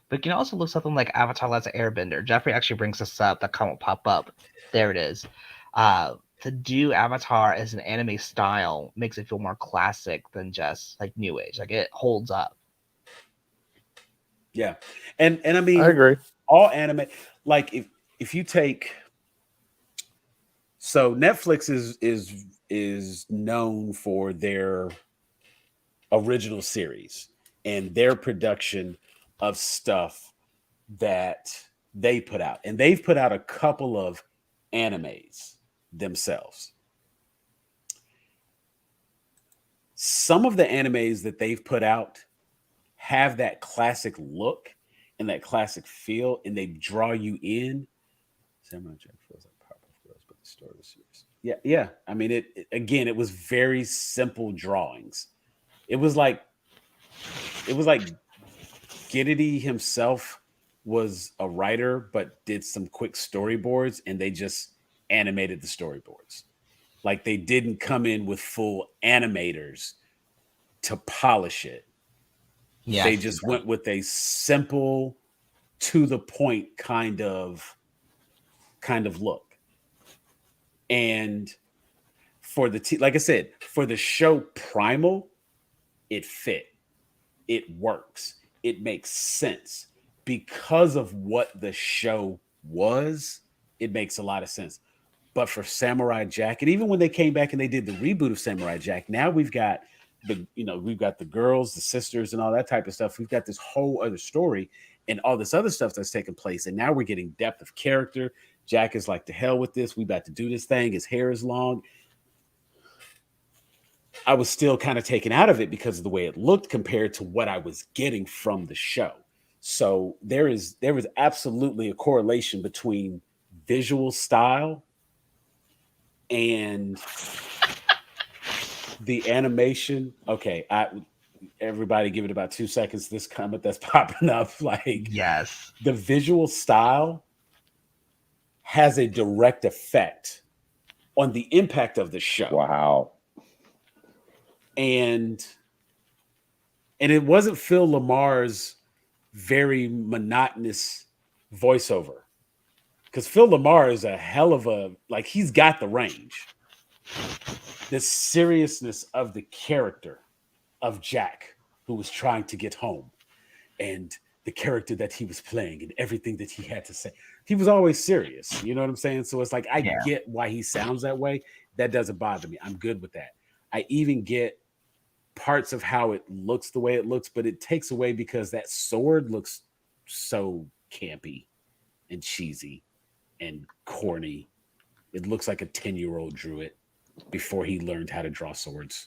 But you can also look something like Avatar: Last Airbender. Jeffrey actually brings this up. That comment will pop up. There it is. To do Avatar as an anime style makes it feel more classic than just like new age. Like it holds up. Yeah, and I mean, I agree. All anime, like if you take, so Netflix is known for their original series. and their production of stuff that they put out. And they've put out a couple of animes themselves. Some of the animes that they've put out have that classic look and that classic feel, and they draw you in. Samurai Jack feels like Powerpuff Girls, but the story was serious. Yeah. I mean, it was very simple drawings. It was like Giddity himself was a writer, but did some quick storyboards, and they just animated the storyboards. Like, they didn't come in with full animators to polish it. Yeah, They just went with a simple, to the point kind of look. And for like I said, for the show Primal, it fit. It works. It makes sense. Because of what the show was, it makes a lot of sense. But for Samurai Jack, and even when they came back and they did the reboot of Samurai Jack, now we've got the girls, the sisters, and all that type of stuff. We've got this whole other story and all this other stuff that's taking place. And now we're getting depth of character. Jack is like, to hell with this. We about to do this thing. His hair is long. I was still kind of taken out of it because of the way it looked compared to what I was getting from the show. So there was absolutely a correlation between visual style and the animation. Okay, everybody give it about 2 seconds. This comment that's popping up, like, yes, the visual style has a direct effect on the impact of the show. Wow. And it wasn't Phil Lamar's very monotonous voiceover, because Phil Lamar is a hell of a, like, he's got the range. The seriousness of the character of Jack, who was trying to get home, and the character that he was playing and everything that he had to say. He was always serious. You know what I'm saying? So it's like, I get why he sounds that way. That doesn't bother me. I'm good with that. I even get parts of how it looks the way it looks, but it takes away because that sword looks so campy and cheesy and corny. It looks like a 10-year-old drew it before he learned how to draw swords.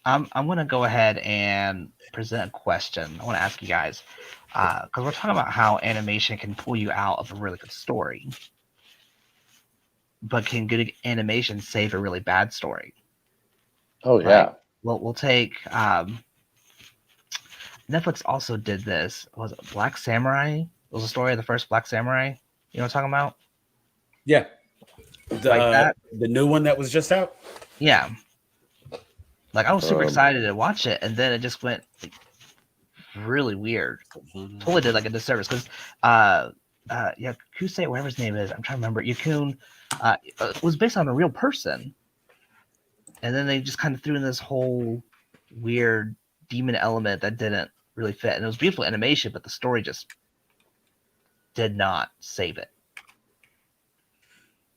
I'm going to go ahead and present a question. I want to ask you guys, because we're talking about how animation can pull you out of a really good story, but can good animation save a really bad story? Oh, yeah. Like, we'll take Netflix also did this. Was it Black Samurai? It was a story of the first Black Samurai. You know what I'm talking about? Yeah. Like the new one that was just out? Yeah. Like, I was super excited to watch it, and then it just went like, really weird. Totally did like a disservice because Kusei, whatever his name is, I'm trying to remember. Yakun was based on a real person. And then they just kind of threw in this whole weird demon element that didn't really fit. And it was beautiful animation, but the story just did not save it.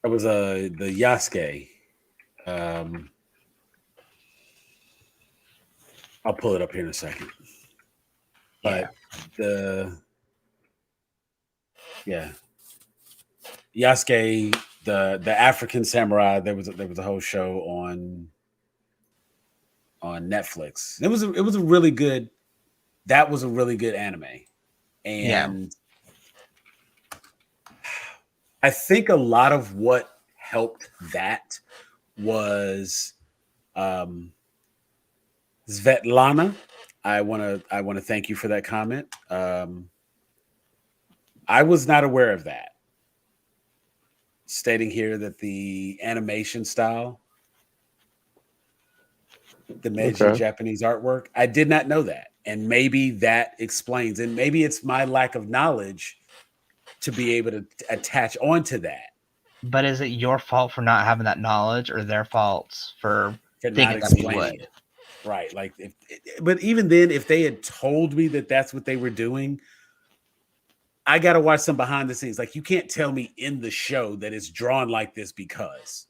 It was the Yasuke. I'll pull it up here in a second. But Yasuke, the African samurai, there was a whole show on Netflix. It was a really good, that was a really good anime. And I think a lot of what helped that was Svetlana. I want to thank you for that comment. I was not aware of that. Stating here that the animation style, the Meiji Japanese artwork, I did not know that. And maybe that explains, and maybe it's my lack of knowledge to be able to attach onto that. But is it your fault for not having that knowledge, or their fault for not explaining it? Right. Like, but even then, if they had told me that that's what they were doing, I got to watch some behind the scenes. Like, you can't tell me in the show that it's drawn like this because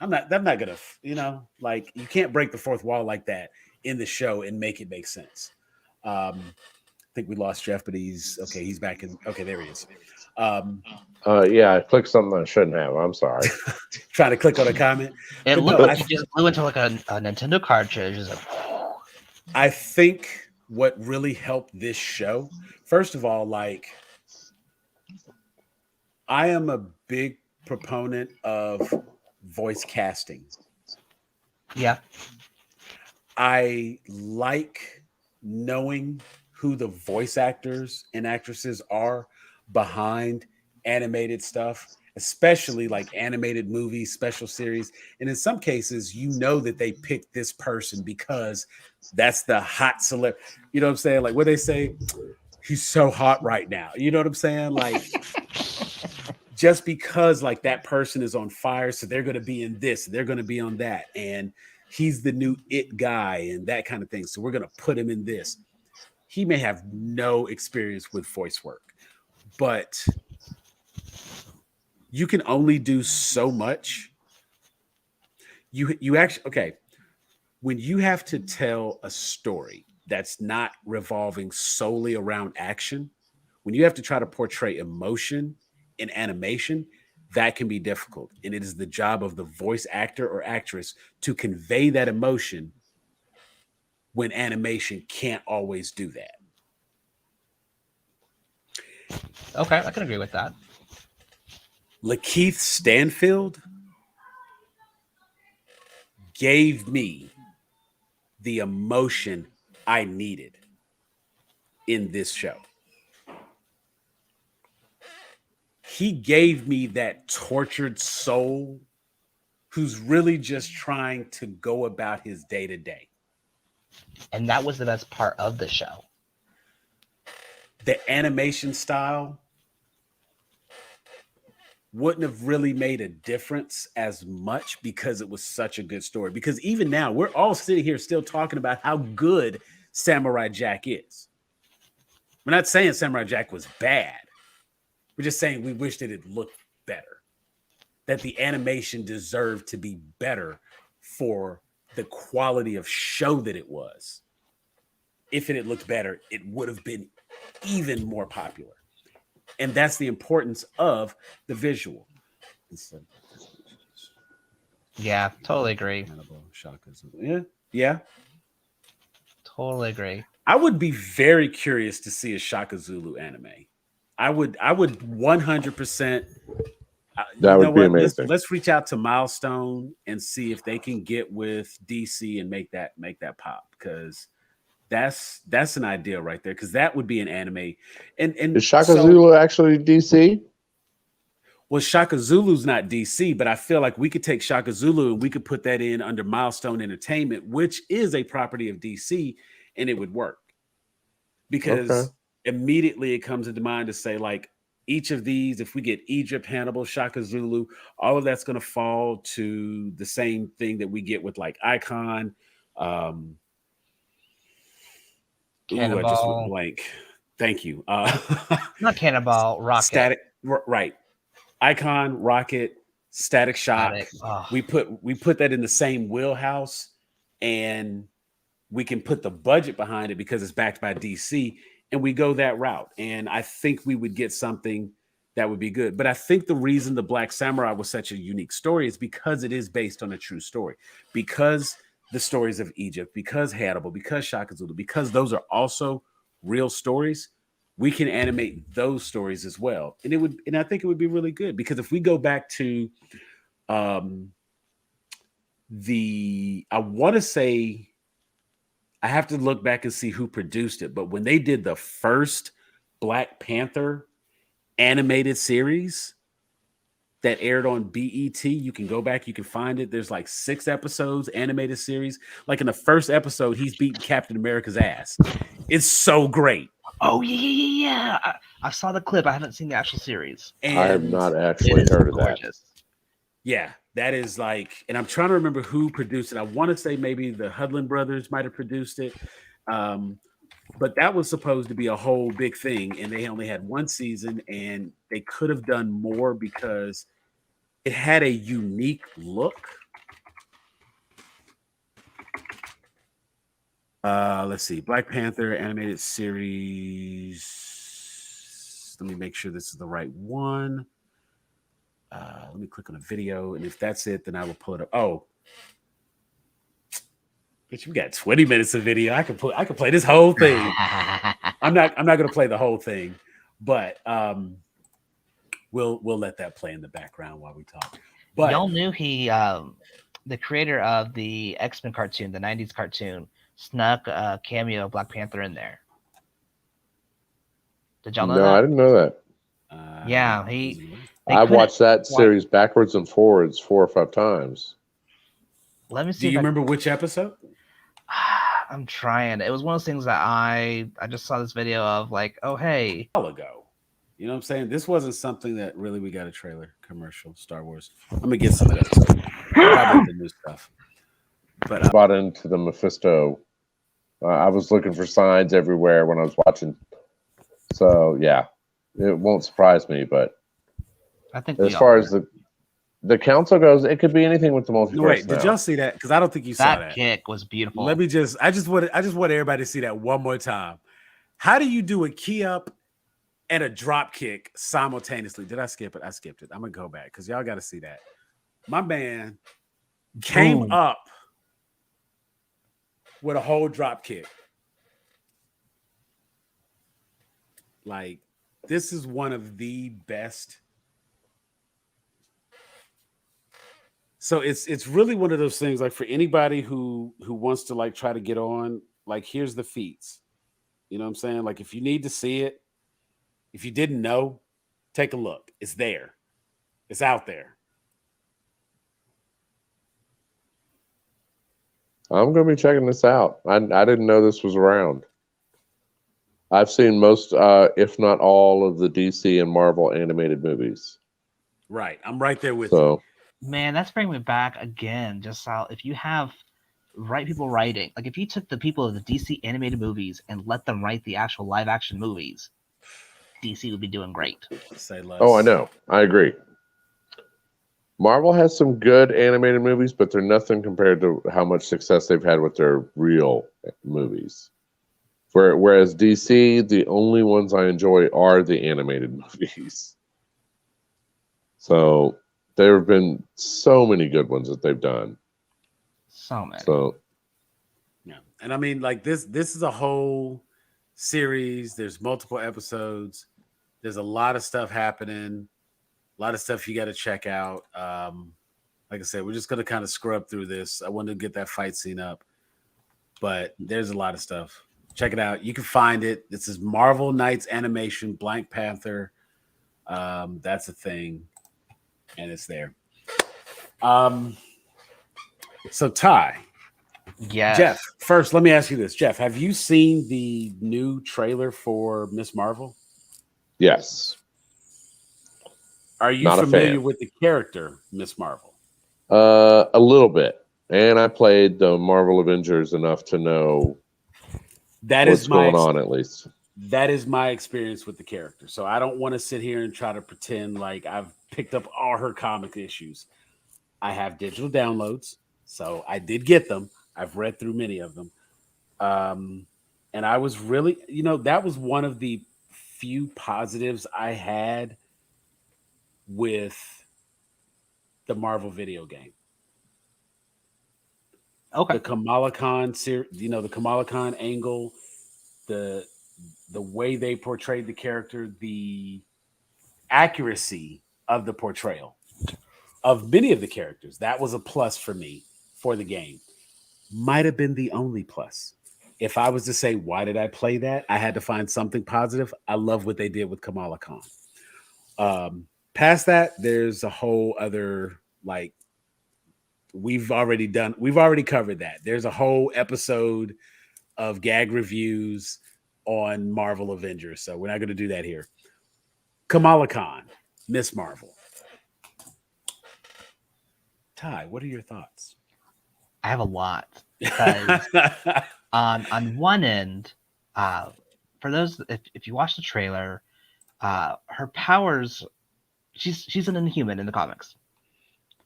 I'm not going to, like, you can't break the fourth wall like that in the show and make it make sense. I think we lost Jeff, but he's okay. He's back in. Okay, there he is. Yeah, I clicked something I shouldn't have. I'm sorry. Trying to click on a comment. It But looked no, like you just blew into like a Nintendo cartridge. It's like, I think what really helped this show, first of all, like I am a big proponent of voice casting. yeah, I like knowing who the voice actors and actresses are behind animated stuff, especially like animated movies, special series. And in some cases, you know that they picked this person because that's the hot celeb. You know what I'm saying? Like what they say, he's so hot right now. You know what I'm saying? Like just because like that person is on fire, so they're going to be in this, they're going to be on that, and he's the new it guy and that kind of thing. So we're going to put him in this. He may have no experience with voice work, but you can only do so much. You actually okay. When you have to tell a story that's not revolving solely around action, when you have to try to portray emotion in animation, that can be difficult. And it is the job of the voice actor or actress to convey that emotion when animation can't always do that. okay, I can agree with that. Lakeith Stanfield gave me the emotion I needed in this show. He gave me that tortured soul who's really just trying to go about his day to day. And that was the best part of the show. The animation style wouldn't have really made a difference as much because it was such a good story. Because even now, we're all sitting here still talking about how good Samurai Jack is. We're not saying Samurai Jack was bad. We're just saying we wish that it looked better, that the animation deserved to be better for the quality of show that it was. If it had looked better, it would have been even more popular. And that's the importance of the visual. Yeah, totally agree. Yeah. Totally agree. I would be very curious to see a Shaka Zulu anime. I would 100%. That would be amazing. Let's reach out to Milestone and see if they can get with DC and make that pop, because that's an idea right there, because that would be an anime. And is Shaka Zulu actually DC? Well, Shaka Zulu's not DC, but I feel like we could take Shaka Zulu and we could put that in under Milestone Entertainment, which is a property of DC, and it would work. Because immediately it comes into mind to say, like, each of these, if we get Egypt, Hannibal, Shaka Zulu, all of that's going to fall to the same thing that we get with like Icon. I just went blank. Thank you. Not Cannonball, Rocket. Static, right. Icon, Rocket, Static Shock. We put that in the same wheelhouse, and we can put the budget behind it because it's backed by DC, and we go that route. And I think we would get something that would be good. But I think the reason the Black Samurai was such a unique story is because it is based on a true story, because the stories of Egypt, because Hannibal, because Shaka Zulu, because those are also real stories. We can animate those stories as well. And I think it would be really good, because if we go back to I want to say, I have to look back and see who produced it, but when they did the first Black Panther animated series that aired on BET, you can go back, you can find it. There's like 6 episodes, animated series. Like in the first episode, he's beating Captain America's ass. It's so great. Oh yeah. I saw the clip. I haven't seen the actual series. And I have not actually heard of gorgeous. That. Yeah, that is like, and I'm trying to remember who produced it. I want to say maybe the Hudlin brothers might have produced it. But that was supposed to be a whole big thing, and they only had 1 season, and they could have done more because it had a unique look. Let's see. Black Panther animated series. Let me make sure this is the right one. Let me click on a video, and if that's it, then I will pull it up. Oh, bitch, we got 20 minutes of video. I could play this whole thing. I'm not gonna play the whole thing, but we'll let that play in the background while we talk. But y'all knew he the creator of the X-Men cartoon, the 90s cartoon, snuck a cameo of Black Panther in there. Did y'all know No, that? I didn't know that. Yeah, I watched that series backwards and forwards 4 or 5 times. Let me see. Do you remember which episode? I'm trying. It was one of those things that I just saw this video of, like, oh hey, a while ago. You know what I'm saying? This wasn't something that really we got a trailer commercial. Star Wars. I'm gonna get some of that stuff. Probably the new stuff. But I bought into the Mephisto. I was looking for signs everywhere when I was watching. So yeah, it won't surprise me. But I think as far as the council goes, it could be anything with the multiverse. Wait, did y'all see that? Because I don't think you saw that. That kick was beautiful. I just want everybody to see that one more time. How do you do a key up and a drop kick simultaneously? Did I skip it? I skipped it. I'm gonna go back because y'all got to see that. My man came up with a whole drop kick. Like, this is one of the best. So it's really one of those things, like, for anybody who wants to, like, try to get on, like, here's the feats. You know what I'm saying? Like, if you need to see it, if you didn't know, take a look. It's there. It's out there. I'm going to be checking this out. I didn't know this was around. I've seen most, if not all, of the DC and Marvel animated movies. Right. I'm right there with you. Man, that's bringing me back again. Just how, if you have people writing, like if you took the people of the DC animated movies and let them write the actual live action movies, DC would be doing great. Say less. Oh, I know. I agree. Marvel has some good animated movies, but they're nothing compared to how much success they've had with their real movies. Whereas DC, the only ones I enjoy are the animated movies. So there have been so many good ones that they've done. So many. So yeah, and I mean, like, this is a whole series. There's multiple episodes. There's a lot of stuff happening. A lot of stuff you got to check out. Like I said, we're just going to kind of scrub through this. I wanted to get that fight scene up, but there's a lot of stuff. Check it out. You can find it. This is Marvel Knights Animation, Black Panther. That's a thing, and it's there. So, Ty. Yes. Jeff, first, let me ask you this. Jeff, have you seen the new trailer for Miss Marvel? yes. Are you Not familiar with the character Miss Marvel? A little bit. And I played the Marvel Avengers enough to know what's going on, at least. That is my experience with the character. So I don't want to sit here and try to pretend like I've picked up all her comic issues. I have digital downloads, so I did get them. I've read through many of them. And I was really, that was one of the few positives I had with the Marvel video game. Okay. The Kamala Khan the Kamala Khan angle, the way they portrayed the character, the accuracy of the portrayal of many of the characters. That was a plus for me for the game. Might have been the only plus. If I was to say, why did I play that? I had to find something positive. I love what they did with Kamala Khan. Past that, there's a whole other, like, we've already covered that. There's a whole episode of gag reviews on Marvel Avengers, so we're not going to do that here. Kamala Khan, Miss Marvel. Ty, what are your thoughts? I have a lot, because on one end, for those, if you watch the trailer, her powers, she's an Inhuman in the comics,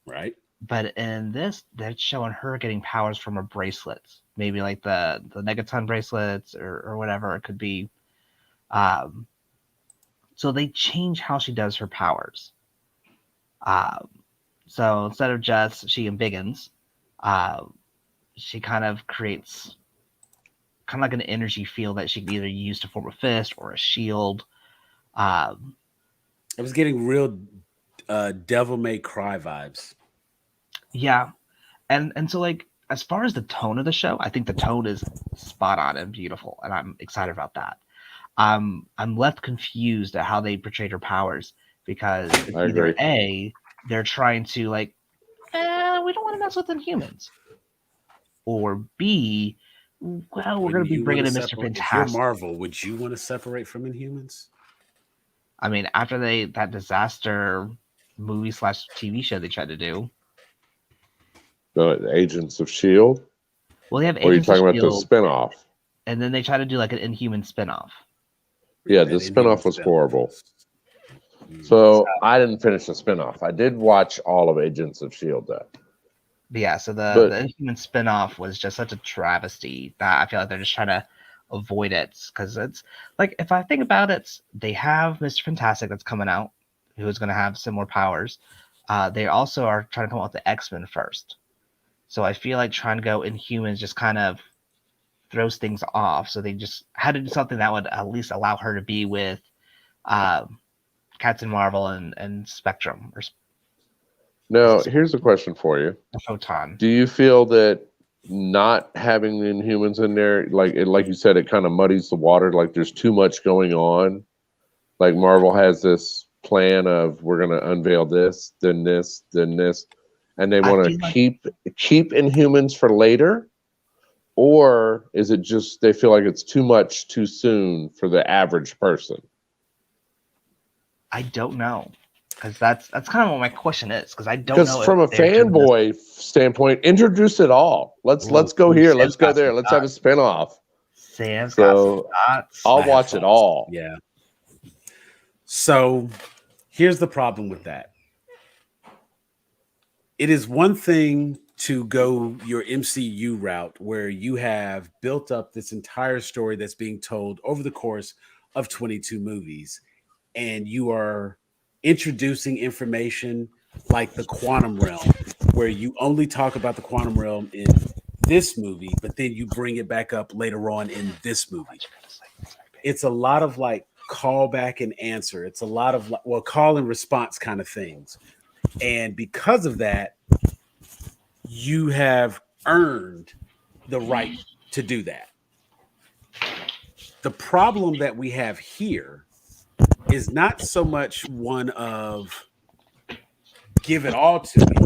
right? But in this, they're showing her getting powers from her bracelets, maybe like the Negaton bracelets or whatever it could be. So they change how she does her powers. So instead of just she embiggens, she kind of creates kind of like an energy field that she can either use to form a fist or a shield. I was getting real Devil May Cry vibes. Yeah, and so like as far as the tone of the show, I think the tone is spot on and beautiful, and I'm excited about that. I'm left confused at how they portrayed her powers because it's either A, they're trying to like, we don't want to mess with Inhumans, or B, well, we're going to be bringing in Mr. Fantastic. If you're Marvel, would you want to separate from Inhumans? I mean, after that disaster movie / TV show they tried to do. The Agents of S.H.I.E.L.D.? Well, they have Agents of S.H.I.E.L.D. Or are you talking about the spinoff? And then they try to do like an Inhuman spinoff. Yeah, the spinoff was horrible. So I didn't finish the spinoff. I did watch all of Agents of S.H.I.E.L.D. though. Yeah, so the Inhuman spinoff was just such a travesty that I feel like they're just trying to avoid it because it's like, if I think about it, they have Mr. Fantastic that's coming out, who is going to have similar powers. They also are trying to come out with the X-Men first. So I feel like trying to go Inhumans just kind of throws things off. So they just had to do something that would at least allow her to be with Captain Marvel and Spectrum. Now, here's a question for you. Photon. Do you feel that not having the Inhumans in there, like you said, it kind of muddies the water? Like there's too much going on. Like Marvel has this plan of we're going to unveil this, then this, then this, and they want to keep Inhumans for later. Or is it just they feel like it's too much too soon for the average person? I don't know, because that's kind of what my question is. Because I don't know. Because from a fanboy standpoint, introduce it all. Let's go here. Let's go there. Let's have a spinoff. Sam's got I'll watch it all. Yeah. So here's the problem with that. It is one thing to go your MCU route where you have built up this entire story that's being told over the course of 22 movies, and you are introducing information like the quantum realm, where you only talk about the quantum realm in this movie, but then you bring it back up later on in this movie. It's a lot of like call back and answer. It's a lot of call and response kind of things. And because of that, you have earned the right to do that. The problem that we have here is not so much one of give it all to me.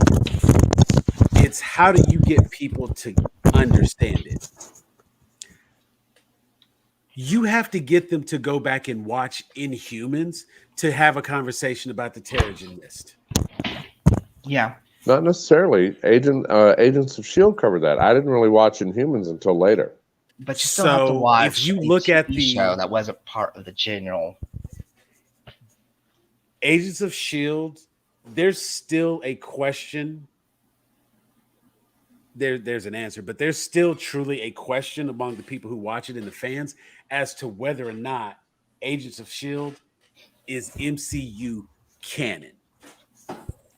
It's how do you get people to understand it? You have to get them to go back and watch Inhumans to have a conversation about the Terrigen Mist. Yeah. Not necessarily. Agents of S.H.I.E.L.D. covered that. I didn't really watch Inhumans until later. But you still have to watch if you look at the show that wasn't part of the general Agents of S.H.I.E.L.D., there's still a question. There's an answer, but there's still truly a question among the people who watch it and the fans as to whether or not Agents of S.H.I.E.L.D. is MCU canon.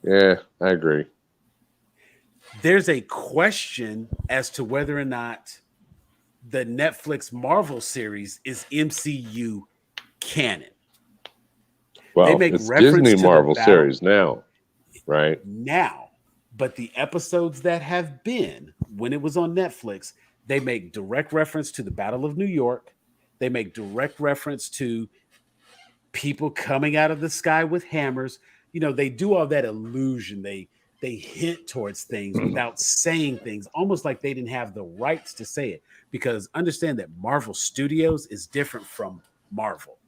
Yeah, I agree. There's a question as to whether or not the Netflix Marvel series is MCU canon. Well, they make it's Disney Marvel series now, right? Now, but the episodes that have been, when it was on Netflix, they make direct reference to the Battle of New York. They make direct reference to people coming out of the sky with hammers. You know, they do all that illusion. They hint towards things without saying things, almost like they didn't have the rights to say it. Because understand that Marvel Studios is different from Marvel.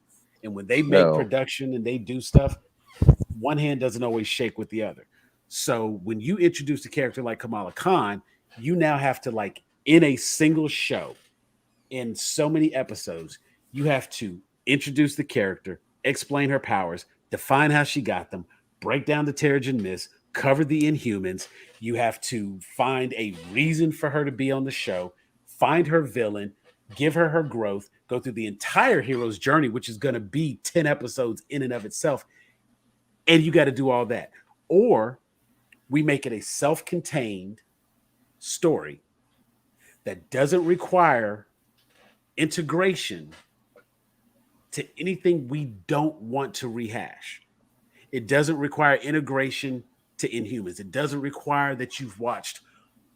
And when they make production and they do stuff, one hand doesn't always shake with the other. So when you introduce a character like Kamala Khan, you now have to, like, in a single show, in so many episodes, you have to introduce the character, explain her powers, define how she got them, break down the Terrigen Mist, cover the Inhumans. You have to find a reason for her to be on the show, find her villain, give her her growth, go through the entire hero's journey, which is going to be 10 episodes in and of itself. And you got to do all that. Or we make it a self-contained story that doesn't require integration to anything we don't want to rehash. It doesn't require integration to Inhumans. It doesn't require that you've watched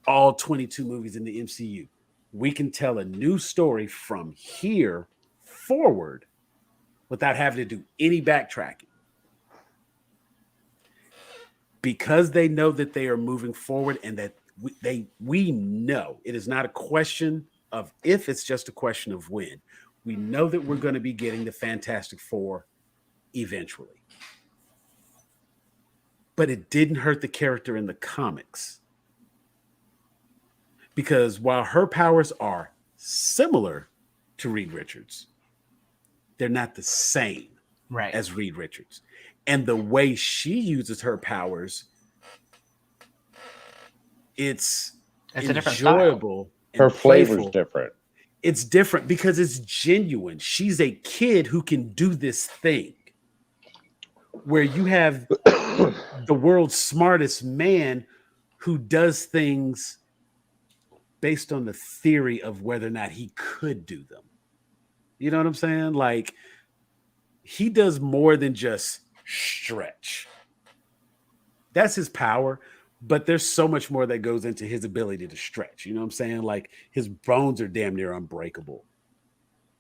all 22 movies in the MCU. We can tell a new story from here forward without having to do any backtracking. Because they know that they are moving forward and that we know it is not a question of if, it's just a question of when. We know that we're going to be getting the Fantastic Four eventually. But it didn't hurt the character in the comics. Because while her powers are similar to Reed Richards, they're not the same as Reed Richards. And the way she uses her powers, it's a different enjoyable. Her flavor's different. It's different because it's genuine. She's a kid who can do this thing. Where you have the world's smartest man who does things based on the theory of whether or not he could do them. You know what I'm saying? Like, he does more than just stretch. That's his power, but there's so much more that goes into his ability to stretch. You know what I'm saying? Like, his bones are damn near unbreakable.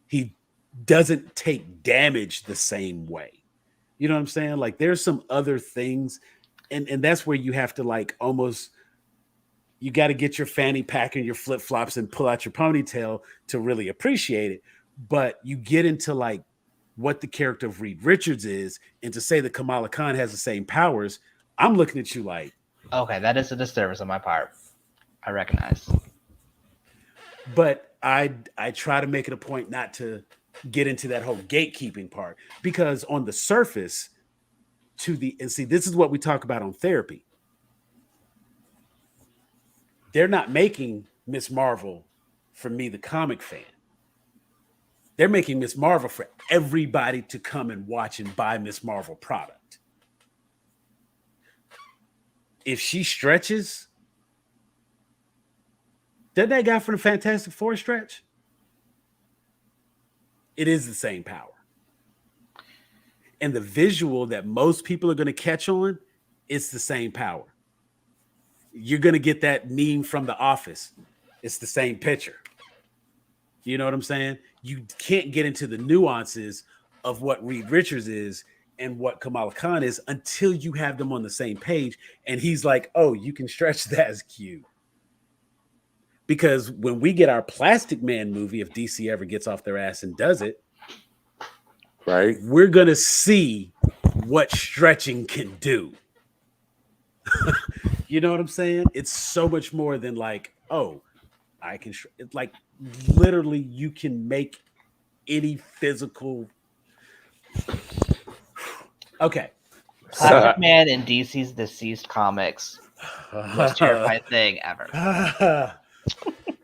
He doesn't take damage the same way. You know what I'm saying? Like, there's some other things, and that's where you have to, like, almost, you got to get your fanny pack and your flip-flops and pull out your ponytail to really appreciate it. But you get into, like, what the character of Reed Richards is, and to say that Kamala Khan has the same powers, I'm looking at you like, okay, that is a disservice on my part. I recognize. But I try to make it a point not to get into that whole gatekeeping part, because on the surface, and see, this is what we talk about on therapy. They're not making Miss Marvel for me, the comic fan. They're making Miss Marvel for everybody to come and watch and buy Miss Marvel product. If she stretches, doesn't that guy from the Fantastic Four stretch? It is the same power. And the visual that most people are going to catch on, it's the same power. You're going to get that meme from The Office. It's the same picture. You know what I'm saying? You can't get into the nuances of what Reed Richards is and what Kamala Khan is until you have them on the same page. And he's like, oh, you can stretch that as cute. Because when we get our Plastic Man movie, if DC ever gets off their ass and does it, right, we're going to see what stretching can do. You know what I'm saying? It's so much more than like, oh, I can. It's like literally you can make any physical. Okay. Plastic Man in DC's Deceased Comics, most terrifying thing ever.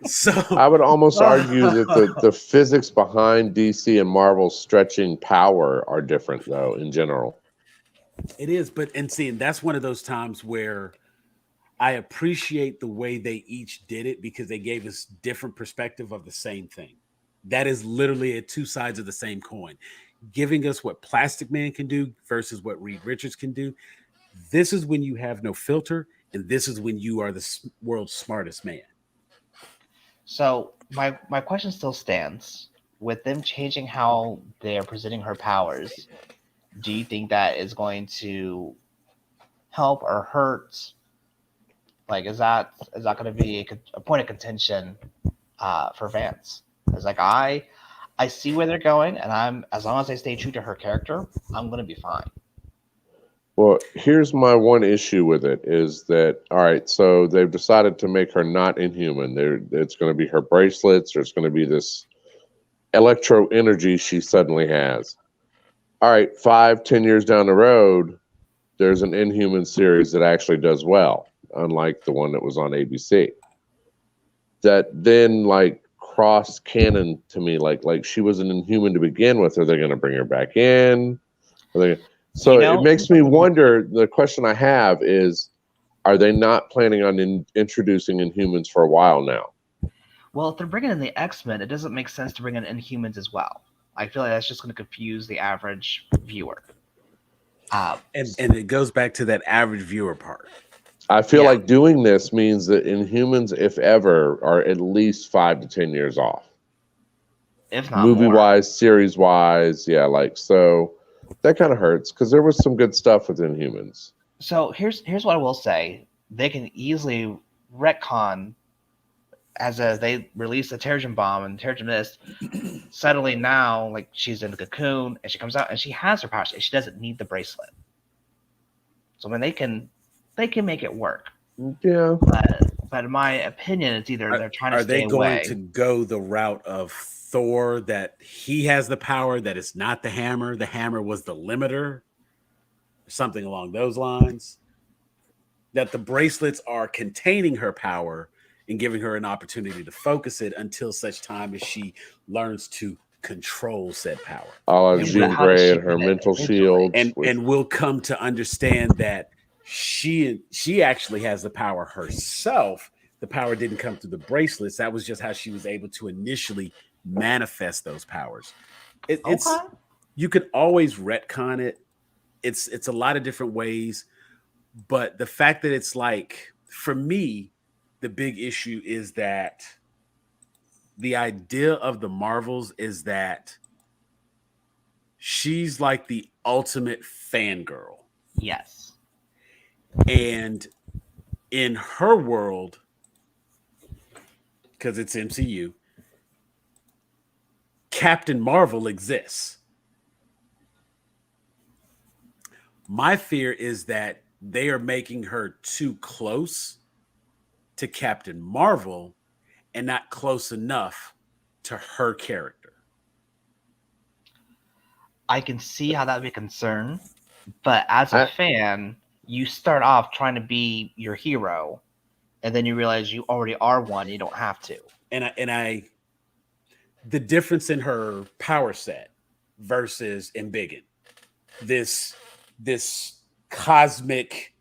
So I would almost argue that the physics behind DC and Marvel's stretching power are different, though, in general. It is, but and that's one of those times where I appreciate the way they each did it, because they gave us different perspective of the same thing. That is literally at two sides of the same coin, giving us what Plastic Man can do versus what Reed Richards can do. This is when you have no filter, and this is when you are the world's smartest man. So my question still stands. With them changing how they're presenting her powers, do you think that is going to help or hurt? Like, is that going to be a point of contention for fans? It's like, I see where they're going, and as long as they stay true to her character, I'm going to be fine. Well, here's my one issue with it is that, all right, so they've decided to make her not Inhuman. It's going to be her bracelets, or it's going to be this electro energy she suddenly has. All right, 5-10 years down the road, there's an Inhuman series that actually does well, unlike the one that was on ABC. That then like cross canon to me, like she was an Inhuman to begin with. Are they going to bring her back in? So it makes me wonder. The question I have is, are they not planning on introducing Inhumans for a while now? Well, if they're bringing in the X-Men, it doesn't make sense to bring in Inhumans as well. I feel like that's just going to confuse the average viewer. And it goes back to that average viewer part. I feel like doing this means that Inhumans, if ever, are at least 5 to 10 years off. If not movie-wise, series-wise, yeah, like, so that kind of hurts because there was some good stuff with Inhumans. So here's what I will say. They can easily retcon as they release the Terrigen Bomb and Terrigen Mist. Suddenly now, like, she's in the cocoon and she comes out and she has her powers and she doesn't need the bracelet. So I mean, they can make it work. Yeah. But in my opinion, it's either they're trying to stay away. Are they going to go the route of Thor, that he has the power, that it's not the hammer? The hammer was the limiter, something along those lines. That the bracelets are containing her power and giving her an opportunity to focus it until such time as she learns to control said power. Jean Grey and her mental shield. And we'll come to understand that she actually has the power herself. The power didn't come through the bracelets. That was just how she was able to initially manifest those powers. It's you could always retcon it. It's a lot of different ways, but the fact that it's like, for me, the big issue is that the idea of the Marvels is that she's like the ultimate fangirl. Yes. And in her world, because it's MCU, Captain Marvel exists. My fear is that they are making her too close to Captain Marvel and not close enough to her character. I can see how that would be a concern, but as a fan, you start off trying to be your hero, and then you realize you already are one. You don't have to. And the difference in her power set versus Embiggen, this cosmic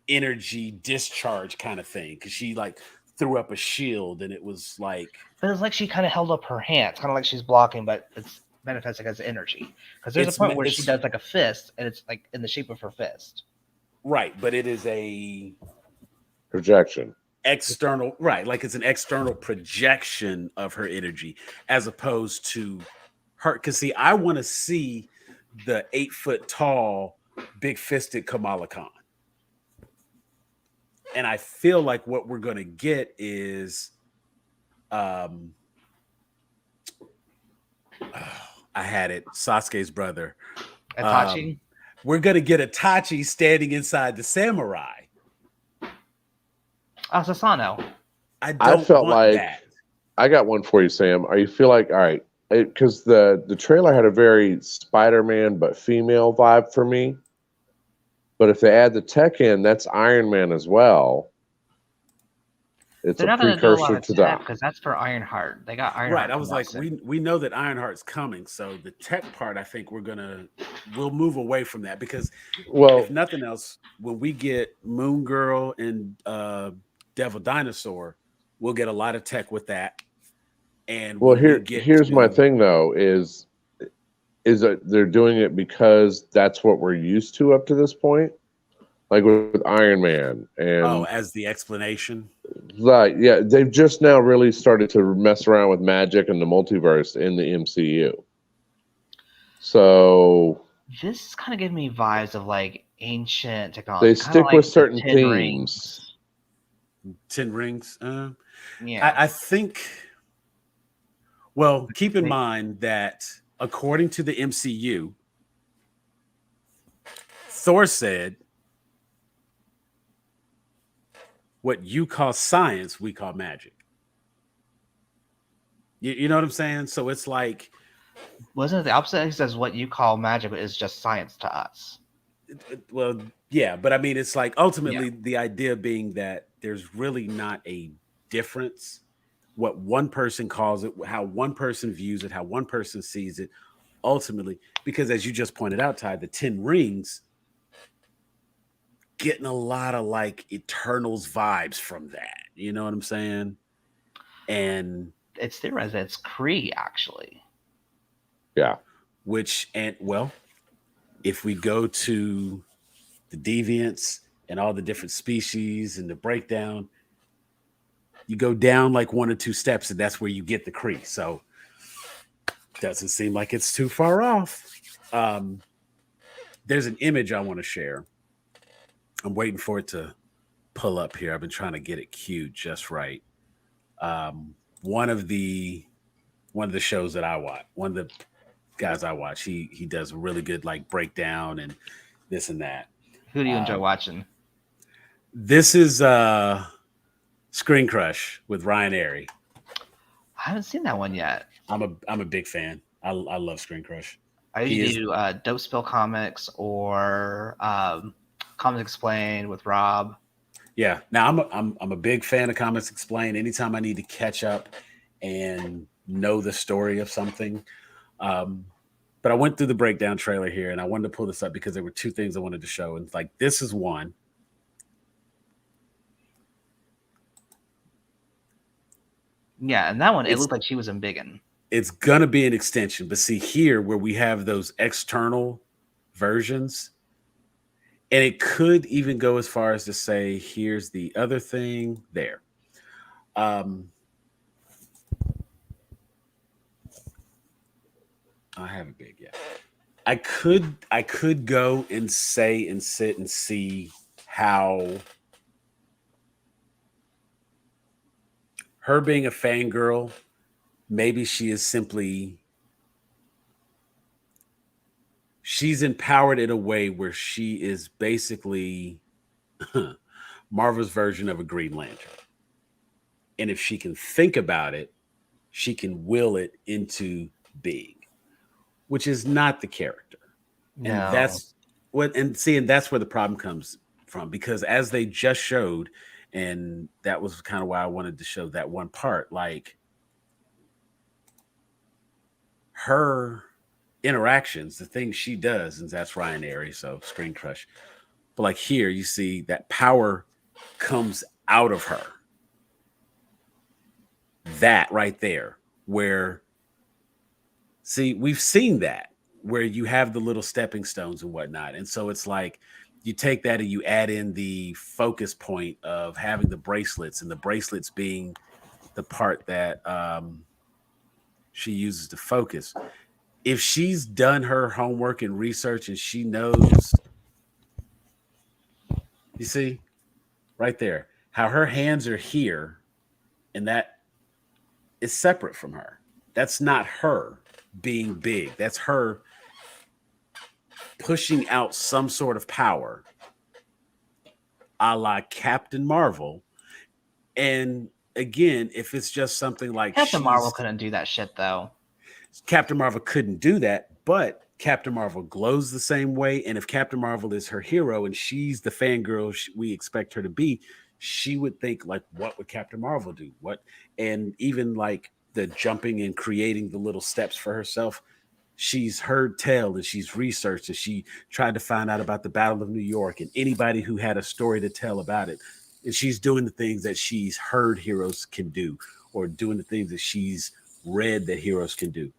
energy discharge kind of thing, because she like threw up a shield and it was like, but it was like she kind of held up her hands, kind of like she's blocking, but it's manifesting as energy, because there's a point where she does like a fist and it's like in the shape of her fist, right? But it is a projection, external, right? Like it's an external projection of her energy as opposed to her, because see, I want to see the 8 foot tall big fisted Kamala Khan. And I feel like what we're going to get is, I had it, Sasuke's brother. Itachi? We're going to get Itachi standing inside the samurai. Sasano. I felt want like that. I got one for you, Sam. Are you feel like, all right, because the trailer had a very Spider-Man but female vibe for me. But if they add the tech in, that's Iron Man as well. It's a precursor to that, because that's for Ironheart. They got Ironheart. Right. I was like, we know that Ironheart's coming, so the tech part, I think we'll move away from that, because if nothing else, when we get Moon Girl and Devil Dinosaur, we'll get a lot of tech with that. And here's my thing though is that they're doing it because that's what we're used to up to this point, like with Iron Man and as the explanation. Like, yeah, they've just now really started to mess around with magic and the multiverse in the MCU. So this is kind of giving me vibes of like ancient technology. They stick with certain themes. 10 Rings. Yeah, I think. Well, keep in mind that according to the MCU, Thor said, "What you call science, we call magic." You know what I'm saying? So it's like, wasn't it the opposite? He says, "What you call magic is just science to us." well, yeah, but I mean, it's like ultimately the idea being that there's really not a difference. What one person calls it, how one person views it, how one person sees it, ultimately, because as you just pointed out, Ty, the 10 rings getting a lot of like Eternals vibes from that. You know what I'm saying? And it's theorized that it's Kree, actually. Yeah. which, and well, if we go to the deviants and all the different species and the breakdown, you go down like 1 or 2 steps, and that's where you get the Kree. So doesn't seem like it's too far off. There's an image I want to share. I'm waiting for it to pull up here. I've been trying to get it queued just right. Um, one of the shows that I watch, one of the guys I watch, he does a really good like breakdown and this and that. Who do you enjoy watching? This is Screen Crush with Ryan Airy. I haven't seen that one yet. I'm a big fan. I love Screen Crush. I usually do Dope Spill Comics or Comics Explained with Rob. Yeah. Now I'm a big fan of Comics Explained. Anytime I need to catch up and know the story of something. But I went through the breakdown trailer here, and I wanted to pull this up because there were 2 things I wanted to show. And like this is one. Yeah, and that one, it looked like she was in Biggin. It's gonna be an extension, but see here where we have those external versions, and it could even go as far as to say, here's the other thing there. I haven't big yet. I could go and say and sit and see how her being a fangirl, maybe she is simply she's empowered in a way where she is basically Marvel's version of a Green Lantern. And if she can think about it, she can will it into being, which is not the character. No. And that's what, and that's where the problem comes from, because as they just showed, and that was kind of why I wanted to show that one part, like her interactions, the things she does, and that's Ryan Airy, so Screen Crush. But like here, you see that power comes out of her. That right there, where, see, we've seen that, where you have the little stepping stones and whatnot. And so it's like you take that and you add in the focus point of having the bracelets, and the bracelets being the part that she uses to focus. If she's done her homework and research and she knows, you see, right there, how her hands are here, and that is separate from her. That's not her being big. That's her pushing out some sort of power, a la Captain Marvel. And again, if it's just something like Captain Marvel couldn't do that shit, though. Captain Marvel couldn't do that, but Captain Marvel glows the same way. And if Captain Marvel is her hero and she's the fangirl we expect her to be, she would think like, what would Captain Marvel do? What? And even like the jumping and creating the little steps for herself, she's heard tell and she's researched and she tried to find out about the Battle of New York and anybody who had a story to tell about it. And she's doing the things that she's heard heroes can do, or doing the things that she's read that heroes can do.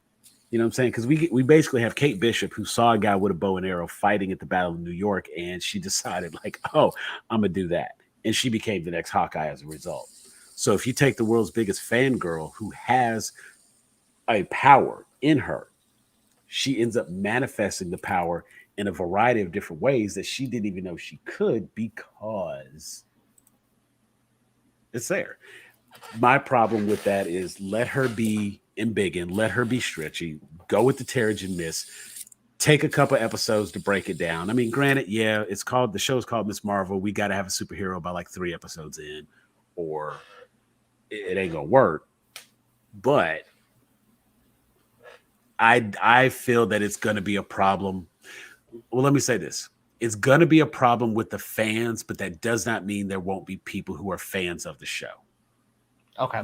You know what I'm saying? Because we basically have Kate Bishop, who saw a guy with a bow and arrow fighting at the Battle of New York, and she decided like, oh, I'm going to do that. And she became the next Hawkeye as a result. So if you take the world's biggest fangirl who has a power in her, she ends up manifesting the power in a variety of different ways that she didn't even know she could, because it's there. My problem with that is let her be embiggen, let her be stretchy, go with the Terrigen Mist, take a couple episodes to break it down. I mean, granted, yeah, the show's called Miss Marvel. We got to have a superhero by like 3 episodes in, or it ain't gonna work. But I feel that it's gonna be a problem. Well, let me say this. It's going to be a problem with the fans, but that does not mean there won't be people who are fans of the show. Okay.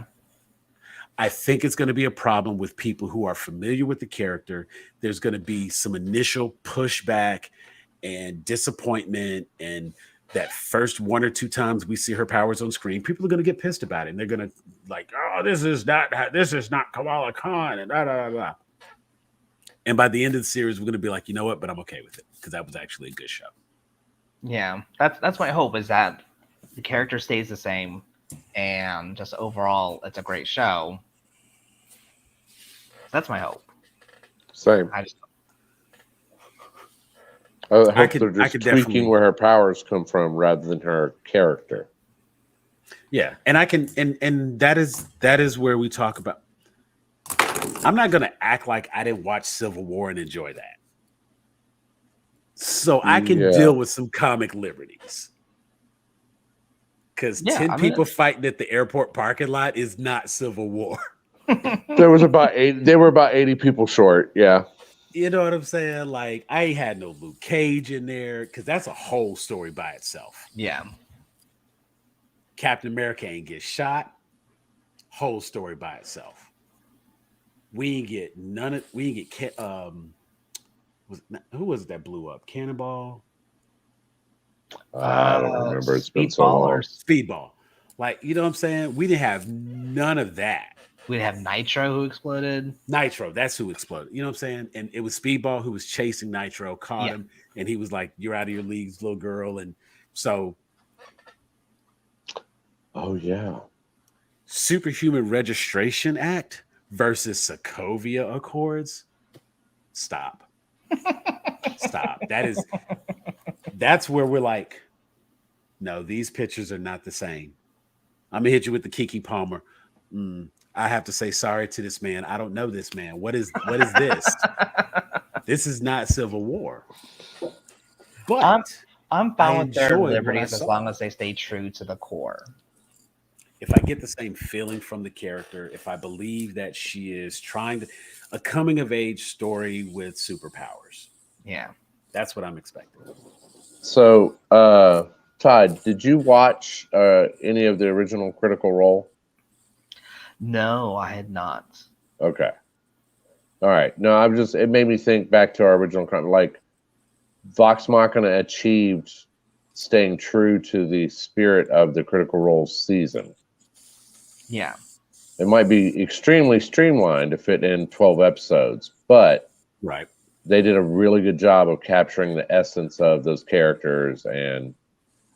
I think it's going to be a problem with people who are familiar with the character. There's going to be some initial pushback and disappointment, and that first 1 or 2 times we see her powers on screen, people are going to get pissed about it, and they're going to like, oh, this is not Kamala Khan, and da da da. And by the end of the series, we're going to be like, you know what? But I'm okay with it because that was actually a good show. Yeah, that's my hope, is that the character stays the same, and just overall, it's a great show. That's my hope. Same. I just, I hope I could they're just definitely- tweaking where her powers come from rather than her character. Yeah, and I can, and that is where we talk about. I'm not going to act like I didn't watch Civil War and enjoy that. So I can deal with some comic liberties. Because 10 people fighting at the airport parking lot is not Civil War. There was about 80. They were about 80 people short. Yeah. You know what I'm saying? Like, I ain't had no Luke Cage in there because that's a whole story by itself. yeah. Captain America ain't get shot. Whole story by itself. We ain't get none of. We ain't get. Who was it that blew up? Cannonball. I don't remember. It's been so long. Speedball. Like, you know what I'm saying? We didn't have none of that. We have Nitro who exploded. Nitro, that's who exploded. You know what I'm saying? And it was Speedball who was chasing Nitro, caught him, and he was like, "You're out of your leagues, little girl." And so, oh yeah, Superhuman Registration Act versus Sokovia Accords. Stop. Stop. That's where we're like, no, these pictures are not the same. I'm gonna hit you with the Keke Palmer. I have to say sorry to this man. I don't know this man. What is this? This is not Civil War. But I'm fine with their liberties as long as they stay true to the core. If I get the same feeling from the character, if I believe that she is trying to a coming of age story with superpowers. Yeah. That's what I'm expecting. So, Todd, did you watch any of the original Critical Role? No, I had not. Okay. All right. No, it made me think back to our original content. Like, Vox Machina achieved staying true to the spirit of the Critical Role season. Yeah. It might be extremely streamlined to fit in 12 episodes, but right. They did a really good job of capturing the essence of those characters. And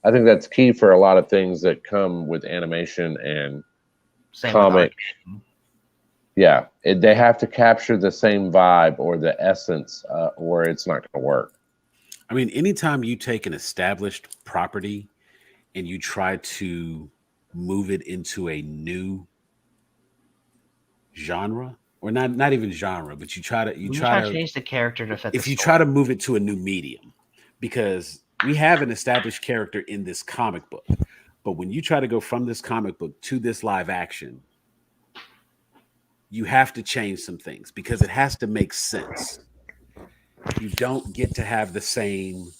I think that's key for a lot of things that come with animation and comic. Yeah, they have to capture the same vibe or the essence, or it's not going to work. I mean, anytime you take an established property and you try to move it into a new genre, or not even genre, but you try to change the character to fit. If you try to move it to a new medium, because we have an established character in this comic book, but when you try to go from this comic book to this live action, you have to change some things because it has to make sense. You don't get to have the same.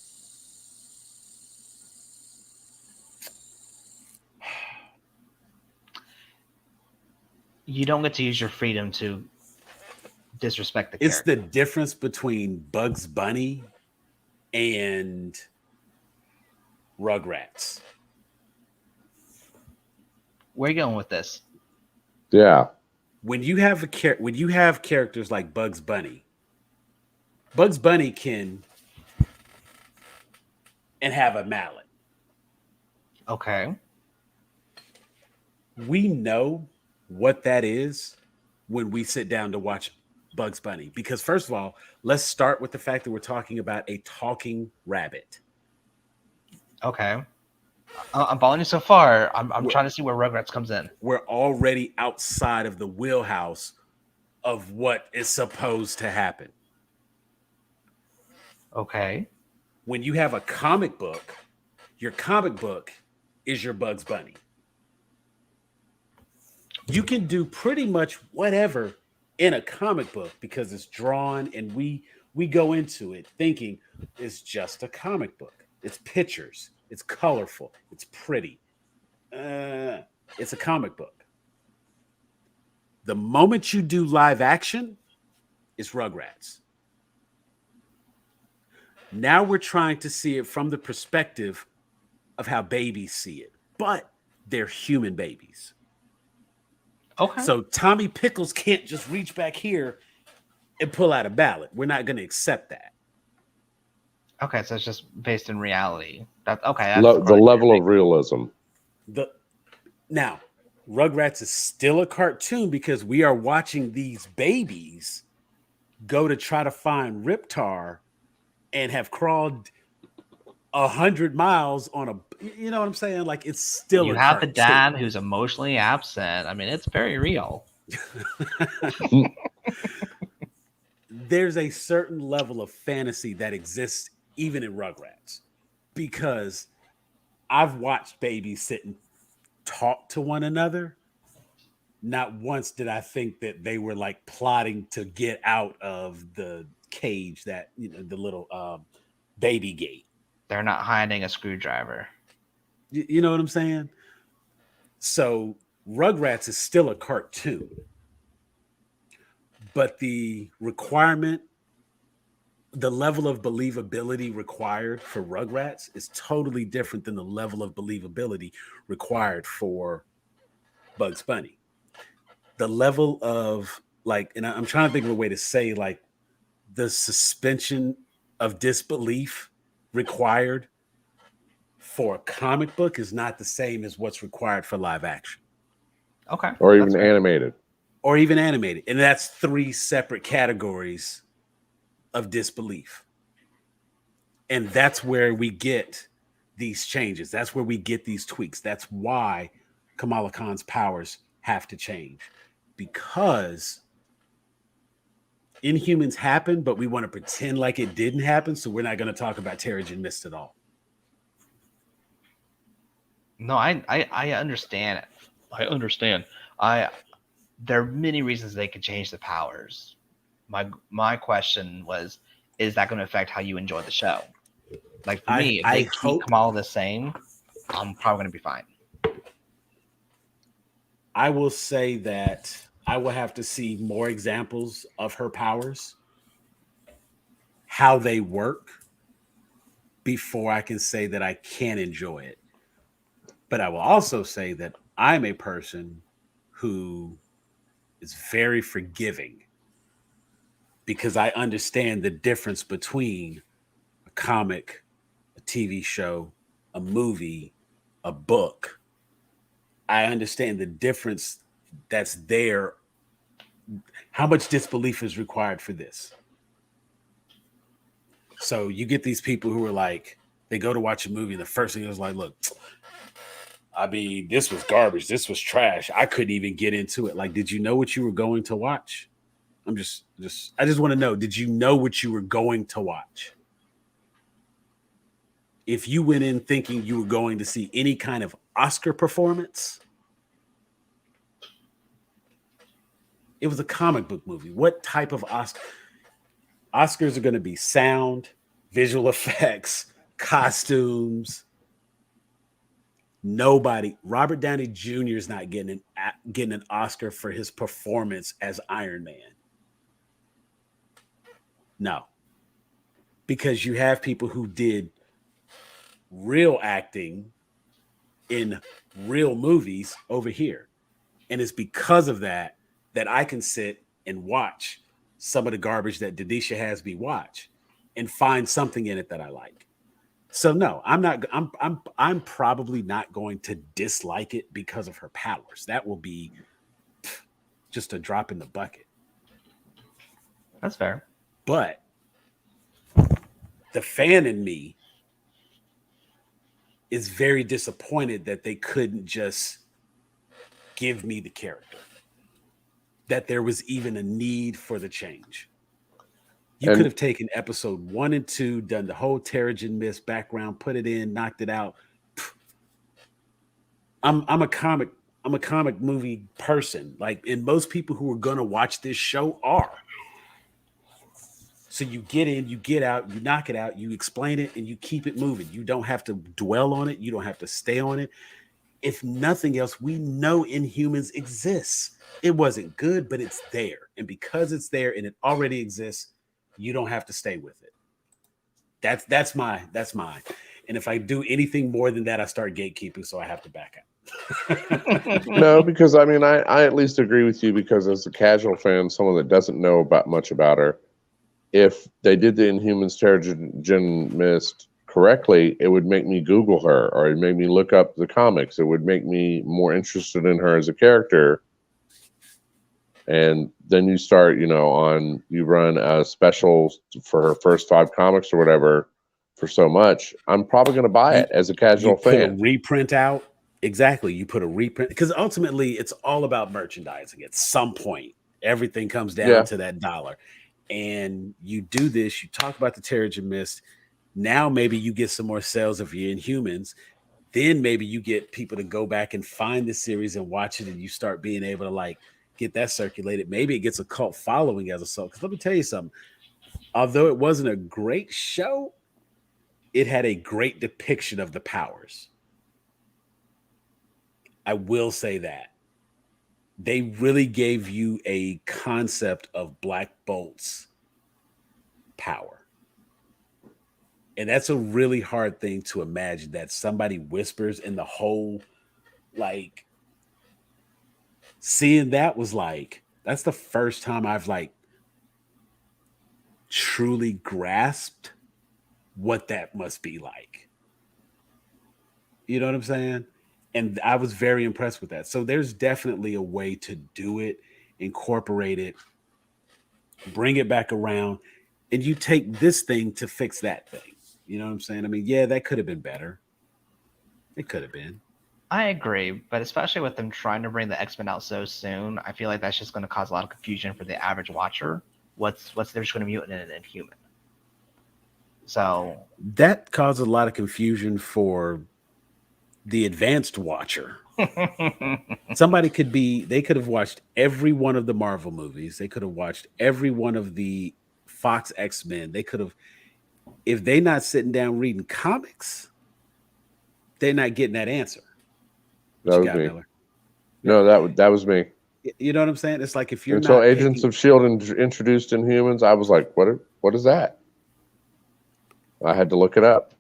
You don't get to use your freedom to disrespect the character. It's the difference between Bugs Bunny and Rugrats. Where are you going with this? Yeah. When you have characters like Bugs Bunny can and have a mallet. Okay. We know what that is when we sit down to watch Bugs Bunny. Because first of all, let's start with the fact that we're talking about a talking rabbit. Okay. I'm following you so far. I'm trying to see where Rugrats comes in. We're already outside of the wheelhouse of what is supposed to happen. Okay. When you have a comic book, your comic book is your Bugs Bunny. You can do pretty much whatever in a comic book because it's drawn and we go into it thinking, is just a comic book. It's pictures. It's colorful. It's pretty. It's a comic book. The moment you do live action, it's Rugrats. Now we're trying to see it from the perspective of how babies see it, but they're human babies. Okay. So Tommy Pickles can't just reach back here and pull out a ballot. We're not going to accept that. Okay, so it's just based in reality. That's okay. The level of realism. Now, Rugrats is still a cartoon because we are watching these babies go to try to find Riptar and have crawled 100 miles on a, you know what I'm saying? Like, it's still you a have cartoon. a dad who's emotionally absent. I mean, it's very real. There's a certain level of fantasy that exists even in Rugrats, because I've watched babies sit and talk to one another. Not once did I think that they were like plotting to get out of the cage, that, you know, the little baby gate. They're not hiding a screwdriver. You know what I'm saying? So Rugrats is still a cartoon, but the requirement, the level of believability required for Rugrats is totally different than the level of believability required for Bugs Bunny. The level of, like, and I'm trying to think of a way to say, like, the suspension of disbelief required for a comic book is not the same as what's required for live action. Okay. Or even animated. Or even animated. And that's 3 separate categories of disbelief. And that's where we get these changes. That's where we get these tweaks. That's why Kamala Khan's powers have to change. Because Inhumans happened, but we want to pretend like it didn't happen. So we're not going to talk about Terrigen Mist at all. No, I understand. I understand. There are many reasons they could change the powers. My question was, is that going to affect how you enjoy the show? Like, for me, if they keep Kamala the same, I'm probably going to be fine. I will say that I will have to see more examples of her powers, how they work, before I can say that I can enjoy it. But I will also say that I'm a person who is very forgiving, because I understand the difference between a comic, a TV show, a movie, a book. I understand the difference that's there. How much disbelief is required for this? So you get these people who are like, they go to watch a movie, and the first thing is like, look, I mean, this was garbage. This was trash. I couldn't even get into it. Like, did you know what you were going to watch? I just want to know, did you know what you were going to watch? If you went in thinking you were going to see any kind of Oscar performance, it was a comic book movie. What type of Oscar? Oscars are going to be sound, visual effects, costumes. Nobody. Robert Downey Jr. is not getting an Oscar for his performance as Iron Man. No. Because you have people who did real acting in real movies over here. And it's because of that I can sit and watch some of the garbage that Denisha has me watch and find something in it that I like. So no, I'm probably not going to dislike it because of her powers. That will be just a drop in the bucket. That's fair. But the fan in me is very disappointed that they couldn't just give me the character, that there was even a need for the change. You could have taken episode 1 and 2, done the whole Terrigen Mist background, put it in, knocked it out. I'm a comic movie person. Like, and most people who are gonna watch this show are. So you get in, you get out, you knock it out, you explain it, and you keep it moving. You don't have to dwell on it. You don't have to stay on it. If nothing else, we know Inhumans exists. It wasn't good, but it's there. And because it's there and it already exists, you don't have to stay with it. That's mine. And if I do anything more than that, I start gatekeeping, so I have to back out. No, because I mean, I at least agree with you, because as a casual fan, someone that doesn't know much about her, if they did the Inhumans Terrigen Mist correctly, it would make me Google her, or it made me look up the comics. It would make me more interested in her as a character. And then you start, you run a special for her first 5 comics or whatever for so much. I'm probably going to buy it as a casual fan. Put a reprint out. Exactly. You put a reprint, because ultimately it's all about merchandising. At some point, everything comes down to that dollar. And you do this, you talk about the Terrigen Mist. Now maybe you get some more sales of your Inhumans. Then maybe you get people to go back and find the series and watch it, and you start being able to get that circulated. Maybe it gets a cult following as a result. Because let me tell you something. Although it wasn't a great show, it had a great depiction of the powers. I will say that. They really gave you a concept of Black Bolt's power. And that's a really hard thing to imagine, that somebody whispers in the whole, seeing that was that's the first time I've truly grasped what that must be like. You know what I'm saying? And I was very impressed with that. So there's definitely a way to do it, incorporate it, bring it back around, and you take this thing to fix that thing. You know what I'm saying? I mean, yeah, that could have been better. It could have been. I agree, but especially with them trying to bring the X-Men out so soon, I feel like that's just going to cause a lot of confusion for the average watcher. What's the difference between a mutant and an Inhuman? So that caused a lot of confusion for the advanced watcher. They could have watched every one of the Marvel movies. They could have watched every one of the Fox X-Men. They could have, if they're not sitting down reading comics, they're not getting that answer. That was me. Miller? No, that was me. You know what I'm saying? It's like if you're until Agents of S.H.I.E.L.D. introduced Inhumans, I was like, what is that? I had to look it up.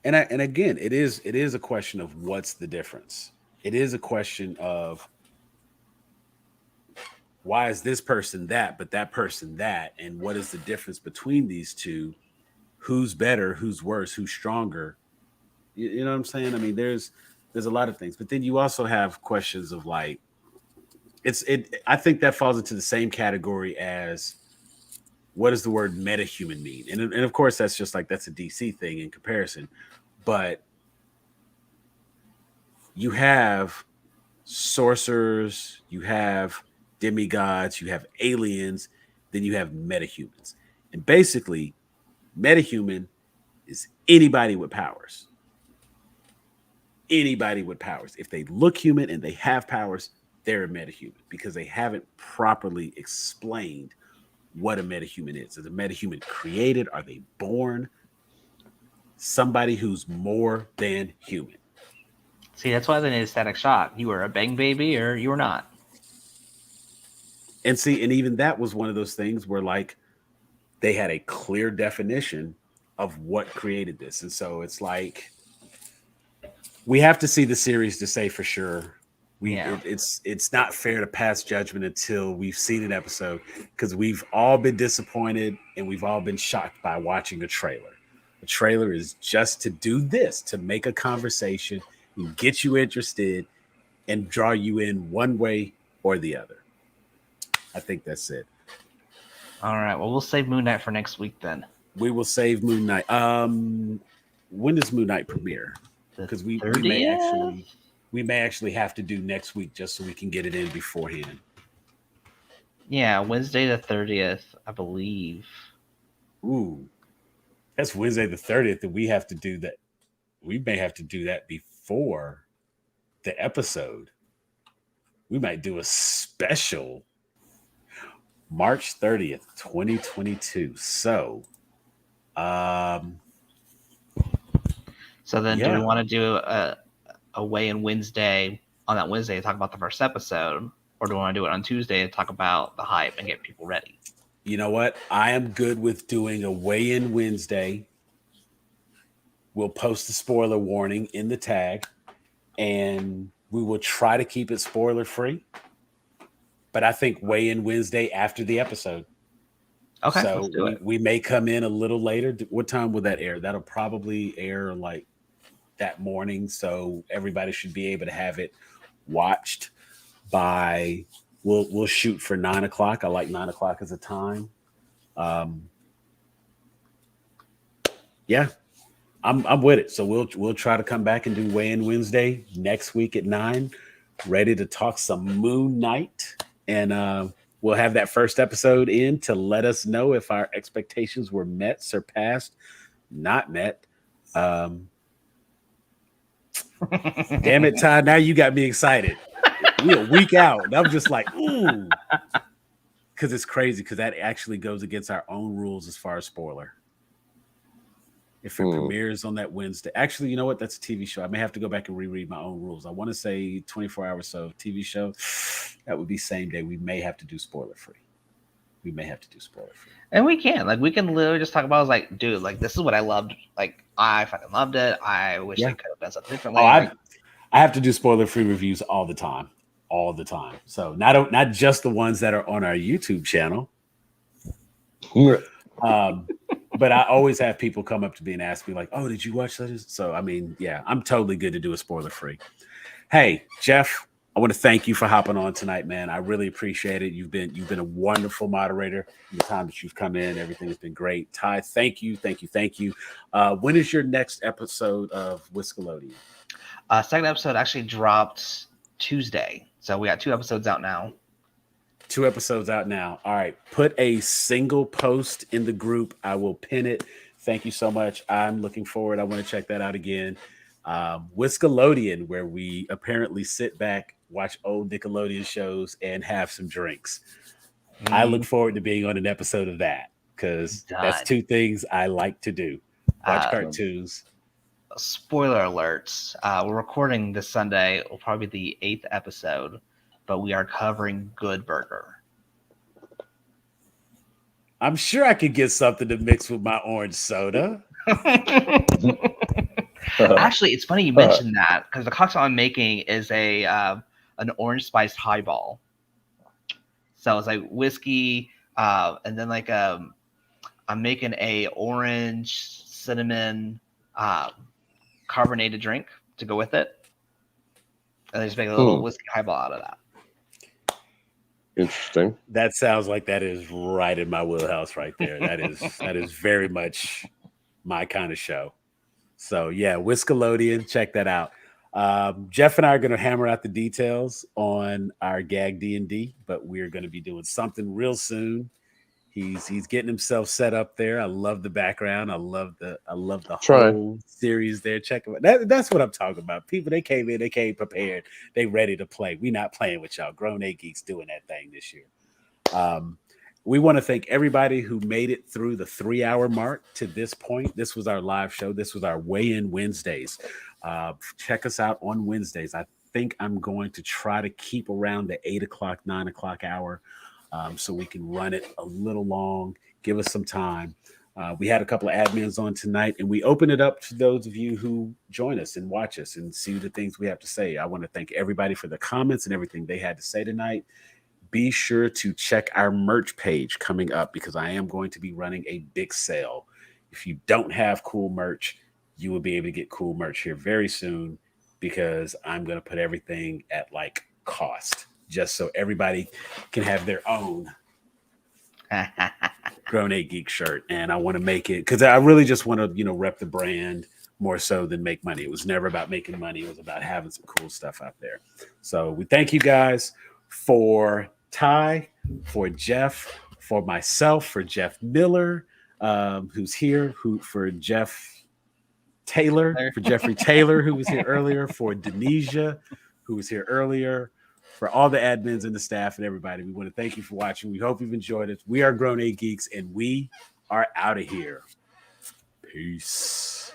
And again, it is a question of what's the difference. It is a question of why is this person that, but that person that, and what is the difference between these two? Who's better? Who's worse? Who's stronger? You know what I'm saying? I mean, there's a lot of things, but then you also have questions of I think that falls into the same category as what does the word metahuman mean? And of course, that's just that's a DC thing in comparison. But you have sorcerers, you have demigods, you have aliens, then you have metahumans. And basically, metahuman is anybody with powers. Anybody with powers. If they look human and they have powers, they're a metahuman, because they haven't properly explained what a metahuman is. Is a metahuman created? Are they born? Somebody who's more than human. See, that's why they need a Static Shock. You were a bang baby or you were not. And see, and even that was one of those things where they had a clear definition of what created this. And so it's we have to see the series to say for sure. It's not fair to pass judgment until we've seen an episode, because we've all been disappointed and we've all been shocked by watching a trailer. The trailer is just to do this, to make a conversation and get you interested and draw you in one way or the other. I think that's it. All right. Well, we'll save Moon Knight for next week then. We will save Moon Knight. When does Moon Knight premiere? Because we may actually have to do next week just so we can get it in beforehand. Yeah, Wednesday the 30th, I believe. Ooh. That's Wednesday the 30th, and we have to do that. We may have to do that before the episode. We might do a special March 30th, 2022. So, So then, do Yeah. we want to do a weigh-in Wednesday on that Wednesday to talk about the first episode, or do we want to do it on Tuesday to talk about the hype and get people ready? you know what? I am good with doing a weigh-in Wednesday. We'll post the spoiler warning in the tag, and we will try to keep it spoiler free. But I think weigh-in Wednesday after the episode. Okay, So let's do it. we may come in a little later. What time will that air? That'll probably air like that morning. So everybody should be able to have it watched by. We'll shoot for 9 o'clock. I like 9 o'clock as a time. Yeah, I'm with it. So we'll try to come back and do weigh-in Wednesday next week at 9. Ready to talk some Moon Knight, and we'll have that first episode in to let us know if our expectations were met, surpassed, not met. Damn it, Ty! Now you got me excited. We're a week out, and I'm just like, ooh, because it's crazy. Because that actually goes against our own rules as far as spoiler. If it premieres on that Wednesday, actually, you know what? That's a TV show. I may have to go back and reread my own rules. I want to say 24 hours. So TV show, that would be same day. We may have to do spoiler free. And we can literally just talk about, like, dude, like, this is what I loved. Like, I fucking loved it. I wish they could have done something differently. I have to do spoiler free reviews all the time. So not just the ones that are on our YouTube channel. But I always have people come up to me and ask me like, "Oh, did you watch that?" So I mean, yeah, I'm totally good to do a spoiler free. Hey, Jeff, I want to thank you for hopping on tonight, man. I really appreciate it. You've been a wonderful moderator in the time that you've come in. Everything has been great. Ty, thank you. When is your next episode of Whiskalodian? Second episode actually dropped Tuesday, so we got 2 episodes out now. 2 episodes out now. All right. Put a single post in the group. I will pin it. Thank you so much. I'm looking forward. I want to check that out again. Whiskalodian, where we apparently sit back, watch old Nickelodeon shows, and have some drinks. I look forward to being on an episode of that because that's 2 things I like to do. Watch cartoons. Spoiler alerts. We're recording this Sunday. It'll probably be the 8th episode, but we are covering Good Burger. I'm sure I could get something to mix with my orange soda. Actually, it's funny you mentioned that because the cocktail I'm making is an orange spiced highball. So it's like whiskey, and then like I'm making a orange cinnamon carbonated drink to go with it, and I just make a little whiskey highball out of that. Interesting. That sounds like that is right in my wheelhouse right there. That is very much my kind of show. So yeah, Whiskalodian, check that out. Jeff and I are going to hammer out the details on our gag D&D, but we're going to be doing something real soon. He's getting himself set up there. I love the background. I love the whole series there. Check them out. That's what I'm talking about. People, they came in, they came prepared. They ready to play. We not playing with y'all. Grown A Geeks doing that thing this year. We want to thank everybody who made it through the 3-hour mark to this point. This was our live show. This was our weigh-in Wednesdays. Check us out on Wednesdays. I think I'm going to try to keep around the 8 o'clock, 9 o'clock hour. So we can run it a little long, give us some time. We had a couple of admins on tonight, and we open it up to those of you who join us and watch us and see the things we have to say. I want to thank everybody for the comments and everything they had to say tonight. Be sure to check our merch page coming up because I am going to be running a big sale. If you don't have cool merch, you will be able to get cool merch here very soon because I'm going to put everything at like cost. Just so everybody can have their own Grown A Geek shirt. And I want to make it because I really just want to, rep the brand more so than make money. It was never about making money. It was about having some cool stuff out there. So we thank you guys for Ty, for Jeff, for myself, for Jeff Miller, who's here, for Jeff Taylor, for Jeffrey Taylor, who was here earlier, for Denisha, who was here earlier, For all the admins and the staff and everybody, we want to thank you for watching. We hope you've enjoyed it. We are Grown A Geeks, and we are out of here. Peace.